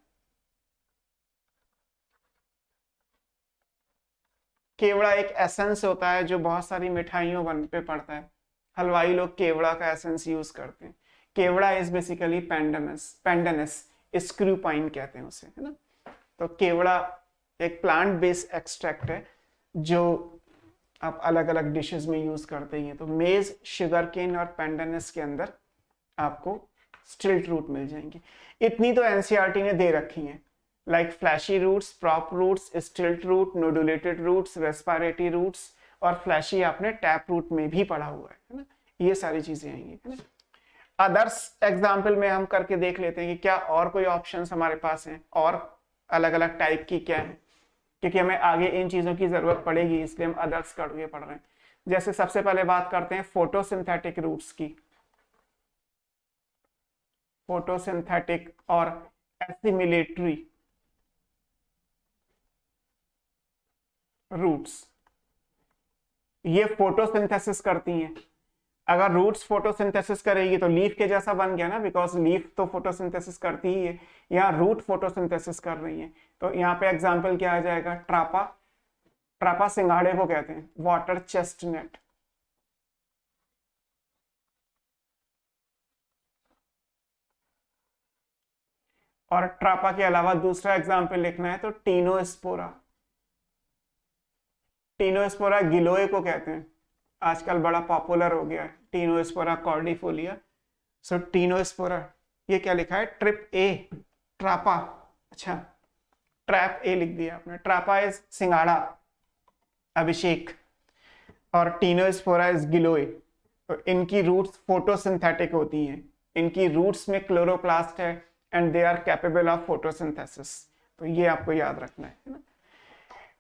केवड़ा एक एसेंस होता है जो बहुत सारी मिठाइयों पे पड़ता है, हलवाई लोग केवड़ा का एसेंस यूज करते हैं। केवड़ा इज बेसिकली पेंडनस, स्क्रू पाइन कहते हैं उसे, है ना। तो केवड़ा एक प्लांट बेस्ड एक्सट्रैक्ट है जो आप अलग अलग डिशेस में यूज करते हैं। तो मेज, शुगर केन और पेंडनस के अंदर आपको स्टिल्ट रूट मिल जाएंगे। इतनी तो एनसीईआरटी ने दे रखी है, like fleshy roots, prop roots, stilt root, nodulated roots, respiratory roots, और फ्लैशी आपने टैप रूट में भी पढ़ा हुआ है ना। ये सारी चीजें आएंगी, है ना। अदर्स एग्जाम्पल में हम करके देख लेते हैं कि क्या और कोई ऑप्शंस हमारे पास हैं, और अलग अलग टाइप की क्या है, क्योंकि हमें आगे इन चीजों की जरूरत पड़ेगी, इसलिए हम अदर्स करके पढ़ रहे हैं। जैसे सबसे पहले बात करते हैं फोटोसिंथेटिक रूट्स की। फोटोसिंथेटिक और एसिमिलेटरी रूट्स, ये फोटोसिंथेसिस करती हैं। अगर रूट्स फोटोसिंथेसिस करेगी तो लीफ के जैसा बन गया ना, बिकॉज लीफ तो फोटोसिंथेसिस करती ही है, यहाँ रूट फोटोसिंथेसिस कर रही है। तो यहाँ पे एग्जांपल क्या आ जाएगा, ट्रापा। ट्रापा सिंघाड़े को कहते हैं, वाटर चेस्टनट। और ट्रापा के अलावा दूसरा एग्जाम्पल लिखना है तो टीनोस्पोरा। टीनोस्पोरा गिलोय को कहते हैं, आजकल बड़ा पॉपुलर हो गया है टीनोस्पोरा कॉर्डिफोलिया। सो टीनोस्पोरा, ये क्या लिखा है, ट्रिप ए, ट्रापा, अच्छा ट्रैप ए लिख दिया आपने। ट्रापा इज सिंगाड़ा, अभिषेक, और टीनोस्पोरा इज गिलोय। तो इनकी रूट्स फोटोसिंथेटिक होती हैं, इनकी रूट्स में क्लोरोप्लास्ट है and they are capable of photosynthesis. तो ये आपको याद रखना है ना।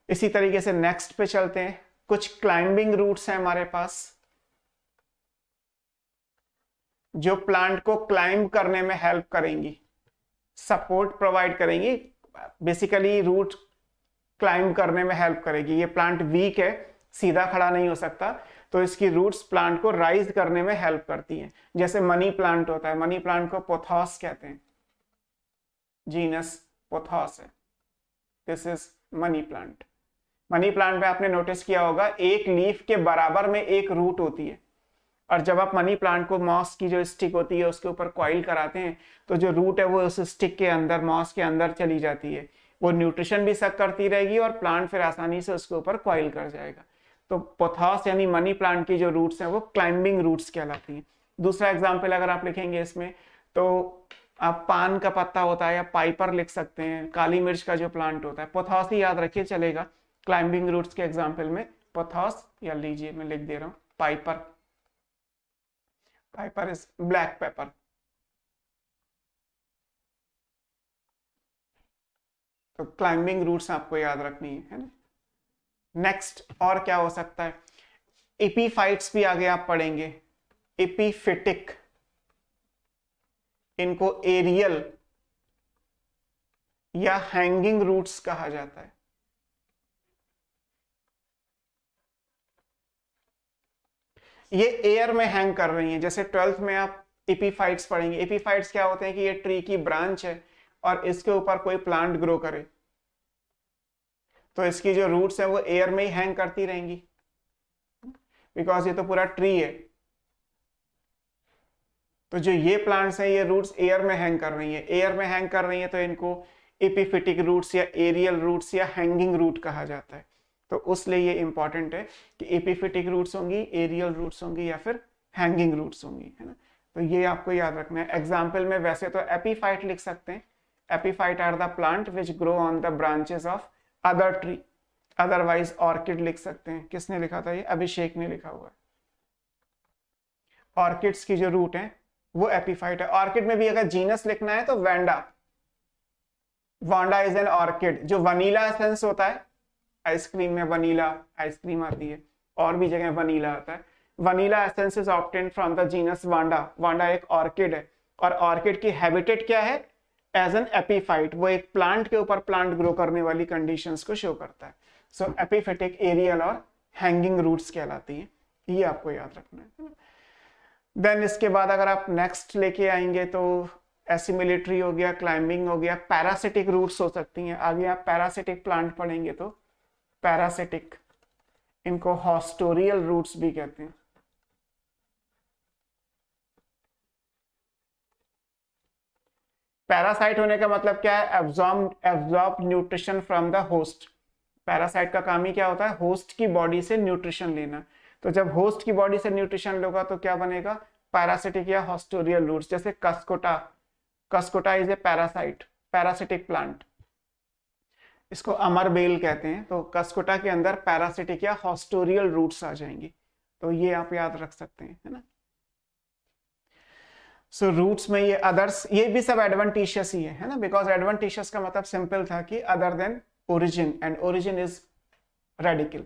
इसी तरीके से नेक्स्ट पे चलते हैं। कुछ क्लाइंबिंग रूट्स हैं हमारे पास जो प्लांट को क्लाइंब करने में हेल्प करेंगी, सपोर्ट प्रोवाइड करेंगी, बेसिकली रूट क्लाइंब करने में हेल्प करेगी। ये प्लांट वीक है, सीधा खड़ा नहीं हो सकता, तो इसकी रूट्स प्लांट को राइज करने में हेल्प करती हैं। जैसे मनी प्लांट होता है, मनी प्लांट को पोथॉस कहते हैं, जीनस पोथॉस है, this is money plant. Money plant में आपने नोटिस किया होगा एक लीफ के बराबर में एक रूट होती है, और जब आप मनी प्लांट को मॉस की जो स्टिक होती है उसके ऊपर कॉइल कराते हैं तो जो रूट है वो उस स्टिक के अंदर, मॉस के अंदर चली जाती है, वो न्यूट्रिशन भी सक करती रहेगी और प्लांट फिर आसानी से उसके ऊपर कॉइल कर जाएगा। तो पोथॉस यानी मनी प्लांट की जो रूट्स हैं वो क्लाइंबिंग रूट्स कहलाती हैं। दूसरा एग्जाम्पल अगर आप लिखेंगे इसमें तो आप पान का पत्ता होता है या पाइपर लिख सकते हैं, काली मिर्च का जो प्लांट होता है, पोथॉस ही याद रखिए चलेगा। क्लाइंबिंग रूट्स के एग्जाम्पल में पोथॉस, या लीजिए मैं लिख दे रहा हूं Piper, Piper is black pepper. तो क्लाइंबिंग रूट्स आपको याद रखनी है ना। नेक्स्ट और क्या हो सकता है, एपीफाइट्स भी आगे आप पढ़ेंगे, एपीफिटिक, इनको एरियल या हैंगिंग रूट्स कहा जाता है। ये एयर में हैंग कर रही हैं। जैसे 12th में आप एपीफाइट्स पढ़ेंगे। एपीफाइट्स क्या होते हैं कि ये ट्री की ब्रांच है और इसके ऊपर कोई प्लांट ग्रो करे तो इसकी जो रूट्स है वो एयर में ही हैंग करती रहेंगी, बिकॉज ये तो पूरा ट्री है। तो जो ये प्लांट्स हैं ये रूट्स एयर में हैंग कर रही हैं, एयर में हैंग कर रही हैं तो इनको एपीफिटिक रूट्स या एरियल रूट्स या हैंगिंग रूट कहा जाता है। तो उसलिए ये इंपॉर्टेंट है कि एपीफिटिक रूट्स होंगी, एरियल रूट्स होंगी या फिर हैंगिंग रूट्स होंगी, है ना। तो ये आपको याद रखना है। एग्जाम्पल में वैसे तो एपीफाइट लिख सकते हैं, epiphyte are the plant which grow on the branches of other tree, otherwise orchid लिख सकते हैं। किसने लिखा था ये, अभिषेक ने लिखा हुआ है। ऑर्किड्स की जो रूट है वो एपीफाइट है। ऑर्किड में भी अगर जीनस लिखना है तो Wanda, Wanda is an orchid. जो वनीला एसेंस होता है, आइसक्रीम में वनीला आइसक्रीम आती है, और भी जगह वनीला आता है, vanilla essence is obtained from the genus Wanda. Wanda एक ऑर्किड है और ऑर्किड की हैबिटेट क्या है, एज एन एपीफाइट, वो एक प्लांट के ऊपर प्लांट ग्रो करने वाली कंडीशंस को शो करता है। सो एपीफिटिक, एरियल और हैंगिंग रूट्स कहलाती है, ये आपको याद रखना है। देन इसके बाद अगर आप नेक्स्ट लेके आएंगे तो एसिमिलिट्री हो गया, क्लाइंबिंग हो गया, पैरासिटिक रूट्स हो सकती हैं। आगे आप पैरासिटिक प्लांट पढ़ेंगे तो पैरासिटिक, इनको हॉस्टोरियल रूट्स भी कहते हैं। पैरासाइट होने का मतलब क्या है, absorb nutrition from the host. Parasite का काम ही क्या होता है, होस्ट की बॉडी से न्यूट्रिशन लेना। तो जब होस्ट की बॉडी से न्यूट्रिशन लोगा तो क्या बनेगा, पैरासिटिक या हॉस्टोरियल रूट्स। जैसे Cuscuta, Cuscuta is a parasite, parasitic plant, इसको अमर बेल कहते हैं। तो कस्कोटा के अंदर पैरासिटिक या हॉस्टोरियल रूट्स आ जाएंगी, तो ये आप याद रख सकते हैं, है ना। सो रूट्स में ये अदर्स, ये भी सब एडवांटिशियस ही है ना, बिकॉज एडवांटिशियस का मतलब सिंपल था कि other than origin, and origin is radical.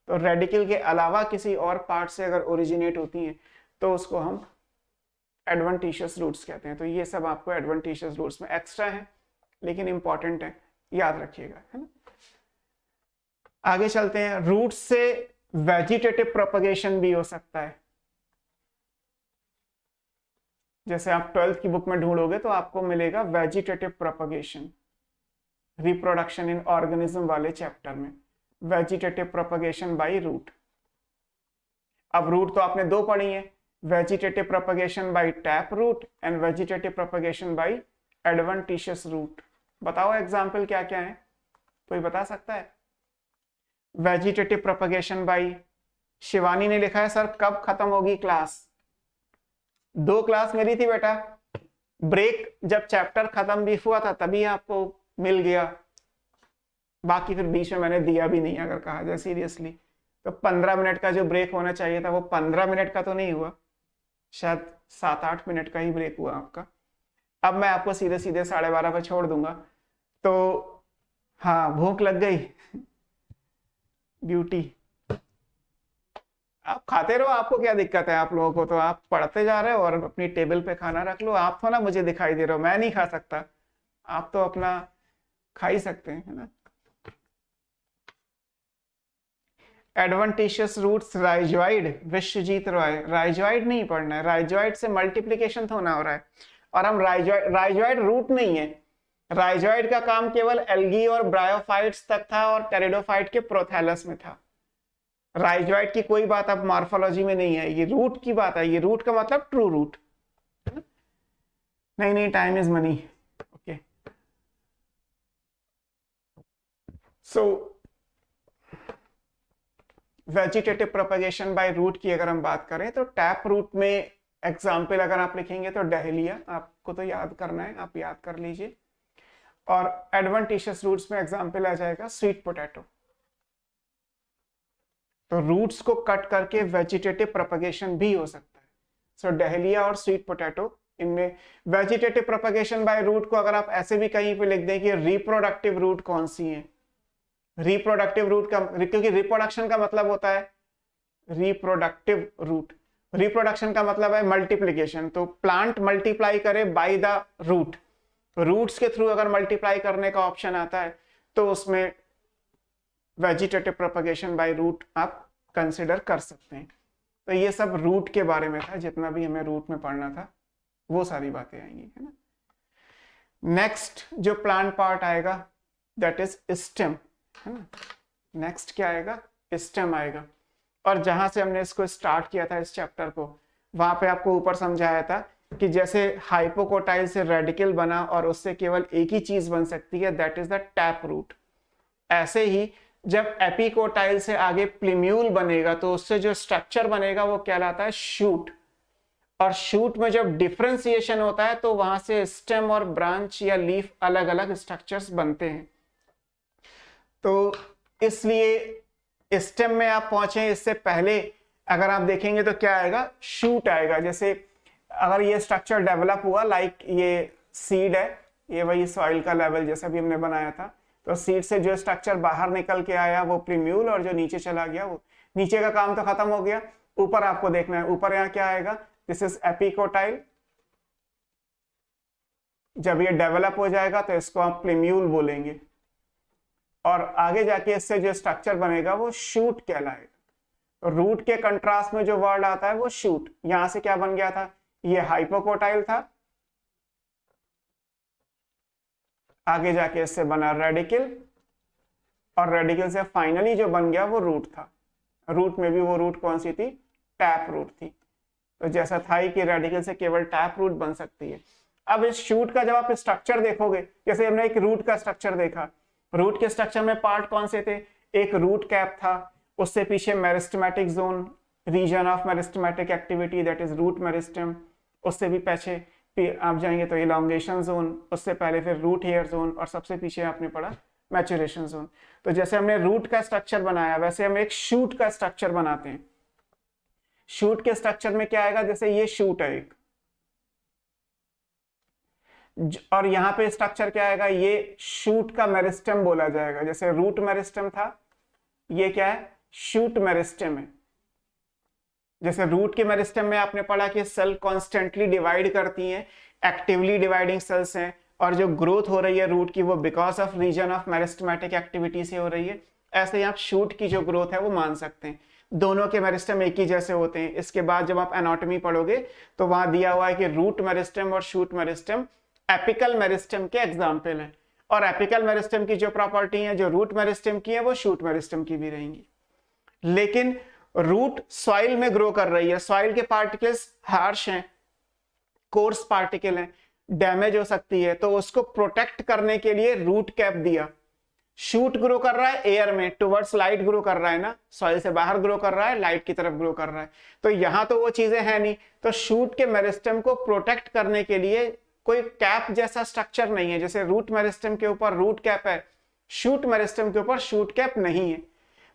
तो रेडिकल के अलावा किसी और पार्ट से अगर ओरिजिनेट होती हैं तो उसको हम एडवांटिशियस रूट्स कहते हैं। तो ये सब आपको एडवांटिशियस रूट्स में एक्स्ट्रा है लेकिन इंपॉर्टेंट है, याद रखिएगा, है ना। आगे चलते हैं। रूट्स से वेजिटेटिव प्रोपगेशन भी हो सकता है। जैसे आप 12th की बुक में ढूंढोगे तो आपको मिलेगा vegetative propagation, reproduction in organism वाले चैप्टर में, वेजिटेटिव प्रोपगेशन बाय रूट। अब रूट तो आपने दो पढ़ी है, vegetative propagation by tap root and vegetative propagation by adventitious root. बताओ एग्जाम्पल क्या क्या है, कोई बता सकता है? वेजिटेटिव प्रोपगेशन बाई, शिवानी ने लिखा है सर कब खत्म होगी क्लास? 2 क्लास मेरी थी बेटा, ब्रेक जब चैप्टर खत्म भी हुआ था तभी आपको मिल गया, बाकी फिर बीच में मैंने दिया भी नहीं अगर कहा जाए सीरियसली। तो 15 मिनट का जो ब्रेक होना चाहिए था वो 15 मिनट का तो नहीं हुआ, शायद 7-8 मिनट का ही ब्रेक हुआ आपका। अब मैं आपको सीधे सीधे 12:30 पे छोड़ दूंगा। तो हाँ, भूख लग गई ब्यूटी, आप खाते रहो, आपको क्या दिक्कत है? आप लोगों को तो आप पढ़ते जा रहे हो और अपनी टेबल पे खाना रख लो। आप तो ना मुझे दिखाई दे रहे हो, मैं नहीं खा सकता, आप तो अपना खा ही सकते हैं, है ना। Adventitious roots rhizoid, Vishwajeet Roy, rhizoid नहीं पढ़ना है, राइजॉइड से मल्टीप्लिकेशन तो होना हो रहा है, और हम राइजॉइड रूट नहीं है। राइजॉइड का काम केवल एल्गी और ब्रायोफाइट्स तक था और टेरिडोफाइट के प्रोथैलस में था। राइजॉइड की कोई बात अब मॉर्फोलॉजी में नहीं है, ये रूट की बात है। ये रूट का मतलब ट्रू रूट, नहीं नहीं, time is money. Okay, so vegetative propagation by root की अगर हम बात करें तो टैप रूट में एग्जाम्पल अगर आप लिखेंगे तो डहेलिया, आपको तो याद करना है, आप याद कर लीजिए। और एडवेंटिशियस रूट्स में एग्जाम्पल आ जाएगा स्वीट पोटैटो। तो रूट्स को कट करके वेजिटेटिव प्रोपगेशन भी हो सकता है। सो डहेलिया और स्वीट पोटैटो, इनमें वेजिटेटिव प्रोपगेशन बाय रूट को अगर आप ऐसे भी कहीं पे लिख दें कि रिप्रोडक्टिव रूट कौन सी है, रिप्रोडक्टिव रूट का, क्योंकि रिप्रोडक्शन का मतलब होता है रिप्रोडक्टिव रूट, रिप्रोडक्शन का मतलब है मल्टीप्लीकेशन। तो प्लांट मल्टीप्लाई करे बाय द रूट, रूट्स के थ्रू अगर मल्टीप्लाई करने का ऑप्शन आता है तो उसमें वेजिटेटिव प्रोपगेशन बाय रूट आप कंसिडर कर सकते हैं। तो ये सब रूट के बारे में था, जितना भी हमें रूट में पढ़ना था वो सारी बातें आएंगी, है ना। नेक्स्ट जो प्लांट पार्ट आएगा दैट इज स्टेम, है ना। नेक्स्ट क्या आएगा? स्टेम आएगा। और जहां से हमने इसको स्टार्ट किया था इस चैप्टर को, वहां पे आपको ऊपर समझाया था कि जैसे हाइपोकोटाइल से रेडिकल बना और उससे केवल एक ही चीज बन सकती है, that is the tap root. ऐसे ही जब एपिकोटाइल से आगे प्लीम्यूल बनेगा तो उससे जो स्ट्रक्चर बनेगा वो कहलाता है शूट। और शूट में जब डिफरेंशिएशन होता है तो वहां से स्टेम और ब्रांच या लीफ अलग अलग स्ट्रक्चर्स बनते हैं। तो इसलिए स्टेम में आप पहुंचे इससे पहले अगर आप देखेंगे तो क्या आएगा? शूट आएगा। जैसे अगर ये स्ट्रक्चर डेवलप हुआ, लाइक ये सीड है, ये वही सॉइल का लेवल जैसा भी हमने बनाया था, तो सीड से जो स्ट्रक्चर बाहर निकल के आया वो प्रीम्यूल, और जो नीचे चला गया वो नीचे का काम तो खत्म हो गया। ऊपर आपको देखना है, ऊपर यहाँ क्या आएगा? This is epicotyl. जब ये डेवलप हो जाएगा तो इसको आप प्रीम्यूल बोलेंगे, और आगे जाके इससे जो स्ट्रक्चर बनेगा वो शूट कहलाएगा। रूट के कंट्रास्ट में जो वर्ड आता है वो शूट। यहां से क्या बन गया था? ये हाइपोकोटाइल था, आगे जाके इससे बना रेडिकल, और रेडिकल से फाइनली जो बन गया वो रूट था। रूट में भी वो रूट कौन सी थी? टैप रूट थी। तो जैसा था ही कि रेडिकल से केवल टैप रूट बन सकती है। अब इस शूट का जब आप स्ट्रक्चर देखोगे, जैसे हमने एक रूट का स्ट्रक्चर देखा, रूट के स्ट्रक्चर में पार्ट कौन से थे? एक रूट कैप था, उससे पीछे meristematic zone, region of meristematic activity that is root meristem, उससे भी पीछे आप जाएंगे तो इलॉन्गेशन जोन, उससे पहले फिर रूट हेयर जोन, और सबसे पीछे आपने पढ़ा मैचुरेशन जोन। तो जैसे हमने रूट का स्ट्रक्चर बनाया वैसे हम एक शूट का स्ट्रक्चर बनाते हैं। शूट के स्ट्रक्चर में क्या आएगा? जैसे ये शूट है एक, और यहाँ पे स्ट्रक्चर क्या आएगा? ये शूट का मेरिस्टेम बोला जाएगा। जैसे रूट मेरिस्टेम था, ये क्या है? शूट मेरिस्टेम है। जैसे रूट के मेरिस्टेम में आपने पढ़ा कि सेल कॉन्स्टेंटली डिवाइड करती हैं, एक्टिवली डिवाइडिंग सेल्स हैं, और जो ग्रोथ हो रही है रूट की वो because of region of meristematic activity से हो रही है। ऐसे ही आप शूट की जो ग्रोथ है वो मान सकते हैं। दोनों के मेरिस्टेम एक ही जैसे होते हैं। इसके बाद जब आप एनाटॉमी पढ़ोगे तो वहां दिया हुआ है कि रूट मेरिस्टेम और शूट मेरिस्टेम एपिकल मेरिस्टेम के एग्जाम्पल हैं, और एपिकल मेरिस्टेम की जो प्रॉपर्टी है जो रूट मेरिस्टेम की है वो शूट मेरिस्टेम की भी रहेंगी। लेकिन रूट सॉइल में ग्रो कर रही है, सॉइल के पार्टिकल्स हार्श हैं, कोर्स पार्टिकल हैं, डैमेज हो सकती है, तो उसको प्रोटेक्ट करने के लिए रूट कैप दिया। शूट ग्रो कर रहा है एयर में, टुवर्ड्स लाइट ग्रो कर रहा है ना, सॉइल से बाहर ग्रो कर रहा है, लाइट की तरफ ग्रो कर रहा है, तो यहां तो वो चीजें हैं नहीं, तो शूट के मेरिस्टेम को प्रोटेक्ट करने के लिए कोई कैप जैसा स्ट्रक्चर नहीं है। जैसे रूट मेरिस्टेम के ऊपर रूट कैप है, शूट मेरिस्टेम के ऊपर शूट कैप नहीं है।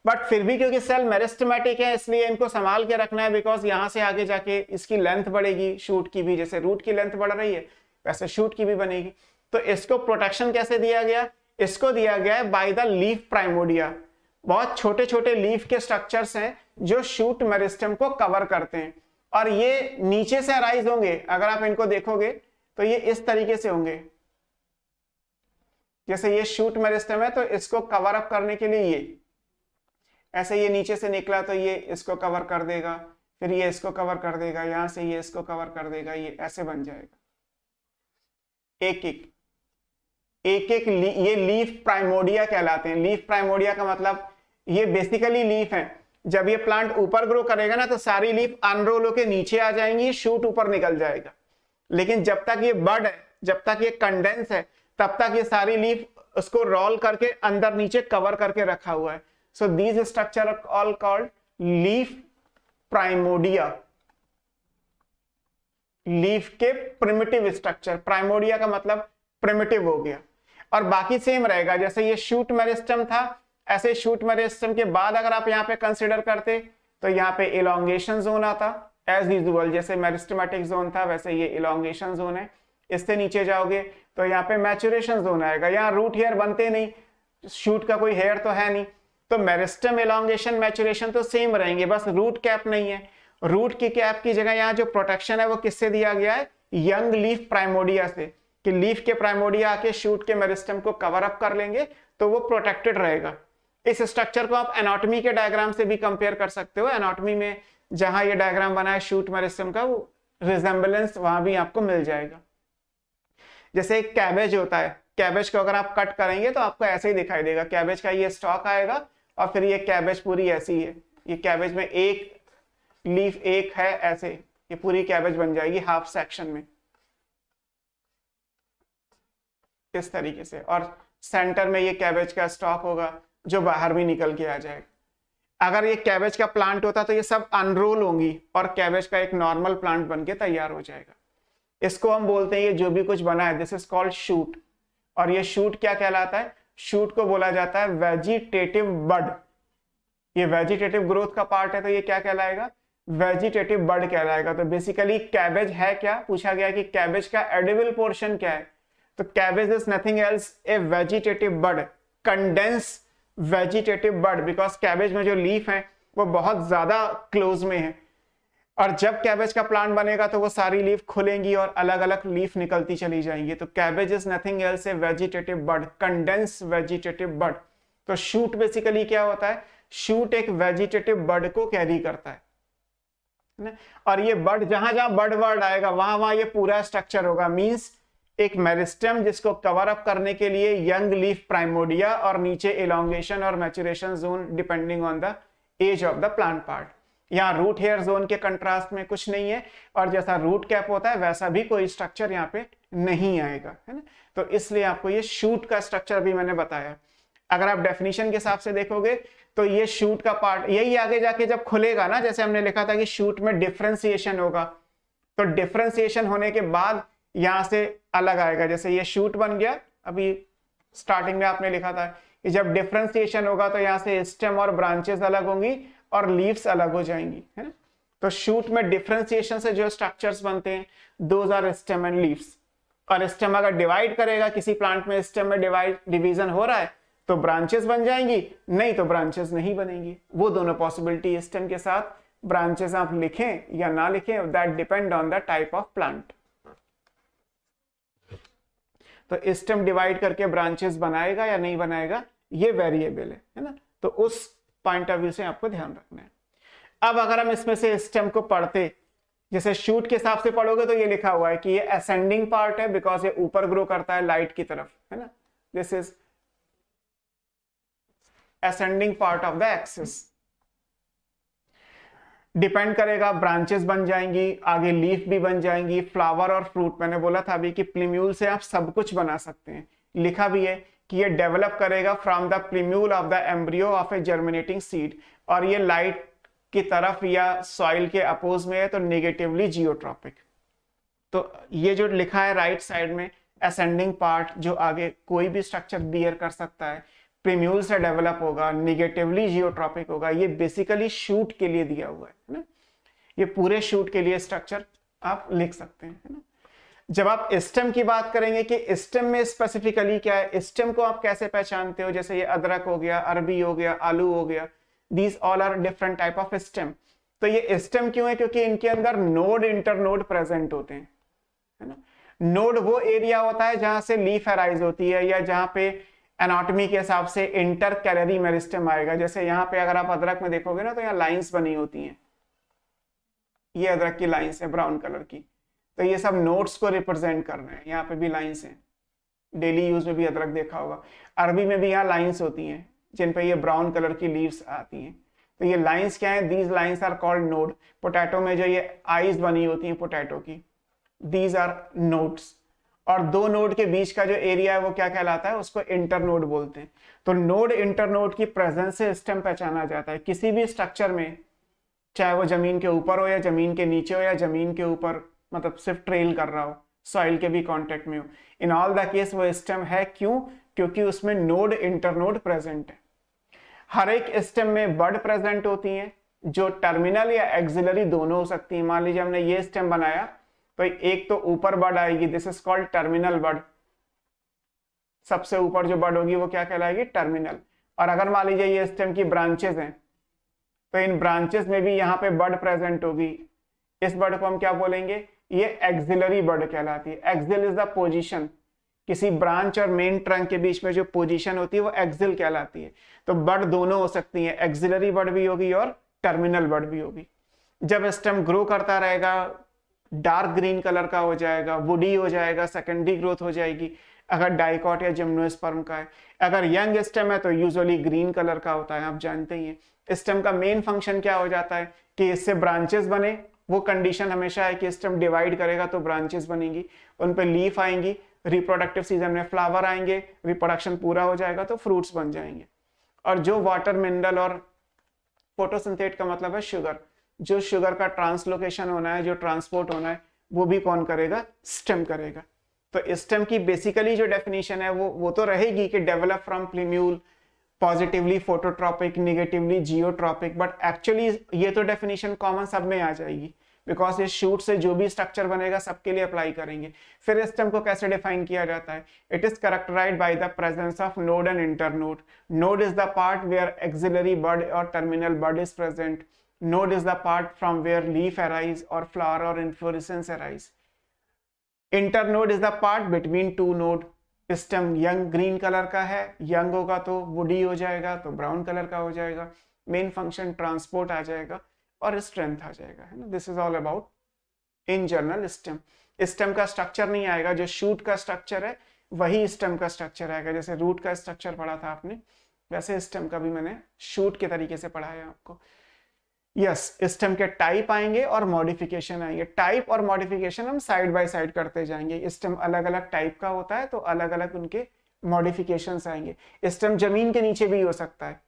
बट फिर भी क्योंकि सेल मेरिस्टेमेटिक है इसलिए इनको संभाल के रखना है, बिकॉज यहां से आगे जाके इसकी लेंथ बढ़ेगी, शूट की भी, जैसे रूट की लेंथ बढ़ रही है वैसे शूट की भी बनेगी। तो इसको प्रोटेक्शन कैसे दिया गया? इसको दिया गया है बाय द लीफ प्राइमोडिया। बहुत छोटे छोटे लीफ के स्ट्रक्चर्स हैं जो शूट मेरिस्टेम को कवर करते हैं, और ये नीचे से अराइज होंगे। अगर आप इनको देखोगे तो ये इस तरीके से होंगे, जैसे ये शूट मेरिस्टेम है तो इसको कवर अप करने के लिए ये ऐसे, ये नीचे से निकला तो ये इसको कवर कर देगा, फिर ये इसको कवर कर देगा, यहां से ये इसको कवर कर देगा, ये ऐसे बन जाएगा एक एक ये लीफ प्राइमोडिया कहलाते हैं। लीफ प्राइमोडिया का मतलब ये बेसिकली लीफ है। जब ये प्लांट ऊपर ग्रो करेगा ना तो सारी लीफ अनरोल होकर नीचे आ जाएंगी, शूट ऊपर निकल जाएगा। लेकिन जब तक ये बड है, जब तक ये कंडेंस है, तब तक ये सारी लीफ उसको रोल करके अंदर नीचे कवर करके रखा हुआ है। So these structure are all called leaf primordia. Leaf के प्रिमिटिव स्ट्रक्चर, प्राइमोडिया का मतलब प्रिमिटिव हो गया। और बाकी सेम रहेगा, जैसे ये शूट मेरिस्टेम था, ऐसे शूट मेरिस्टेम के बाद अगर आप यहाँ पे कंसिडर करते तो यहाँ पे इलोंगेशन जोन आता एज यूजुअल, जैसे मेरिस्टेमेटिक जोन था वैसे ये इलोंगेशन जोन है। इससे नीचे जाओगे तो यहाँ पे मैचुरेशन जोन आएगा। यहाँ रूट हेयर बनते नहीं, शूट का कोई हेयर तो है नहीं, तो मेरिस्टेम, इलोंगेशन, मैचुरेशन तो सेम रहेंगे, बस रूट कैप नहीं है। रूट की कैप की जगह यहाँ जो प्रोटेक्शन है वो किससे दिया गया है? यंग लीफ प्राइमोडिया से, कि लीफ के प्राइमोडिया आके शूट के मेरिस्टेम को कवर अप कर लेंगे तो वो प्रोटेक्टेड रहेगा। इस स्ट्रक्चर को आप एनाटॉमी के डायग्राम से भी कंपेयर कर सकते हो। एनाटॉमी में जहां ये डायग्राम बना है शूट मेरिस्टेम का, वो रिजेंबलेंस वहां भी आपको मिल जाएगा। जैसे एक कैबेज होता है, कैबेज को अगर आप कट करेंगे तो आपको ऐसे ही दिखाई देगा। कैबेज का ये स्टॉक आएगा और फिर ये कैबेज पूरी ऐसी है, ये कैबेज में एक लीफ एक है ऐसे, ये पूरी कैबेज बन जाएगी हाफ सेक्शन में इस तरीके से, और सेंटर में ये कैबेज का स्टॉक होगा जो बाहर भी निकल के आ जाएगा। अगर ये कैबेज का प्लांट होता तो ये सब अनरोल होंगी और कैबेज का एक नॉर्मल प्लांट बनके तैयार हो जाएगा। इसको हम बोलते हैं, ये जो भी कुछ बना है दिस इज कॉल्ड शूट। और ये शूट क्या कहलाता है? शूट को बोला जाता है वेजिटेटिव बड। ये वेजिटेटिव ग्रोथ का पार्ट है तो ये क्या कहलाएगा? वेजिटेटिव बड कहलाएगा। तो बेसिकली कैबेज है क्या? पूछा गया कि कैबेज का एडिबल पोर्शन क्या है, तो cabbage is nothing else a vegetative bud, condense vegetative bud, because cabbage में जो लीफ है वो बहुत ज्यादा क्लोज में है, और जब कैबेज का प्लांट बनेगा तो वो सारी लीफ खुलेंगी और अलग अलग लीफ निकलती चली जाएंगी। तो cabbage is nothing else a vegetative bud, condense vegetative bud. तो शूट बेसिकली क्या होता है? शूट एक वेजिटेटिव बड को कैरी करता है ना? और ये बड, जहां जहां बड वर्ड आएगा वहां वहां ये पूरा स्ट्रक्चर होगा। मींस एक मेरिस्टेम जिसको कवर अप करने के लिए यंग लीफ प्राइमोडिया, और नीचे इलोंगेशन और maturation zone depending on the age of the plant part. यहाँ रूट हेयर जोन के कंट्रास्ट में कुछ नहीं है, और जैसा रूट कैप होता है वैसा भी कोई स्ट्रक्चर यहाँ पे नहीं आएगा, है ना? तो इसलिए आपको ये शूट का स्ट्रक्चर भी मैंने बताया। अगर आप डेफिनेशन के हिसाब से देखोगे तो ये शूट का पार्ट यही आगे जाके जब खुलेगा ना, जैसे हमने लिखा था कि शूट में डिफरेंशिएशन होगा, तो डिफरेंशिएशन होने के बाद यहां से अलग आएगा। जैसे ये शूट बन गया, अभी स्टार्टिंग में आपने लिखा था कि जब डिफरेंशिएशन होगा तो यहाँ से स्टेम और ब्रांचेस अलग होंगी और लीव्स अलग हो जाएंगी, है ना? तो शूट में डिफरेंशिएशन से जो स्ट्रक्चर्स बनते हैं those are stem and leaves. और स्टेम अगर डिवाइड करेगा, किसी प्लांट में स्टेम में डिवीजन हो रहा है तो ब्रांचेस बन जाएंगी, नहीं तो ब्रांचेस नहीं बनेंगी। वो दोनों पॉसिबिलिटी स्टेम के साथ ब्रांचेस आप लिखें या ना लिखें, that depend on the type of plant. तो स्टेम डिवाइड करके ब्रांचेस बनाएगा या नहीं बनाएगा ये वेरिएबल है ना? तो उस पॉइंट ऑफ व्यू से आपको ध्यान रखना है। अब अगर हम इसमें से स्टेम को पढ़ते, जैसे शूट के हिसाब से पढ़ोगे तो ये लिखा हुआ है कि ये असेंडिंग पार्ट है बिकॉज ये ऊपर ग्रो करता है लाइट की तरफ, है ना? This is ascending part of the axis. Depend करेगा, ब्रांचेस बन जाएंगी, आगे लीफ भी बन जाएंगी, फ्लावर और फ्रूट। मैंने बोला था अभी कि प्लीम्यूल से आप सब कुछ बना सकते हैं, लिखा भी है कि ये डेवलप करेगा from the प्लीम्यूल of the embryo of A germinating seed, और ये लाइट की तरफ या सॉइल के अपोज में है तो नेगेटिवली जियोट्रॉपिक। तो ये जो लिखा है राइट साइड में असेंडिंग पार्ट, जो आगे कोई भी स्ट्रक्चर बियर कर सकता है, प्रीम्यूल से डेवलप होगा, नेगेटिवली जियोट्रॉपिक होगा, ये बेसिकली शूट के लिए दिया हुआ है ना, ये पूरे शूट के लिए स्ट्रक्चर आप लिख सकते हैं, है ना। जब आप स्टेम की बात करेंगे कि स्टेम में स्पेसिफिकली क्या है, स्टेम को आप कैसे पहचानते हो, जैसे ये अदरक हो गया, अरबी हो गया, आलू हो गया, these all are different type of stem. तो ये स्टेम क्यों है, क्योंकि इनके अंदर नोड इंटरनोड प्रेजेंट होते हैं, है ना। नोड वो एरिया होता है जहां से लीफ अराइज होती है या जहां पे एनाटॉमी के हिसाब से इंटर कैलरी मेरिस्टेम आएगा। जैसे यहाँ पे अगर आप अदरक में देखोगे ना तो यहाँ लाइंस बनी होती हैं, ये अदरक की लाइंस है ब्राउन कलर की, तो ये सब नोड्स को रिप्रेजेंट कर रहे हैं। यहाँ पे भी लाइंस हैं, डेली यूज में भी अदरक देखा होगा। अरबी में भी यहाँ लाइंस होती हैं जिन पे ये ब्राउन कलर की लीव्स आती हैं, तो ये लाइंस क्या है, these lines are called node. Potato में जो ये आईज बनी होती हैं पोटैटो की, दीज आर नोड्स। और दो नोड के बीच का जो एरिया है वो क्या कहलाता है, उसको इंटरनोड बोलते हैं। तो नोड इंटरनोड की प्रेजेंस से स्टेम पहचाना जाता है किसी भी स्ट्रक्चर में, चाहे वो जमीन के ऊपर हो या जमीन के नीचे हो या जमीन के ऊपर मतलब सिर्फ ट्रेल कर रहा हो, सॉइल के भी कांटेक्ट में हो, इन ऑल द केस वो स्टेम है। क्यों, क्योंकि उसमें नोड इंटरनोड प्रेजेंट है। हर एक स्टेम में बड प्रेजेंट होती है जो टर्मिनल या एक्सिलरी दोनों हो सकती है। मान लीजिए हमने ये स्टेम बनाया तो एक तो ऊपर बड आएगी, दिस इज कॉल्ड टर्मिनल बड, सबसे ऊपर जो बड होगी वो क्या कहलाएगी, टर्मिनल। और अगर मान लीजिए ये स्टेम की ब्रांचेस हैं तो इन ब्रांचेस में भी यहाँ पे बड प्रेजेंट होगी, इस बड को हम क्या बोलेंगे, ये एक्सिलरी बड कहलाती है। एक्सिल इज द पोजीशन, किसी ब्रांच और मेन ट्रंक के बीच में जो पोजीशन होती है वो एक्सिल कहलाती है। तो बड दोनों हो सकती है, एक्सिलरी बड भी होगी और टर्मिनल बड भी होगी। जब स्टेम ग्रो करता रहेगा डार्क ग्रीन कलर का हो जाएगा, वुडी हो जाएगा, सेकेंडरी ग्रोथ हो जाएगी अगर डाइकॉट या जिम्नोस्पर्म का है। अगर यंग स्टेम है तो यूजुअली ग्रीन कलर का होता है, आप जानते ही हैं। स्टेम का मेन फंक्शन क्या हो जाता है कि इससे ब्रांचेस बने, वो कंडीशन हमेशा है कि स्टेम डिवाइड करेगा तो ब्रांचेस बनेंगी, उन पे लीफ आएंगी, रिप्रोडक्टिव सीजन में फ्लावर आएंगे, रिप्रोडक्शन पूरा हो जाएगा तो फ्रूट्स बन जाएंगे। और जो वाटर मिनरल और फोटोसिंथेट का मतलब है शुगर, जो शुगर का ट्रांसलोकेशन होना है, जो ट्रांसपोर्ट होना है, वो भी कौन करेगा, स्टेम करेगा। तो स्टेम की बेसिकली जो डेफिनेशन है वो तो रहेगी कि develop from प्लीम्यूल, positively phototropic, negatively geotropic, but actually ये तो डेफिनेशन कॉमन सब में आ जाएगी बिकॉज इस शूट से जो भी स्ट्रक्चर बनेगा सबके लिए अप्लाई करेंगे। फिर स्टेम को कैसे डिफाइन किया जाता है, it is characterized by the presence of node and internode. Node is the part where axillary bud और terminal bud is present. Node is the part from where leaf arise or flower or inflorescence arise. Internode is the part between two node. Stem young green colour का है, young होगा तो woody हो जाएगा, तो brown colour का हो जाएगा। Main function transport आ जाएगा और strength आ जाएगा, है ना। This is all about in general stem. Stem का structure नहीं आएगा, जो shoot का structure है वही stem का structure आएगा। जैसे root का structure पढ़ा था आपने, वैसे stem का भी मैंने shoot के तरीके से पढ़ाया आपको। यस, स्टेम के टाइप आएंगे और मॉडिफिकेशन आएंगे। टाइप और मॉडिफिकेशन हम साइड बाय साइड करते जाएंगे। स्टेम अलग अलग टाइप का होता है तो अलग अलग उनके मॉडिफिकेशंस आएंगे। स्टेम जमीन के नीचे भी हो सकता है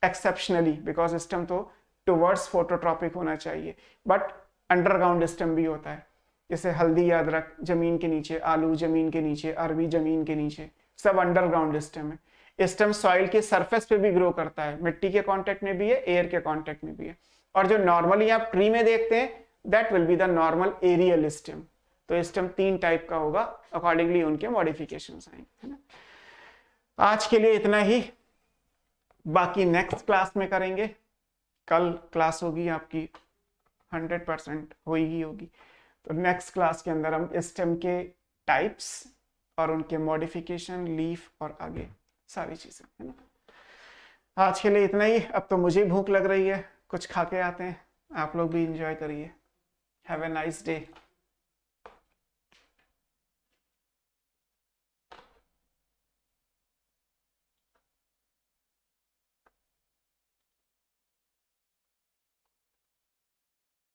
एक्सेप्शनली, बिकॉज स्टेम तो टुवर्ड्स फोटोट्रॉपिक होना चाहिए, बट अंडरग्राउंड स्टेम भी होता है। जैसे हल्दी या अदरक जमीन के नीचे, आलू जमीन के नीचे, अरबी जमीन के नीचे, सब अंडरग्राउंड स्टेम है। स्टेम सॉइल के सरफेस पे भी ग्रो करता है, मिट्टी के कॉन्टेक्ट में भी है, एयर के कॉन्टेक्ट में भी है। और जो नॉर्मली आप ट्री में देखते हैं that will be the normal aerial stem. तो स्टेम 3 टाइप का होगा, अकॉर्डिंगली उनके मॉडिफिकेशंस आएंगे, है ना। आज के लिए इतना ही, बाकी नेक्स्ट क्लास में करेंगे। कल क्लास होगी आपकी 100% होगी। तो नेक्स्ट क्लास के अंदर हम स्टेम के टाइप्स और उनके मॉडिफिकेशन, लीफ और आगे सारी चीजें, है ना। आज के लिए इतना ही। अब तो मुझे भूख लग रही है, कुछ खा के आते हैं, आप लोग भी एंजॉय करिए। Have a nice day.